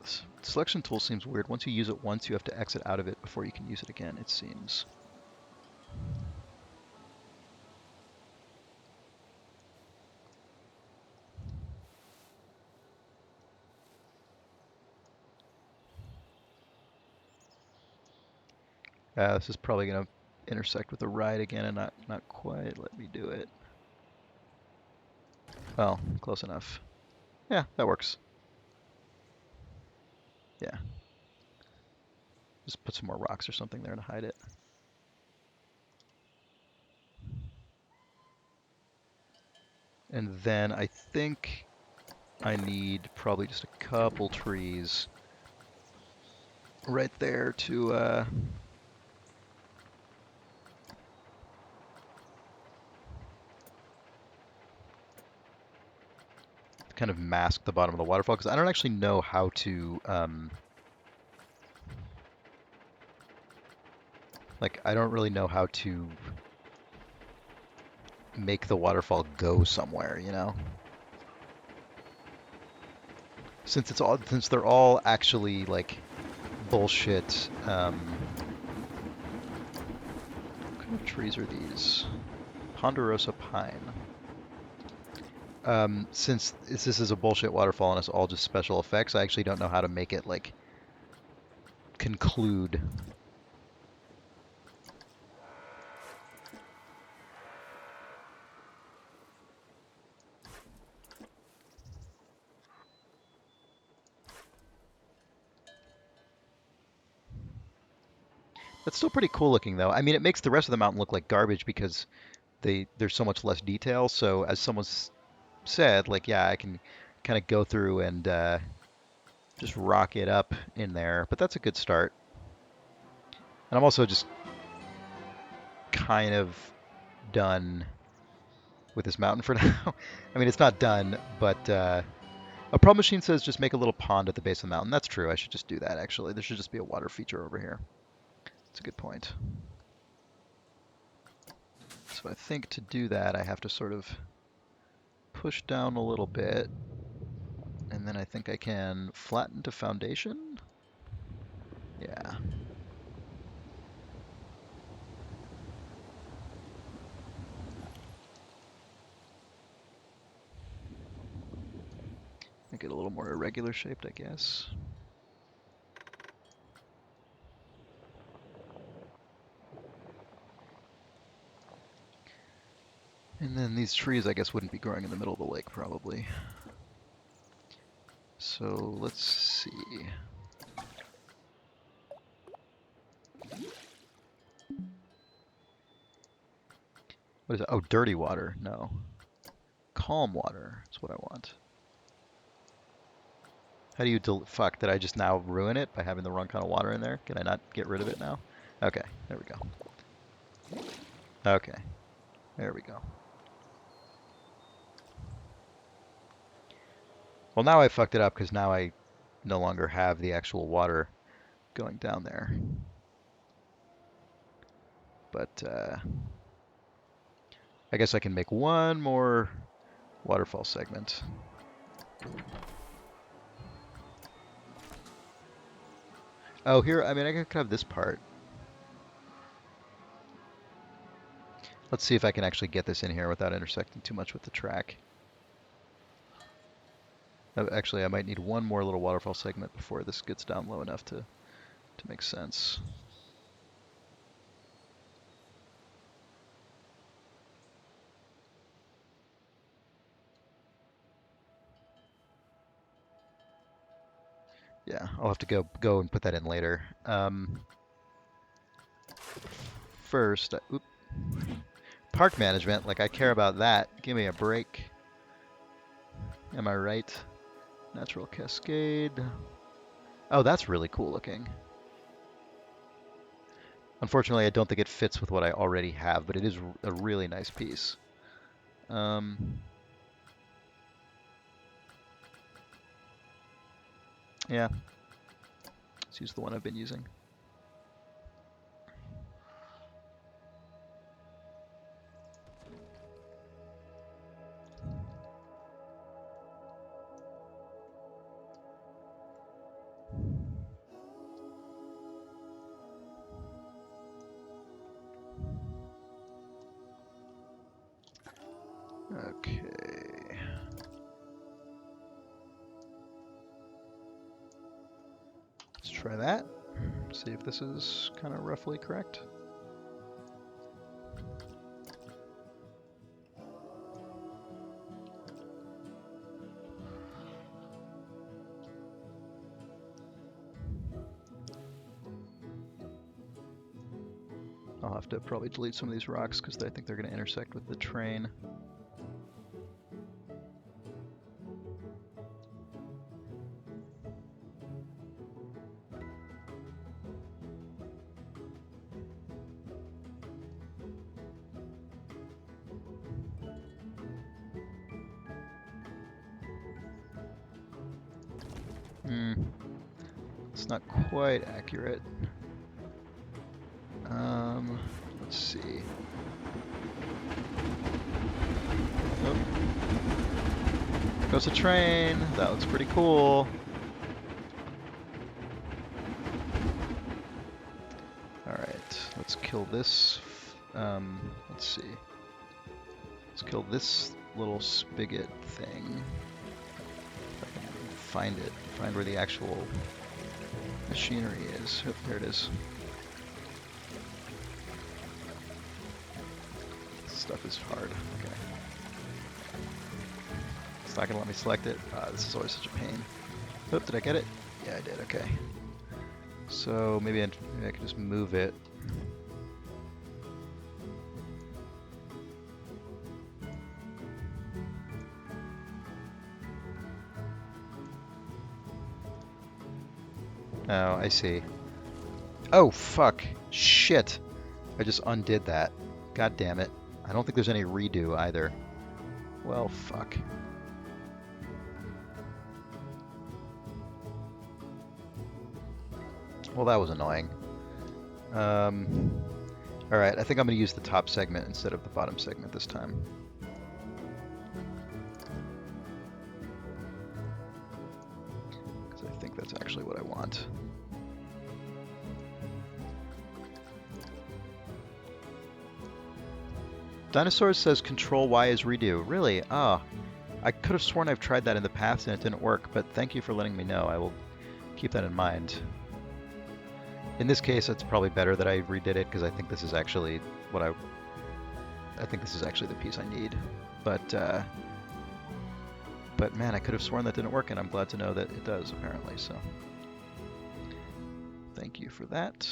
This selection tool seems weird. Once you use it once, you have to exit out of it before you can use it again, it seems. This is probably going to intersect with the ride again and not quite let me do it. Well, close enough. Yeah, that works. Yeah. Just put some more rocks or something there to hide it. And then I think I need probably just a couple trees right there to kind of mask the bottom of the waterfall, because I don't actually know how to like I don't really know how to make the waterfall go somewhere, you know? Since they're all actually like bullshit. What kind of trees are these? Ponderosa pine. Since this is a bullshit waterfall and it's all just special effects, I actually don't know how to make it like conclude. That's still pretty cool looking though. I mean, it makes the rest of the mountain look like garbage because there's so much less detail. So as someone's said, like, yeah, I can kind of go through and just rock it up in there. But that's a good start. And I'm also just kind of done with this mountain for now. I mean, it's not done, but a Pro Machine says just make a little pond at the base of the mountain. That's true. I should just do that, actually. There should just be a water feature over here. That's a good point. So I think to do that, I have to sort of push down a little bit, and then I think I can flatten to foundation. Yeah. Make it a little more irregular shaped, I guess. And then these trees, I guess, wouldn't be growing in the middle of the lake, probably. So let's see. What is it? Oh, dirty water. No. Calm water. That's what I want. How do you fuck, did I just now ruin it by having the wrong kind of water in there? Can I not get rid of it now? Okay, there we go. Okay, there we go. Well, now I fucked it up because now I no longer have the actual water going down there. But I guess I can make one more waterfall segment. Oh, here, I mean, I could have this part. Let's see if I can actually get this in here without intersecting too much with the track. Actually, I might need one more little waterfall segment before this gets down low enough to make sense. Yeah, I'll have to go and put that in later. First, park management, like I care about that. Give me a break. Am I right? Natural cascade. Oh, that's really cool looking. Unfortunately, I don't think it fits with what I already have, but it is a really nice piece. Yeah, let's use the one I've been using. Okay. Let's try that. See if this is kind of roughly correct. I'll have to probably delete some of these rocks because I think they're going to intersect with the train. It's not quite accurate. Let's see. Oh. Goes a train. That looks pretty cool. Alright, let's kill this. Let's see. Let's kill this little spigot thing. If I can find it. Find where the actual machinery is. Oh, there it is. This stuff is hard. Okay. It's not gonna let me select it. This is always such a pain. Oh, did I get it? Yeah, I did. Okay. So maybe I can just move it. Oh, I see. Oh, fuck. Shit. I just undid that. God damn it. I don't think there's any redo either. Well, fuck. Well, that was annoying. Alright, I think I'm going to use the top segment instead of the bottom segment this time. Because I think that's actually what I want. Dinosaurs says Control Y is redo. Really? Ah. I could have sworn I've tried that in the past and it didn't work, but thank you for letting me know. I will keep that in mind. In this case, it's probably better that I redid it because I think this is actually what I think this is actually the piece I need. But man, I could have sworn that didn't work, and I'm glad to know that it does apparently. So thank you for that.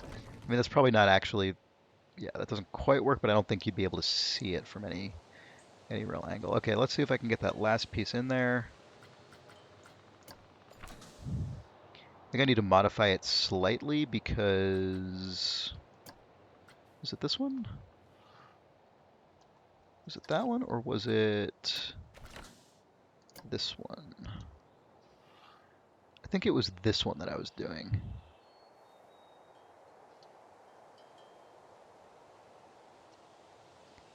I mean, that's probably not actually, yeah, that doesn't quite work, but I don't think you'd be able to see it from any real angle. Okay, let's see if I can get that last piece in there. I think I need to modify it slightly because, is it this one? Was it that one, or was it this one? I think it was this one that I was doing.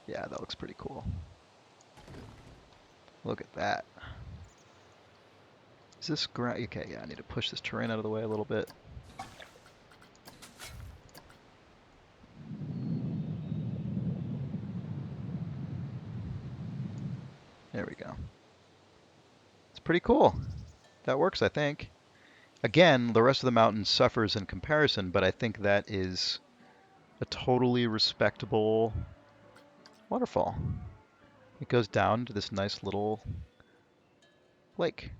Yeah, that looks pretty cool. Look at that. Is this ground? Okay, yeah, I need to push this terrain out of the way a little bit. There we go. It's pretty cool. That works, I think. Again, the rest of the mountain suffers in comparison, but I think that is a totally respectable waterfall. It goes down to this nice little lake.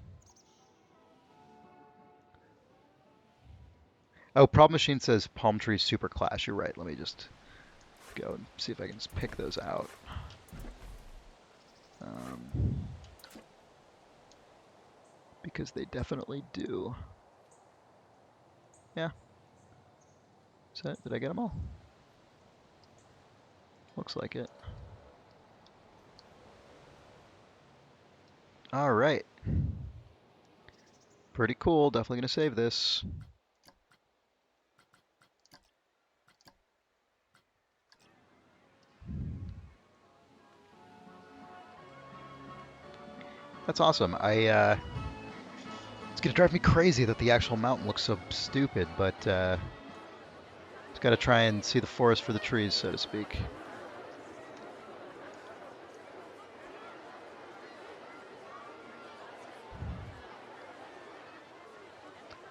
Oh, Problem Machine says Palm Tree Super Clash. You're right. Let me just go and see if I can just pick those out. Because they definitely do. Yeah. Is that, did I get them all? Looks like it. All right. Pretty cool. Definitely going to save this. That's awesome. It's going to drive me crazy that the actual mountain looks so stupid, but just got to try and see the forest for the trees, so to speak.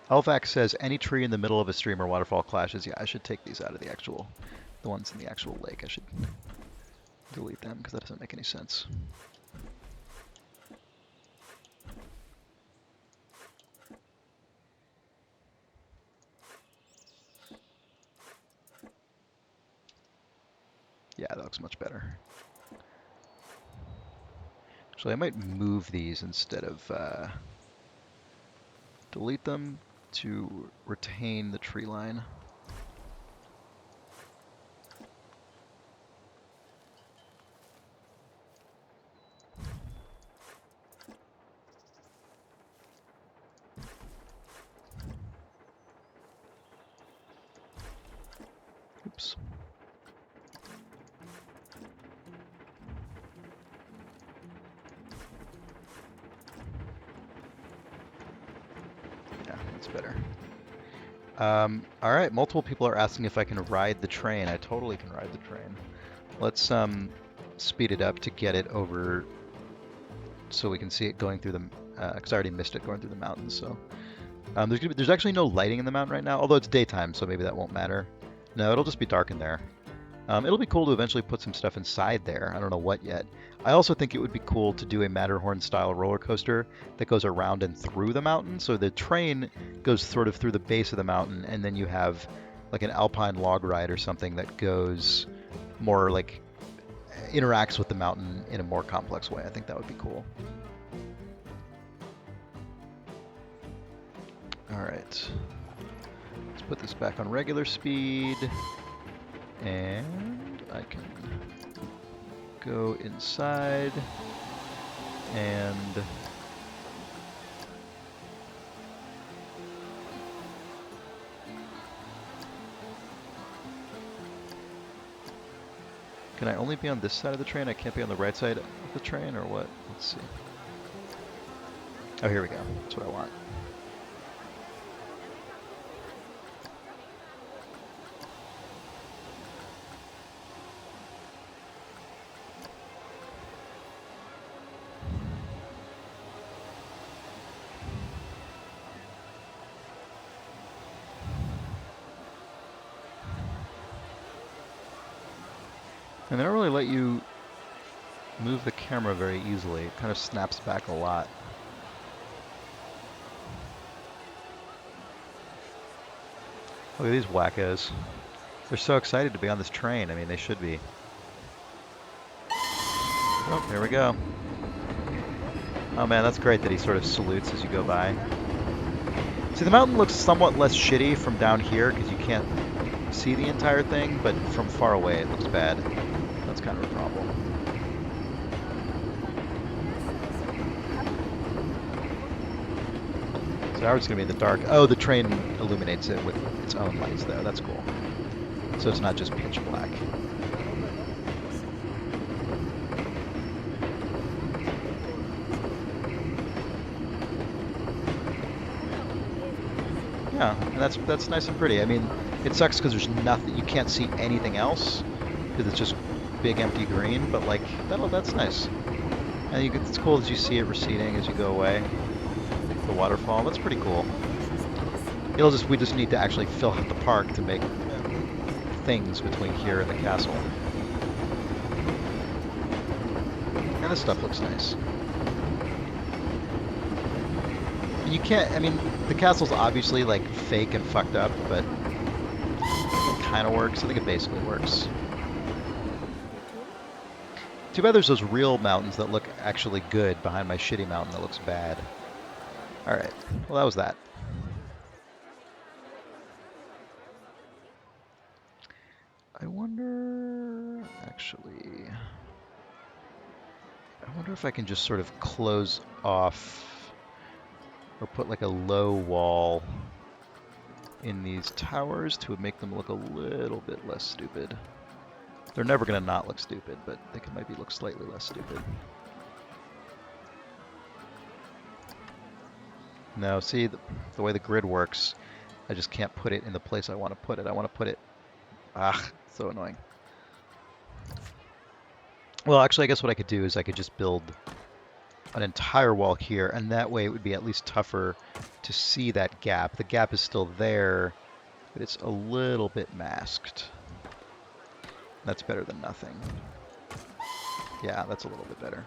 Elvac says any tree in the middle of a stream or waterfall clashes. Yeah, I should take these out of the ones in the actual lake. I should delete them because that doesn't make any sense. Yeah, that looks much better. Actually, I might move these instead of delete them to retain the tree line. Oops. Yeah, that's better. All right, multiple people are asking if I can ride the train. I totally can ride the train. Let's speed it up to get it over so we can see it going through the, because I already missed it going through the mountains. So there's actually no lighting in the mountain right now, although it's daytime, so maybe that won't matter. No, it'll just be dark in there. It'll be cool to eventually put some stuff inside there. I don't know what yet. I also think it would be cool to do a Matterhorn-style roller coaster that goes around and through the mountain. So the train goes sort of through the base of the mountain, and then you have like an alpine log ride or something that goes more like interacts with the mountain in a more complex way. I think that would be cool. All right. Let's put this back on regular speed. And I can go inside and can I only be on this side of the train? I can't be on the right side of the train or what? Let's see. Oh, here we go. That's what I want. And they don't really let you move the camera very easily. It kind of snaps back a lot. Look at these wackos. They're so excited to be on this train. I mean, they should be. Oh, here we go. Oh man, that's great that he sort of salutes as you go by. See, the mountain looks somewhat less shitty from down here because you can't see the entire thing, but from far away it looks bad. That's kind of a problem. So now it's going to be in the dark. Oh, the train illuminates it with its own lights though. That's cool. So it's not just pitch black. Yeah, and that's nice and pretty. I mean, it sucks because there's nothing, you can't see anything else because it's just big empty green. But like that's nice. And it's cool as you see it receding as you go away. The waterfall. That's pretty cool. We just need to actually fill out the park to make things between here and the castle. And this stuff looks nice. You can't, I mean, the castle's obviously like fake and fucked up, but it kind of works. I think it basically works. Too bad there's those real mountains that look actually good behind my shitty mountain that looks bad. All right, well that was that. I wonder, actually, I wonder if I can just sort of close off or put like a low wall in these towers to make them look a little bit less stupid. They're never going to not look stupid, but they can maybe look slightly less stupid. No, see, the way the grid works, I just can't put it in the place I want to put it. I want to put it... Ah, so annoying. Well, actually, I guess what I could do is I could just build an entire wall here, and that way it would be at least tougher to see that gap. The gap is still there, but it's a little bit masked. That's better than nothing. Yeah, that's a little bit better.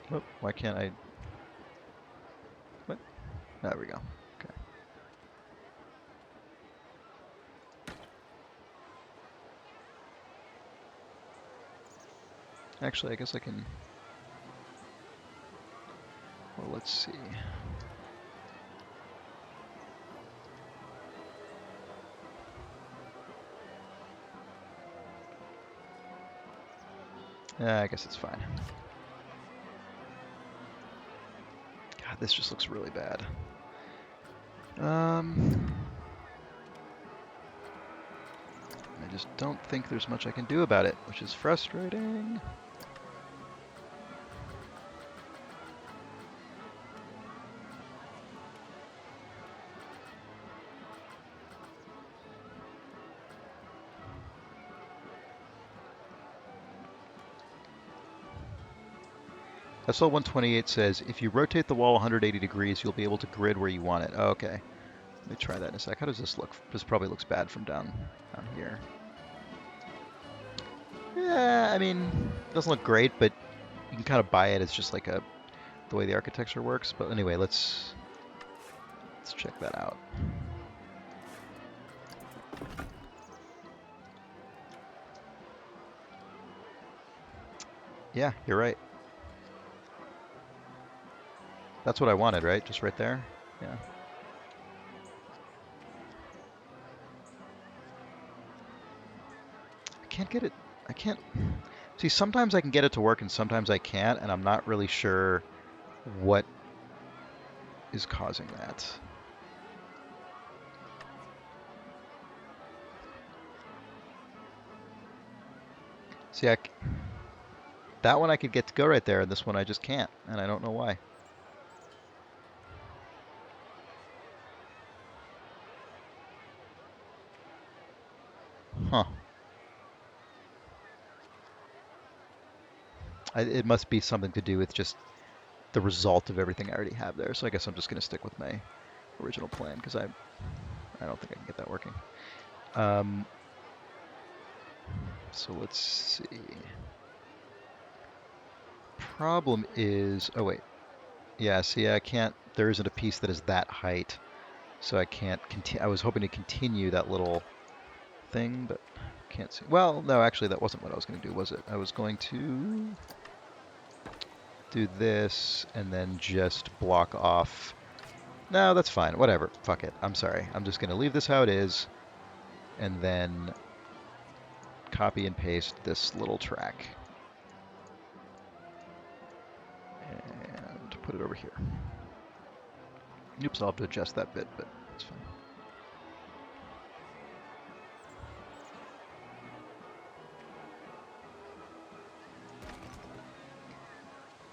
Oh, why can't I... What? There we go. Okay. Actually, I guess I can... Well, let's see. I guess it's fine. God, this just looks really bad. I just don't think there's much I can do about it, which is frustrating. SL 128 says, if you rotate the wall 180 degrees, you'll be able to grid where you want it. Oh, okay. Let me try that in a sec. How does this look? This probably looks bad from down here. Yeah, I mean, it doesn't look great, but you can kind of buy it as just like the way the architecture works. But anyway, let's check that out. Yeah, you're right. That's what I wanted, right? Just right there? Yeah. I can't get it. I can't. See, sometimes I can get it to work and sometimes I can't, and I'm not really sure what is causing that. See, that one I could get to go right there, and this one I just can't, and I don't know why. Huh. It must be something to do with just the result of everything I already have there. So I guess I'm just going to stick with my original plan because I don't think I can get that working. So let's see. Problem is, oh wait, yeah. See, I can't. There isn't a piece that is that height, so I can't continue. I was hoping to continue that little thing, but can't see. Well, no, actually, that wasn't what I was going to do, was it? I was going to do this and then just block off. No, that's fine. Whatever. Fuck it. I'm sorry. I'm just going to leave this how it is and then copy and paste this little track and put it over here. Oops, I'll have to adjust that bit, but it's fine.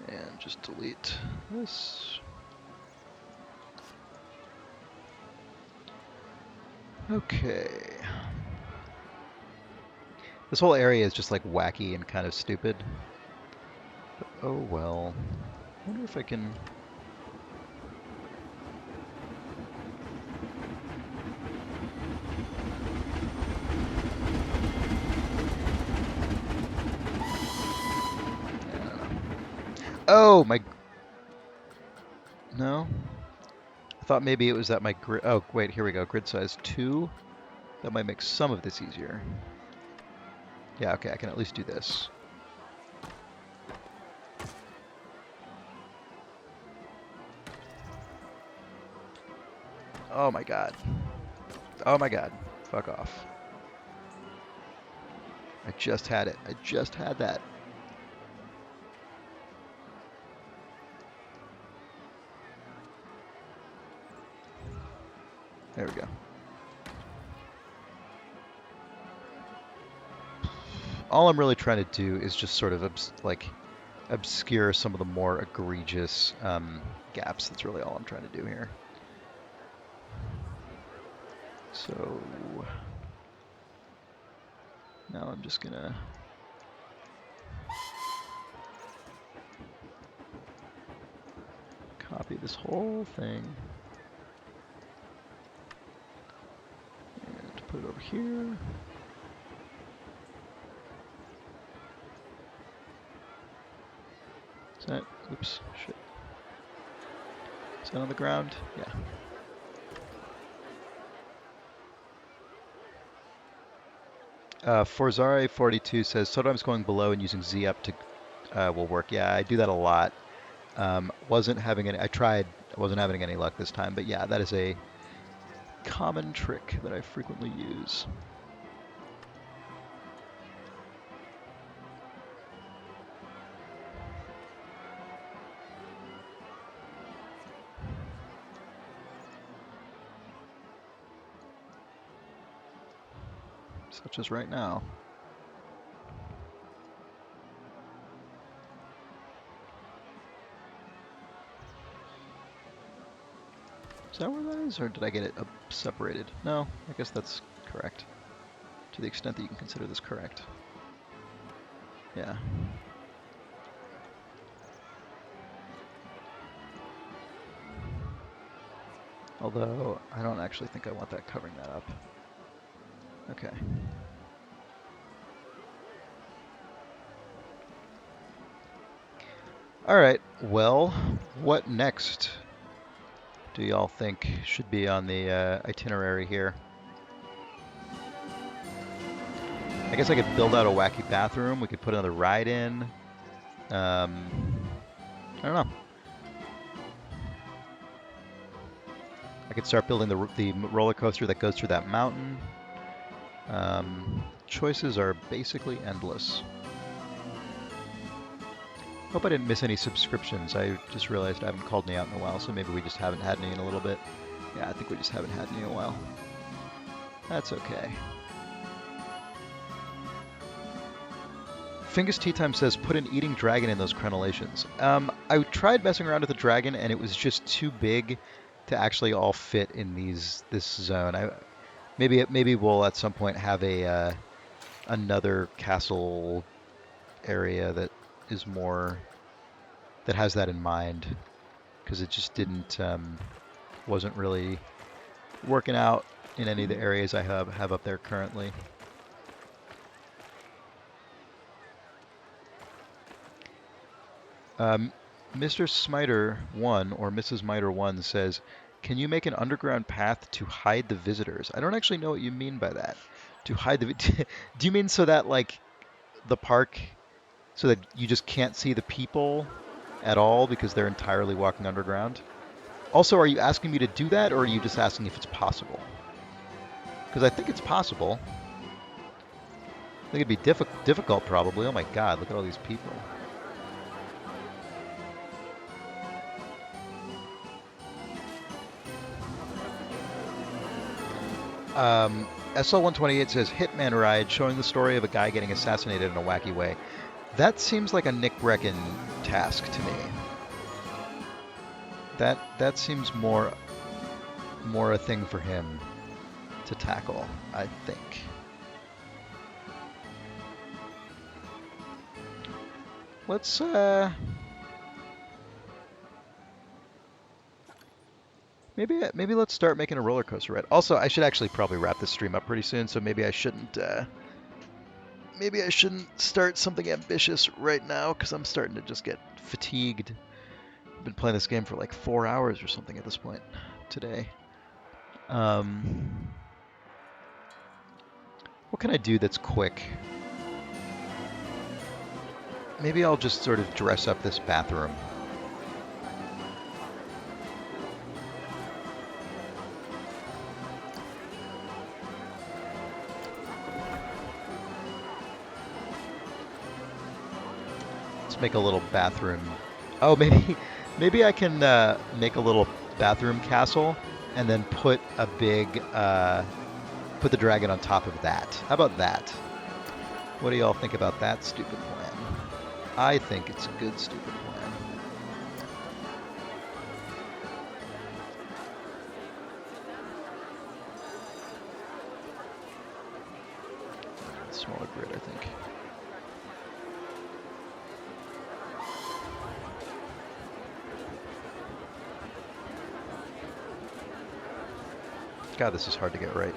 And just delete this. Okay. This whole area is just like wacky and kind of stupid. But, oh well. I wonder if I can... Oh, my... No? I thought maybe it was that my grid... Oh, wait, here we go. Grid size 2. That might make some of this easier. Yeah, okay, I can at least do this. Oh my god. Oh my god. Fuck off. I just had it. I just had that. There we go. All I'm really trying to do is just sort of obscure some of the more egregious gaps. That's really all I'm trying to do here. So now I'm just gonna copy this whole thing and put it over here. Is that, oops, shit. Is that on the ground? Yeah. Forzare42 says, sometimes going below and using Z up to will work. Yeah, I do that a lot. Wasn't having any. I tried. I wasn't having any luck this time, but yeah, that is a common trick that I frequently use. Such as right now. Is that where that is, or did I get it separated? No, I guess that's correct. To the extent that you can consider this correct. Yeah. Although, I don't actually think I want that covering that up. Okay. All right, well, what next do y'all think should be on the itinerary here? I guess I could build out a wacky bathroom. We could put another ride in. I don't know. I could start building the roller coaster that goes through that mountain. Choices are basically endless. Hope I didn't miss any subscriptions. I just realized I haven't called any out in a while, so maybe we just haven't had any in a little bit. Yeah, I think we just haven't had any in a while. That's okay. Fingus Tea Time says, put an eating dragon in those crenellations. I tried messing around with the dragon, and it was just too big to actually all fit in this zone. Maybe we'll at some point have a another castle area that is more that has that in mind, because it just wasn't really working out in any of the areas I have up there currently. Mr. Smiter 1 or Mrs. Miter 1 says, can you make an underground path to hide the visitors? I don't actually know what you mean by that. To hide the do you mean so that like the park, so that you just can't see the people at all because they're entirely walking underground? Also, are you asking me to do that, or are you just asking if it's possible? Because I think it's possible. I think it'd be difficult probably. Oh my god, look at all these people. SL128 says Hitman Ride, showing the story of a guy getting assassinated in a wacky way. That seems like a Nick Brecken task to me. That seems more a thing for him to tackle, I think. Let's maybe let's start making a roller coaster ride. Also, I should actually probably wrap this stream up pretty soon, so maybe I shouldn't start something ambitious right now, because I'm starting to just get fatigued. I've been playing this game for like 4 hours or something at this point today. What can I do that's quick? Maybe I'll just sort of dress up this bathroom. Let's make a little bathroom. Oh, maybe I can make a little bathroom castle and then put a big put the dragon on top of that. How about that? What do y'all think about that stupid plan? I think it's a good stupid plan. Smaller grid, I think. God, this is hard to get right.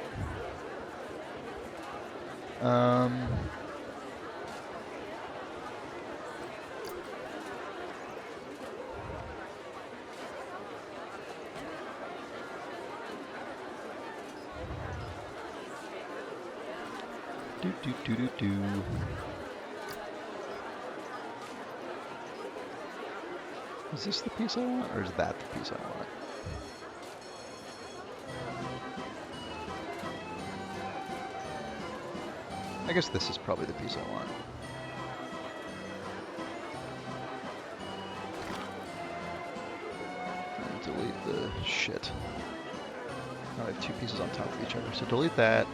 Do. Is this the piece I want, or is that the piece I want? I guess this is probably the piece I want. And delete the shit. Now I have two pieces on top of each other, so delete that.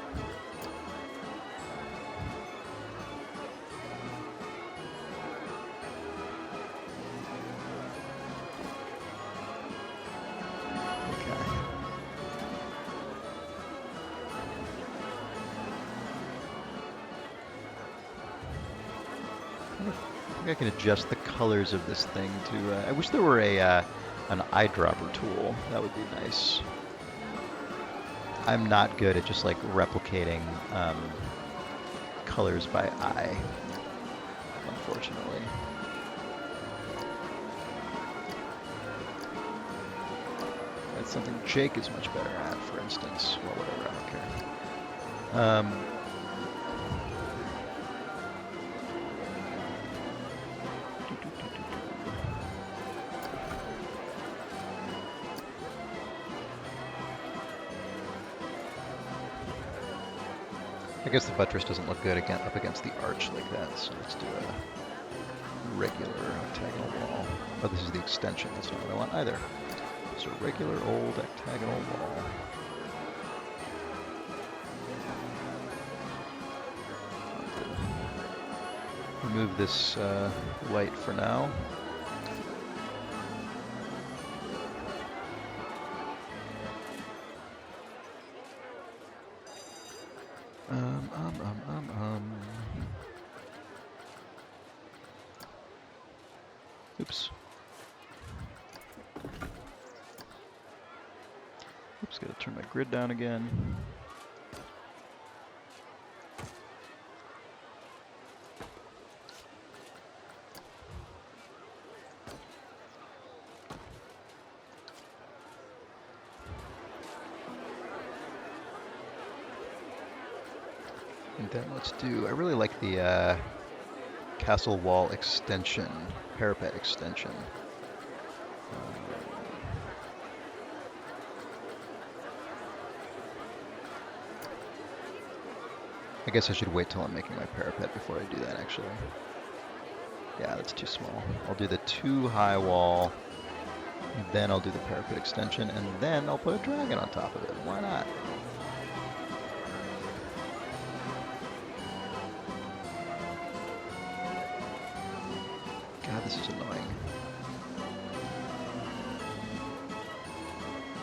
I can adjust the colors of this thing to. I wish there were an eyedropper tool. That would be nice. I'm not good at just like replicating colors by eye, unfortunately. That's something Jake is much better at, for instance. Well, whatever, I don't care. I guess the buttress doesn't look good up against the arch like that, so let's do a regular octagonal wall. Oh, this is the extension, that's not what I want either. It's a regular old octagonal wall. Remove this light for now. Oops. Oops, gotta turn my grid down again. And then let's do, I really like the castle wall extension, parapet extension. I guess I should wait till I'm making my parapet before I do that, actually. Yeah, that's too small. I'll do the 2 high wall, then I'll do the parapet extension, and then I'll put a dragon on top of it. Why not? God, this is annoying.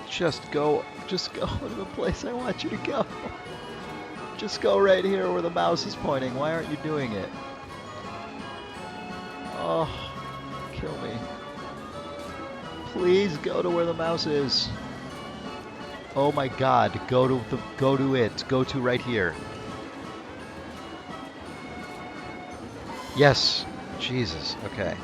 Just go to the place I want you to go. Just go right here where the mouse is pointing. Why aren't you doing it? Oh, kill me. Please go to where the mouse is. Oh my God, go to it. Go to right here. Yes. Jesus. Okay.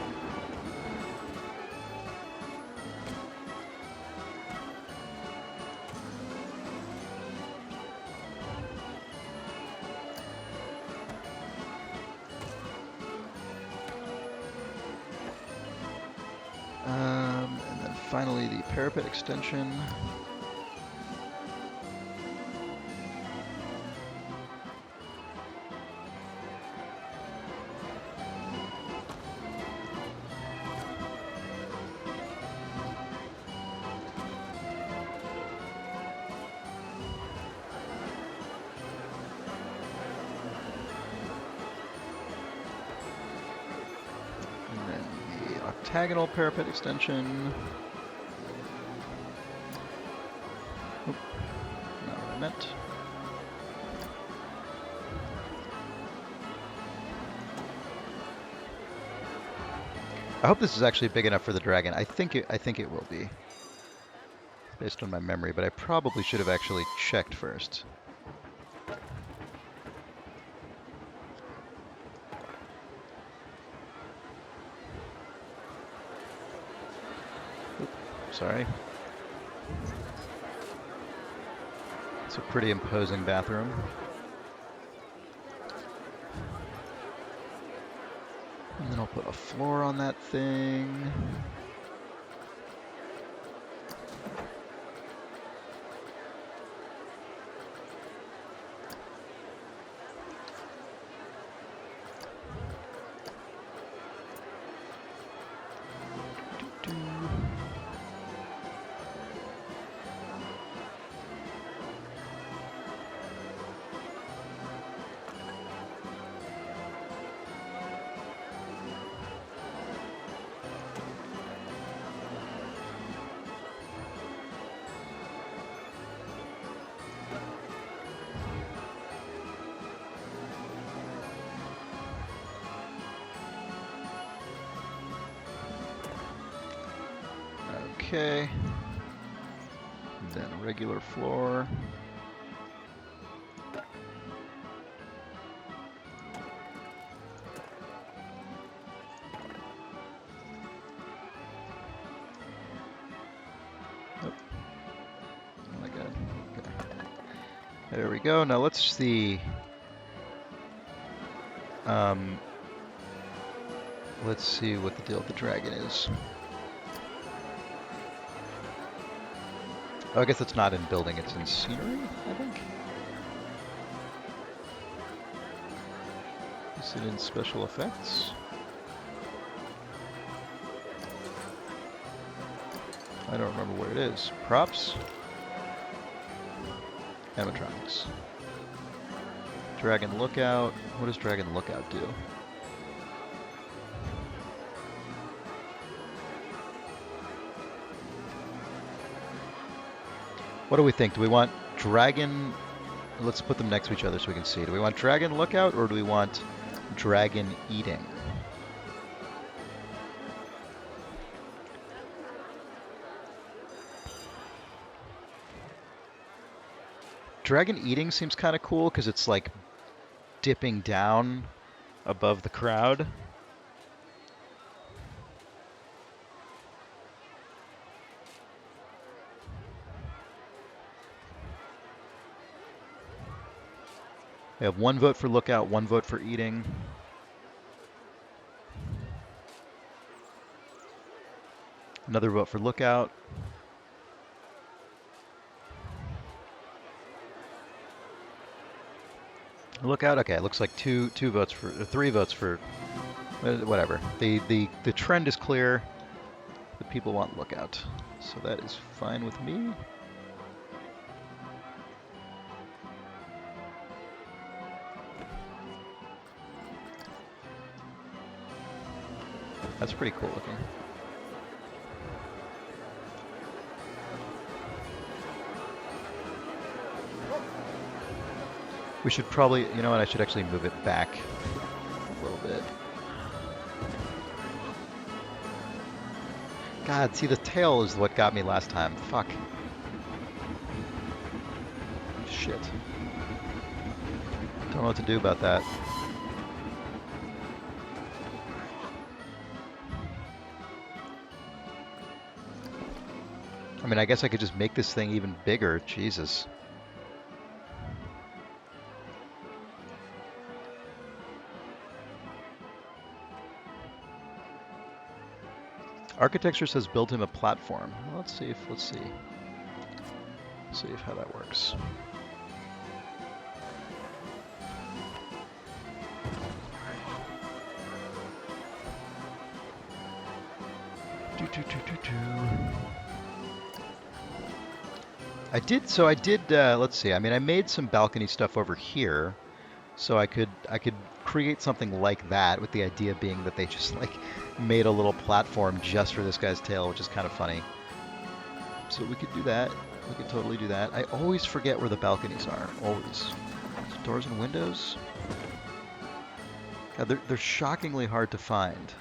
And then finally the parapet extension. Octagonal parapet extension. Oop, not what I meant. I hope this is actually big enough for the dragon. I think it will be, based on my memory, but I probably should have actually checked first. Sorry. It's a pretty imposing bathroom. And then I'll put a floor on that thing. Okay. And then a regular floor. Oh my god. Okay. There we go. Now let's see. Let's see what the deal with the dragon is. Oh, I guess it's not in building, it's in scenery, I think. Is it in special effects? I don't remember where it is. Props? Animatronics. Dragon Lookout. What does Dragon Lookout do? What do we think? Do we want Dragon... Let's put them next to each other so we can see. Do we want Dragon Lookout or do we want Dragon Eating? Dragon Eating seems kind of cool because it's like dipping down above the crowd. We have 1 vote for Lookout, 1 vote for Eating. Another vote for Lookout. Lookout. Okay, it looks like two votes for, 3 votes for, whatever. The trend is clear. The people want Lookout, so that is fine with me. That's pretty cool looking. We should probably, you know what, I should actually move it back a little bit. God, see, the tail is what got me last time. Fuck. Shit. Don't know what to do about that. I mean, I guess I could just make this thing even bigger. Jesus. Architecture says build him a platform. Well, let's see how that works. I did, let's see, I mean, I made some balcony stuff over here, so I could create something like that, with the idea being that they just like made a little platform just for this guy's tail, which is kind of funny. So we could do that. We could totally do that. I always forget where the balconies are. Always. Doors and windows? God, they're shockingly hard to find.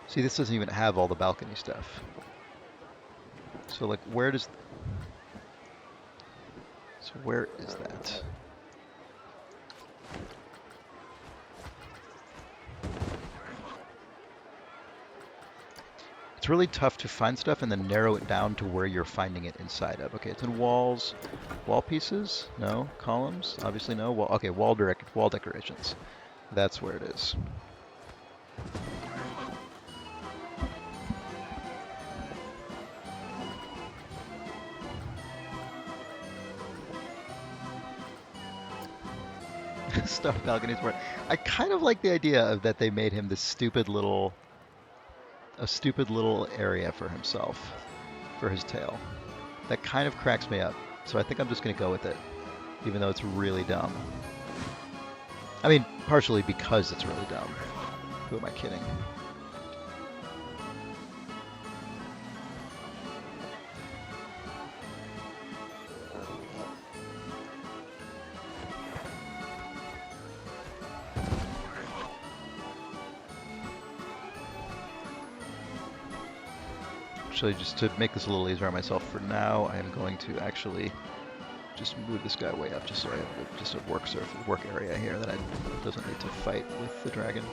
See, this doesn't even have all the balcony stuff. So, like, where is that? It's really tough to find stuff and then narrow it down to where you're finding it inside of. Okay, it's in walls. Wall pieces? No. Columns? Obviously no. Wall, okay, wall decorations. That's where it is. Stuff balconies were. I kind of like the idea of that they made him this stupid little area for himself, for his tail. That kind of cracks me up. So I think I'm just gonna go with it, even though it's really dumb. I mean, partially because it's really dumb. Who am I kidding? actually, just to make this a little easier on myself for now, I am going to actually just move this guy way up just so I have just a work area here that doesn't need to fight with the dragon.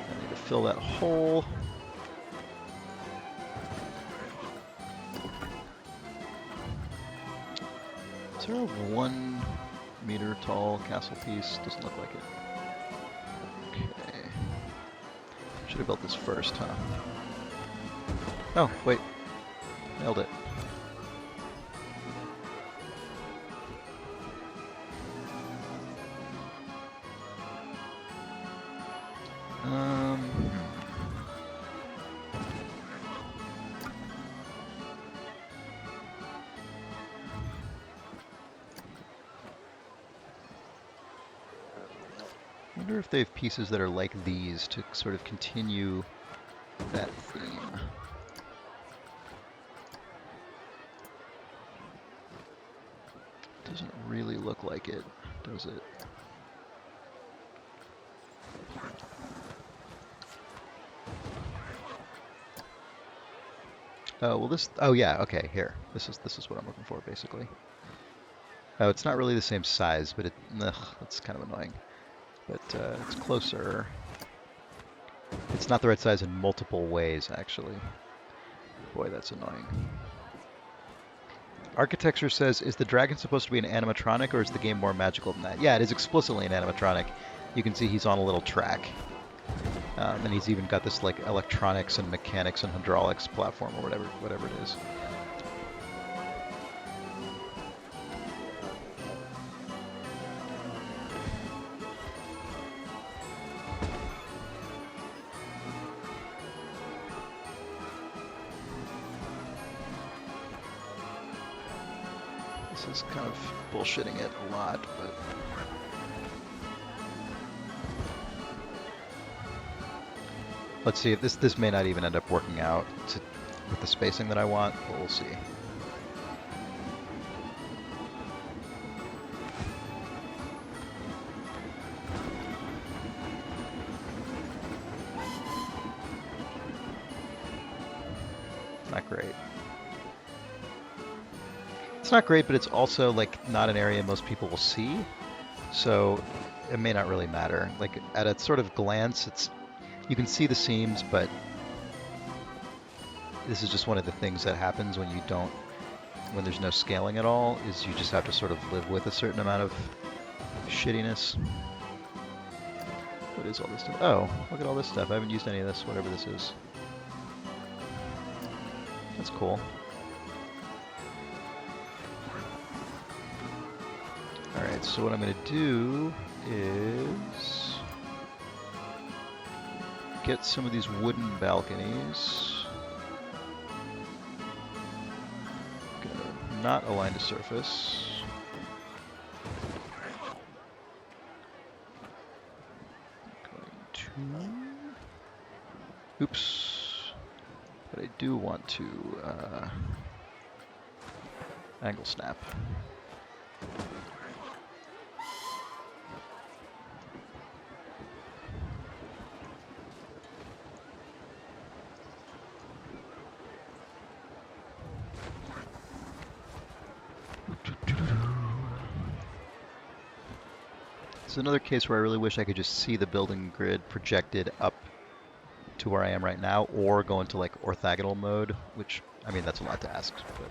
I need to fill that hole. Is there a 1 meter tall castle piece? Doesn't look like it. Okay. Should have built this first, huh? Oh, wait. Nailed it. I wonder if they have pieces that are like these to sort of continue that theme. Doesn't really look like it, does it? Oh, well this, oh yeah, okay, here. This is what I'm looking for, basically. Oh, it's not really the same size, but that's kind of annoying. But it's closer. It's not the right size in multiple ways, actually. Boy, that's annoying. Architecture says, is the dragon supposed to be an animatronic, or is the game more magical than that? Yeah, it is explicitly an animatronic. You can see he's on a little track. And he's even got this like electronics and mechanics and hydraulics platform or whatever it is. This is kind of bullshitting it a lot, but let's see if this may not even end up working out with the spacing that I want, but we'll see. Not great. It's not great, but it's also like not an area most people will see, so it may not really matter. Like at a sort of glance, you can see the seams, but this is just one of the things that happens when there's no scaling at all, is you just have to sort of live with a certain amount of shittiness. What is all this stuff? Oh, look at all this stuff. I haven't used any of this, whatever this is. That's cool. Alright, so what I'm going to do is get some of these wooden balconies. Gonna not align to surface. Oops. But I do want to angle snap. It's another case where I really wish I could just see the building grid projected up to where I am right now, or go into like orthogonal mode, which, I mean, that's a lot to ask, but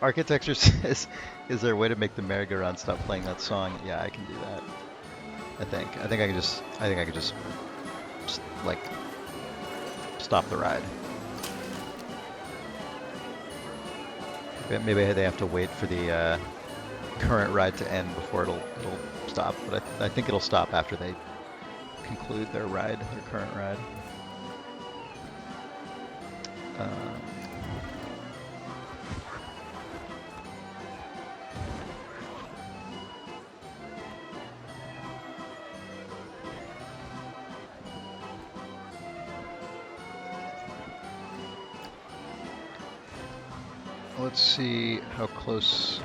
Architecture says, is there a way to make the merry-go-round stop playing that song? Yeah, I can do that. I think I could just like stop the ride. Maybe they have to wait for the current ride to end before it'll stop. But I think it'll stop after they conclude their ride, their current ride. Let's see how close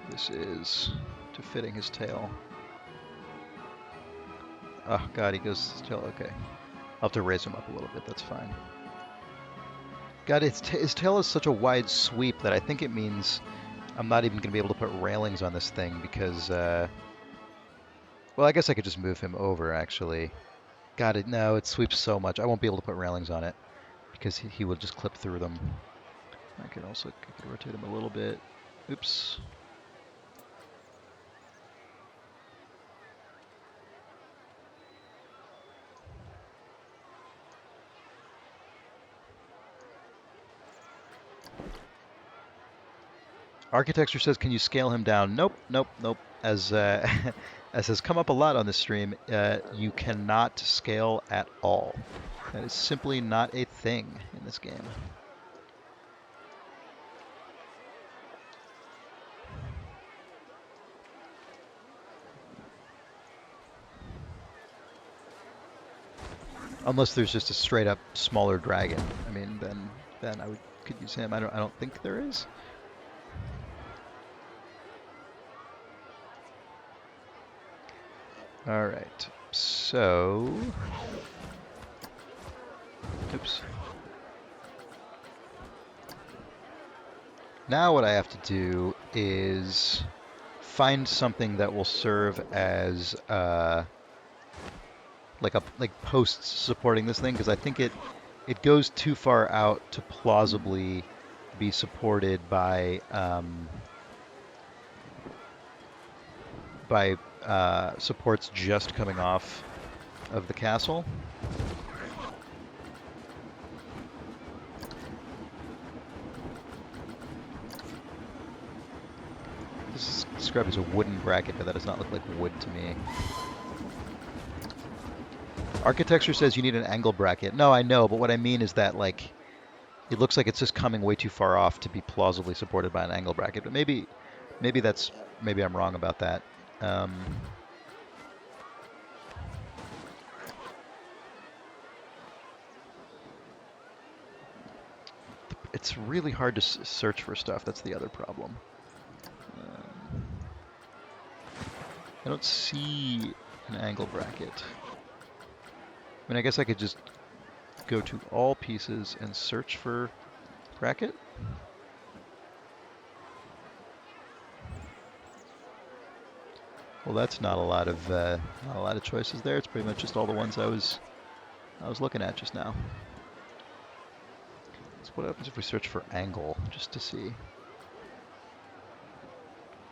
this is to fitting his tail. Oh god, he goes his tail. Okay, I'll have to raise him up a little bit. That's fine. God, his tail is such a wide sweep that I think it means I'm not even going to be able to put railings on this thing because, well, I guess I could just move him over, actually. God, no, it sweeps so much. I won't be able to put railings on it because he will just clip through them. I could rotate him a little bit. Oops. Architecture says, can you scale him down? Nope, nope, nope. As as has come up a lot on this stream, you cannot scale at all. That is simply not a thing in this game. Unless there's just a straight up smaller dragon. I mean, then I could use him. I don't think there is. All right. So, oops. Now what I have to do is find something that will serve as like posts supporting this thing, because I think it goes too far out to plausibly be supported by supports just coming off of the castle. This is described as a wooden bracket, but that does not look like wood to me. Architecture says you need an angle bracket. No, I know, but what I mean is that, like, it looks like it's just coming way too far off to be plausibly supported by an angle bracket. But maybe I'm wrong about that. It's really hard to search for stuff. That's the other problem. I don't see an angle bracket. I mean, I guess I could just go to all pieces and search for bracket. Well, that's not a lot of choices there. It's pretty much just all the ones I was looking at just now. So what happens if we search for angle just to see?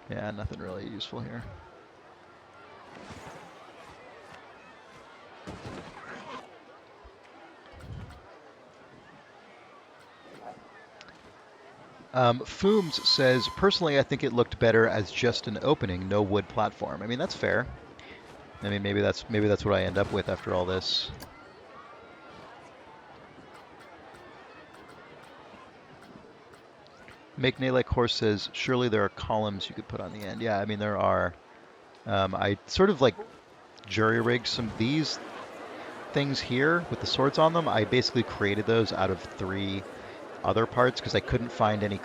Yeah, nothing really useful here. Fooms says, personally, I think it looked better as just an opening, no wood platform. I mean, that's fair. I mean, maybe that's what I end up with after all this. Make Nay Like Horse says, surely there are columns you could put on the end. Yeah, I mean, there are. I sort of like jury-rigged some of these things here with the swords on them. I basically created those out of 3 other parts because I couldn't find any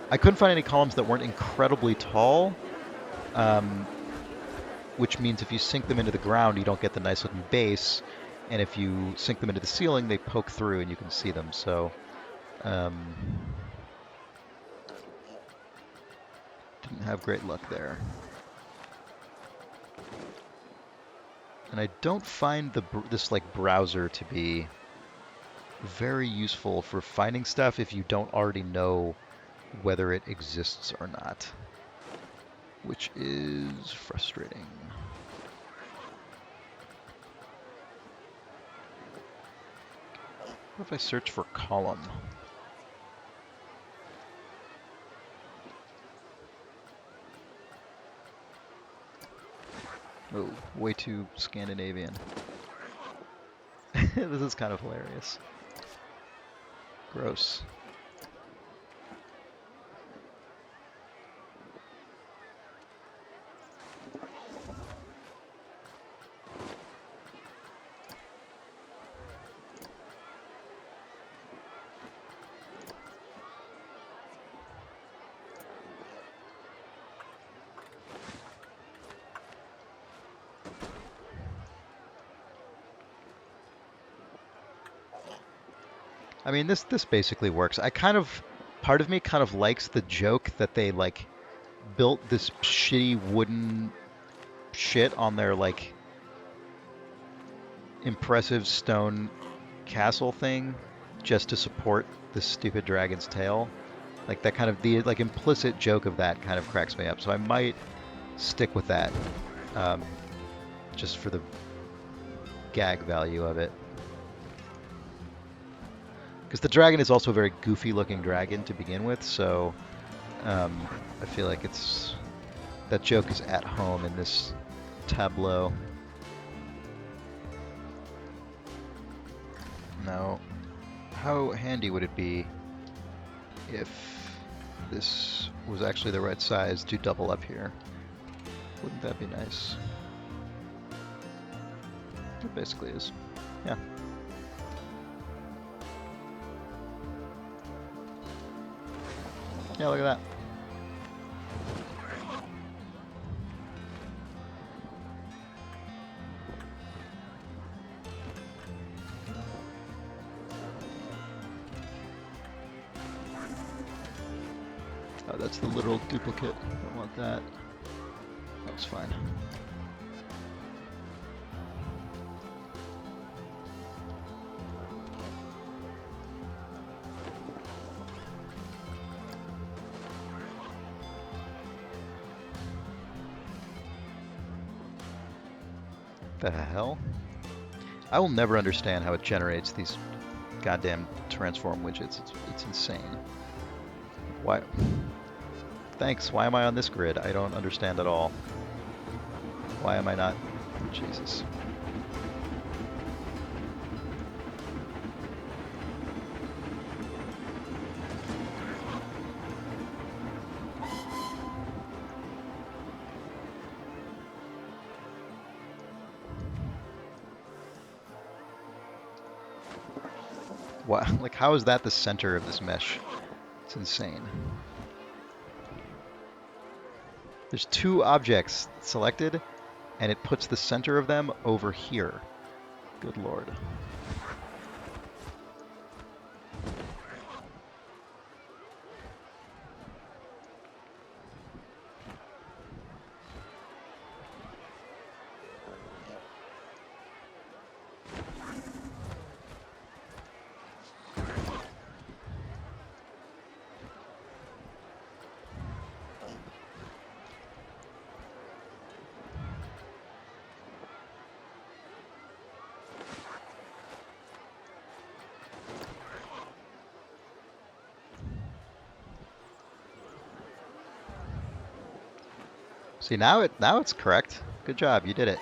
I couldn't find any columns that weren't incredibly tall, which means if you sink them into the ground, you don't get the nice looking base, and if you sink them into the ceiling, they poke through and you can see them. So didn't have great luck there. And I don't find this like browser to be very useful for finding stuff if you don't already know whether it exists or not, which is frustrating. What if I search for column? Oh, way too Scandinavian. This is kind of hilarious. Gross. I mean, this basically works. Part of me kind of likes the joke that they like built this shitty wooden shit on their like impressive stone castle thing just to support this stupid dragon's tail. Like that kind of the like implicit joke of that kind of cracks me up. So I might stick with that, um, just for the gag value of it. Because the dragon is also a very goofy-looking dragon to begin with, so I feel like that joke is at home in this tableau. Now, how handy would it be if this was actually the right size to double up here? Wouldn't that be nice? It basically is. Yeah. Yeah, look at that. Oh, that's the literal duplicate. I don't want that. That's fine. The hell? I will never understand how it generates these goddamn transform widgets. It's insane. Why? Thanks. Why am I on this grid? I don't understand at all. Why am I not? Jesus. What? Like, how is that the center of this mesh? It's insane. There's two objects selected, and it puts the center of them over here. Good lord. See, now it's correct. Good job, you did it.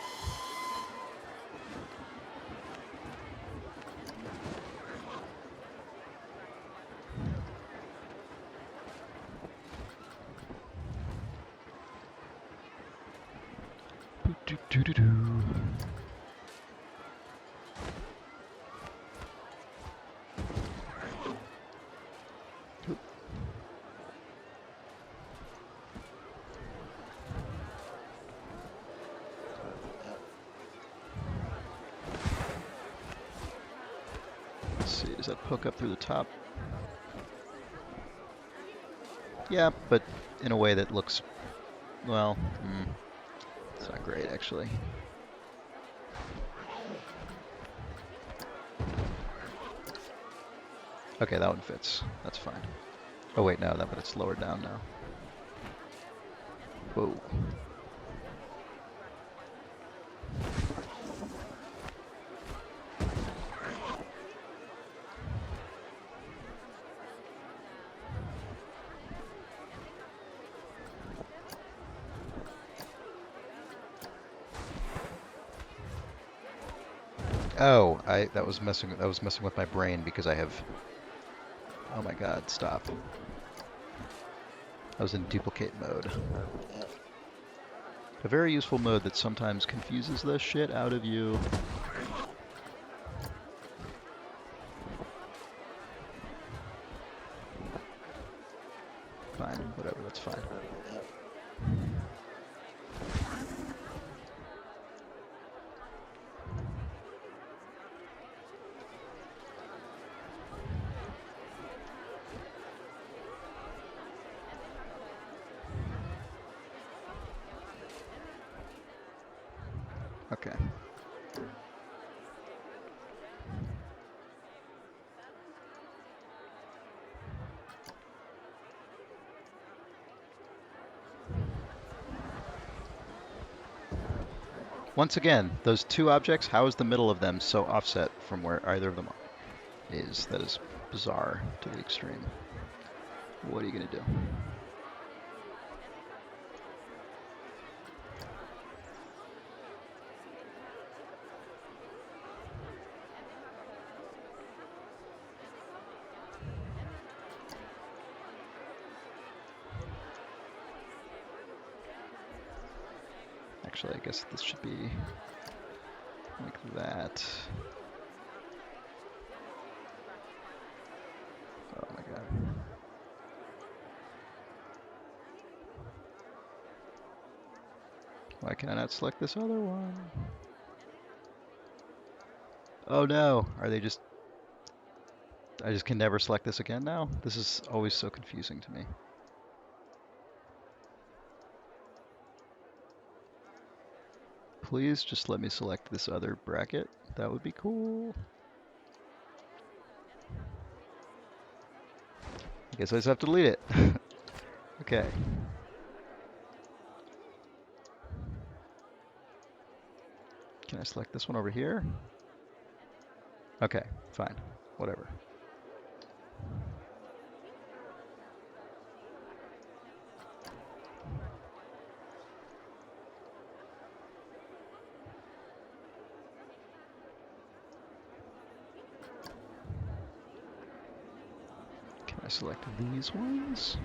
Let's see, does that poke up through the top? Yeah, but in a way that looks, well, it's not great actually. Okay, that one fits. That's fine. Oh wait, no, but it's lower down now. Whoa. Oh, that was messing with my brain because I have. Oh my God! Stop. I was in duplicate mode. A very useful mode that sometimes confuses the shit out of you. Fine, whatever, that's fine. Okay. Once again, those two objects, how is the middle of them so offset from where either of them is? That is bizarre to the extreme. What are you going to do? Actually, I guess this should be like that. Oh my God. Why can I not select this other one? Oh no, are they just... I just can never select this again now? This is always so confusing to me. Please just let me select this other bracket. That would be cool. I guess I just have to delete it. Okay. Can I select this one over here? Okay, fine. Whatever. Can I select these ones?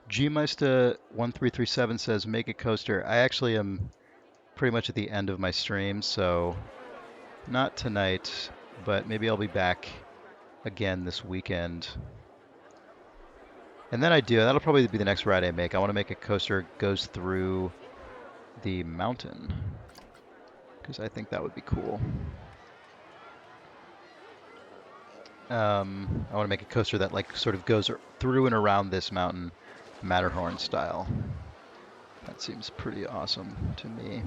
Gmeister1337 says, make a coaster. I actually am pretty much at the end of my stream, so not tonight, but maybe I'll be back again this weekend. And then that'll probably be the next ride I make. I want to make a coaster that goes through the mountain, because I think that would be cool. I want to make a coaster that like sort of goes through and around this mountain, Matterhorn style. That seems pretty awesome to me.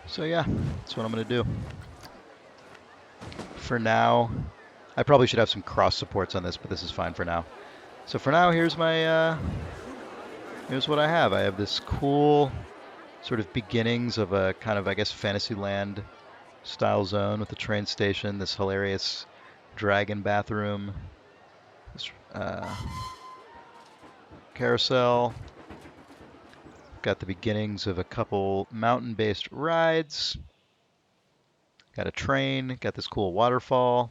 So yeah, that's what I'm going to do. For now, I probably should have some cross supports on this, but this is fine for now. So for now, here's my here's what I have. I have this cool sort of beginnings of a kind of, I guess, Fantasyland style zone with the train station, this hilarious dragon bathroom, this carousel. Got the beginnings of a couple mountain-based rides. Got a train, got this cool waterfall.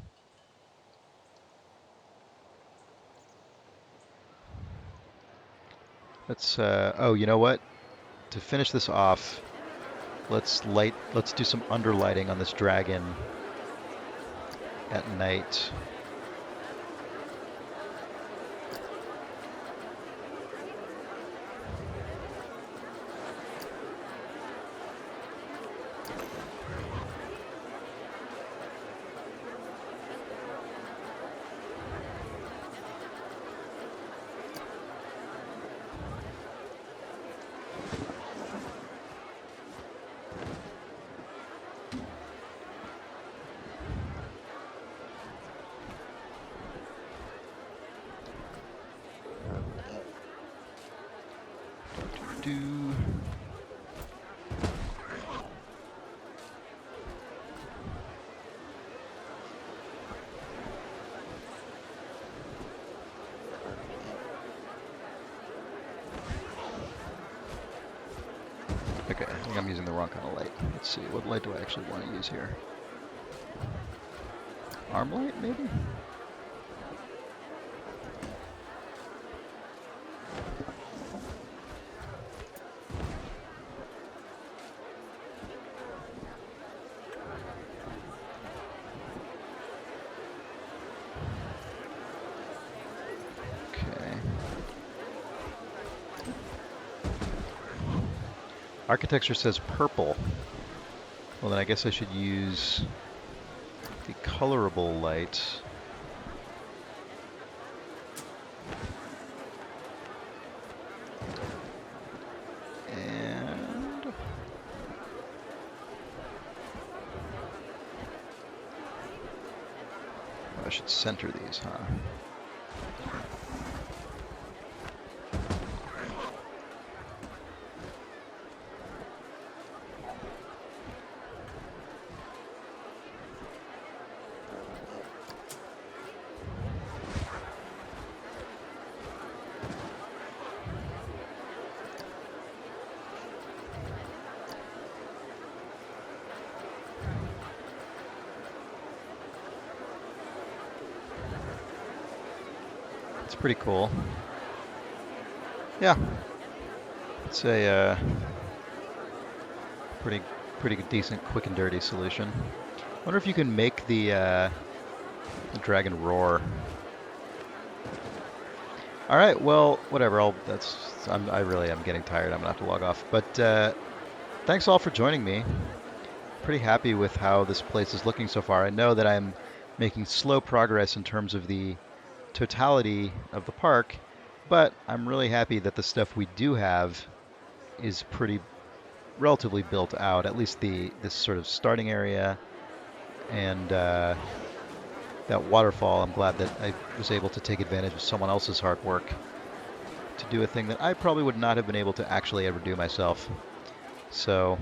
Let's, oh, you know what? To finish this off, let's do some underlighting on this dragon at night. Okay, I think I'm using the wrong kind of light. Let's see, what light do I actually want to use here? Arm light, maybe? Okay. Architecture says purple. Well, then I guess I should use the colorable light. And I should center these, huh? It's pretty cool. Yeah, it's a pretty decent, quick and dirty solution. I wonder if you can make the dragon roar. All right, well, whatever. I really am getting tired. I'm gonna have to log off. But thanks all for joining me. Pretty happy with how this place is looking so far. I know that I'm making slow progress in terms of the totality of the park, but I'm really happy that the stuff we do have is pretty relatively built out. At least this sort of starting area and that waterfall. I'm glad that I was able to take advantage of someone else's hard work to do a thing that I probably would not have been able to actually ever do myself. So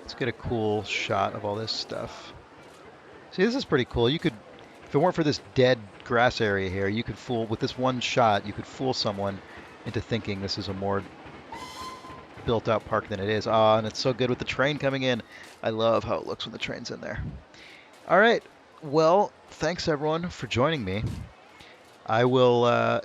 let's get a cool shot of all this stuff. See, this is pretty cool. You could, if it weren't for this dead grass area here, you could fool, with this one shot, you could fool someone into thinking this is a more built out park than it is. Ah, and it's so good with the train coming in. I love how it looks when the train's in there. All right. Well, thanks everyone for joining me. I will, I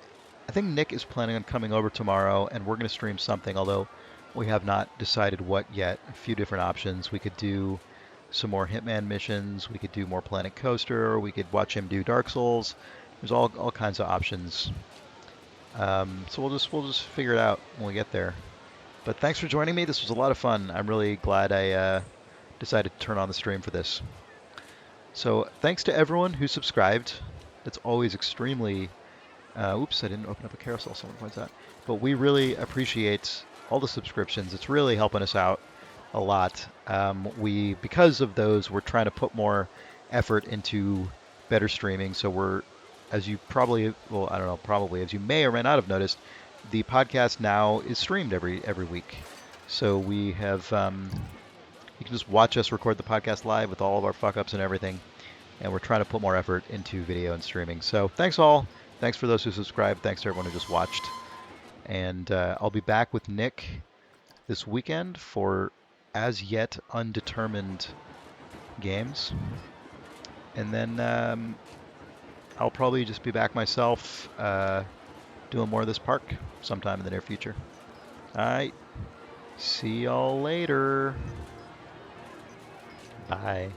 think Nick is planning on coming over tomorrow and we're going to stream something, although we have not decided what yet. A few different options. We could do some more Hitman missions. We could do more Planet Coaster. We could watch him do Dark Souls. There's all kinds of options. So we'll just figure it out when we get there. But thanks for joining me. This was a lot of fun. I'm really glad I decided to turn on the stream for this. So thanks to everyone who subscribed. It's always extremely... oops, I didn't open up a carousel, someone points out. But we really appreciate all the subscriptions. It's really helping us out a lot. Because of those, we're trying to put more effort into better streaming. So we're, as you probably, well, I don't know, probably, as you may or may not have noticed, the podcast now is streamed every week. So we have, you can just watch us record the podcast live with all of our fuck ups and everything. And we're trying to put more effort into video and streaming. So thanks all. Thanks for those who subscribed. Thanks to everyone who just watched. And I'll be back with Nick this weekend for as yet undetermined games. And then I'll probably just be back myself doing more of this park sometime in the near future. All right. See y'all later. Bye.